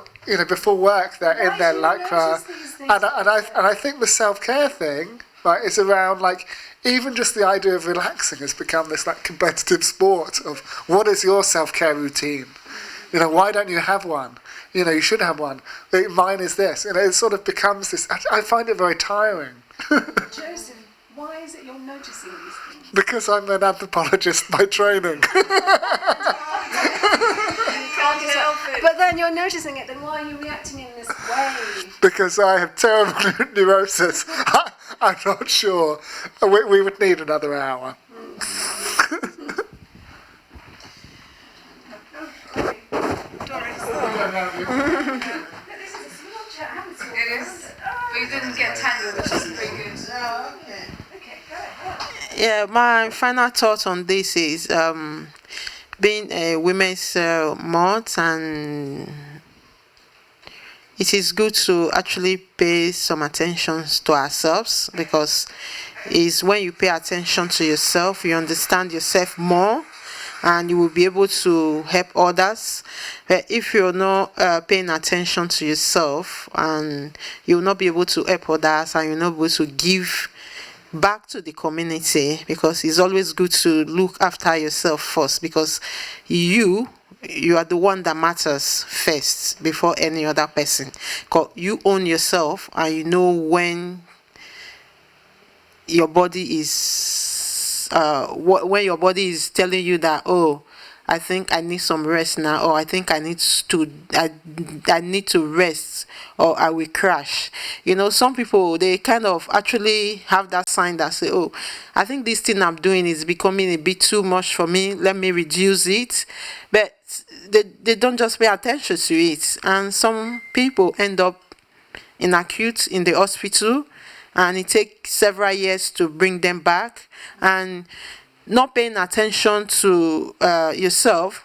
Before work, they're in their lycra, and I think the self-care thing, right, is around like even just the idea of relaxing has become this like competitive sport of what is your self-care routine? Why don't you have one? You should have one. Mine is this. It sort of becomes this. I find it very tiring. Joseph, why is it you're noticing these things? Because I'm an anthropologist by training. But then you're noticing it, then why are you reacting in this way? Because I have terrible neurosis. I'm not sure. We would need another hour. It is. But you didn't get tangled, which is pretty good. Oh, okay. Okay, go ahead. Yeah, my final thought on this is being a women's month, and it is good to actually pay some attention to ourselves, because it's when you pay attention to yourself, you understand yourself more, and you will be able to help others. But if you're not paying attention to yourself, and you will not be able to help others, and you're not able to give back to the community, because it's always good to look after yourself first, because you are the one that matters first before any other person, because you own yourself, and you know when your body is when your body is telling you that, oh, I think I need some rest now, or I think I need to rest, or I will crash. Some people, they kind of actually have that sign that say, oh, I think this thing I'm doing is becoming a bit too much for me, let me reduce it. But they don't just pay attention to it, and some people end up in the hospital, and it takes several years to bring them back. And not paying attention to yourself,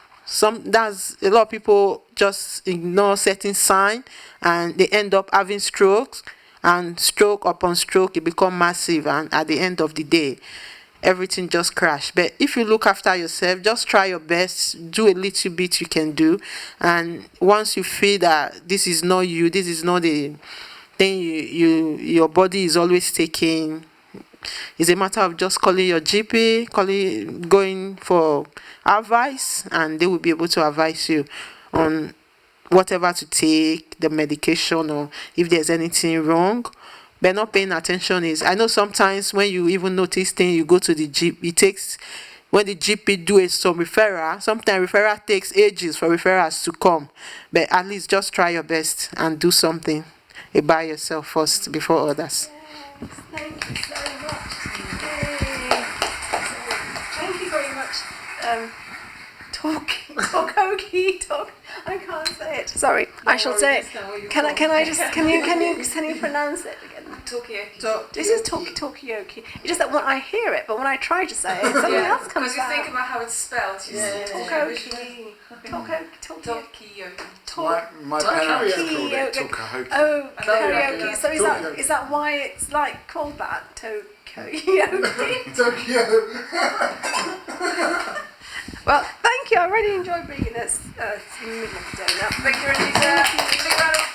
that's a lot of people just ignore certain signs, and they end up having strokes, and stroke upon stroke, it become massive, and at the end of the day, everything just crash. But if you look after yourself, just try your best, do a little bit you can do, and once you feel that this is not you, this is not the thing your body is always taking, it's a matter of just calling your GP, going for advice, and they will be able to advise you on whatever to take, the medication, or if there's anything wrong. but not paying attention is. I know sometimes when you even notice things, you go to the GP. It takes when the GP do some referral. Sometimes referral takes ages for referrals to come, but at least just try your best and do something about yourself first before others. Yes, thank you so much. Thank you very much. Talkaoke. I can't say it. Sorry, I shall say it. Can you pronounce it again? Talkaoke. This is Talkaoke. It's just that when I hear it, but when I try to say it, something else comes Because you out. think about how it's spelled. Talkaoke. My parents called it Talkaoke. Oh, karaoke. So is that why it's like called that? Talkaoke. Well, thank you. I really enjoyed being in this middle of the day now. Thank you, Renita.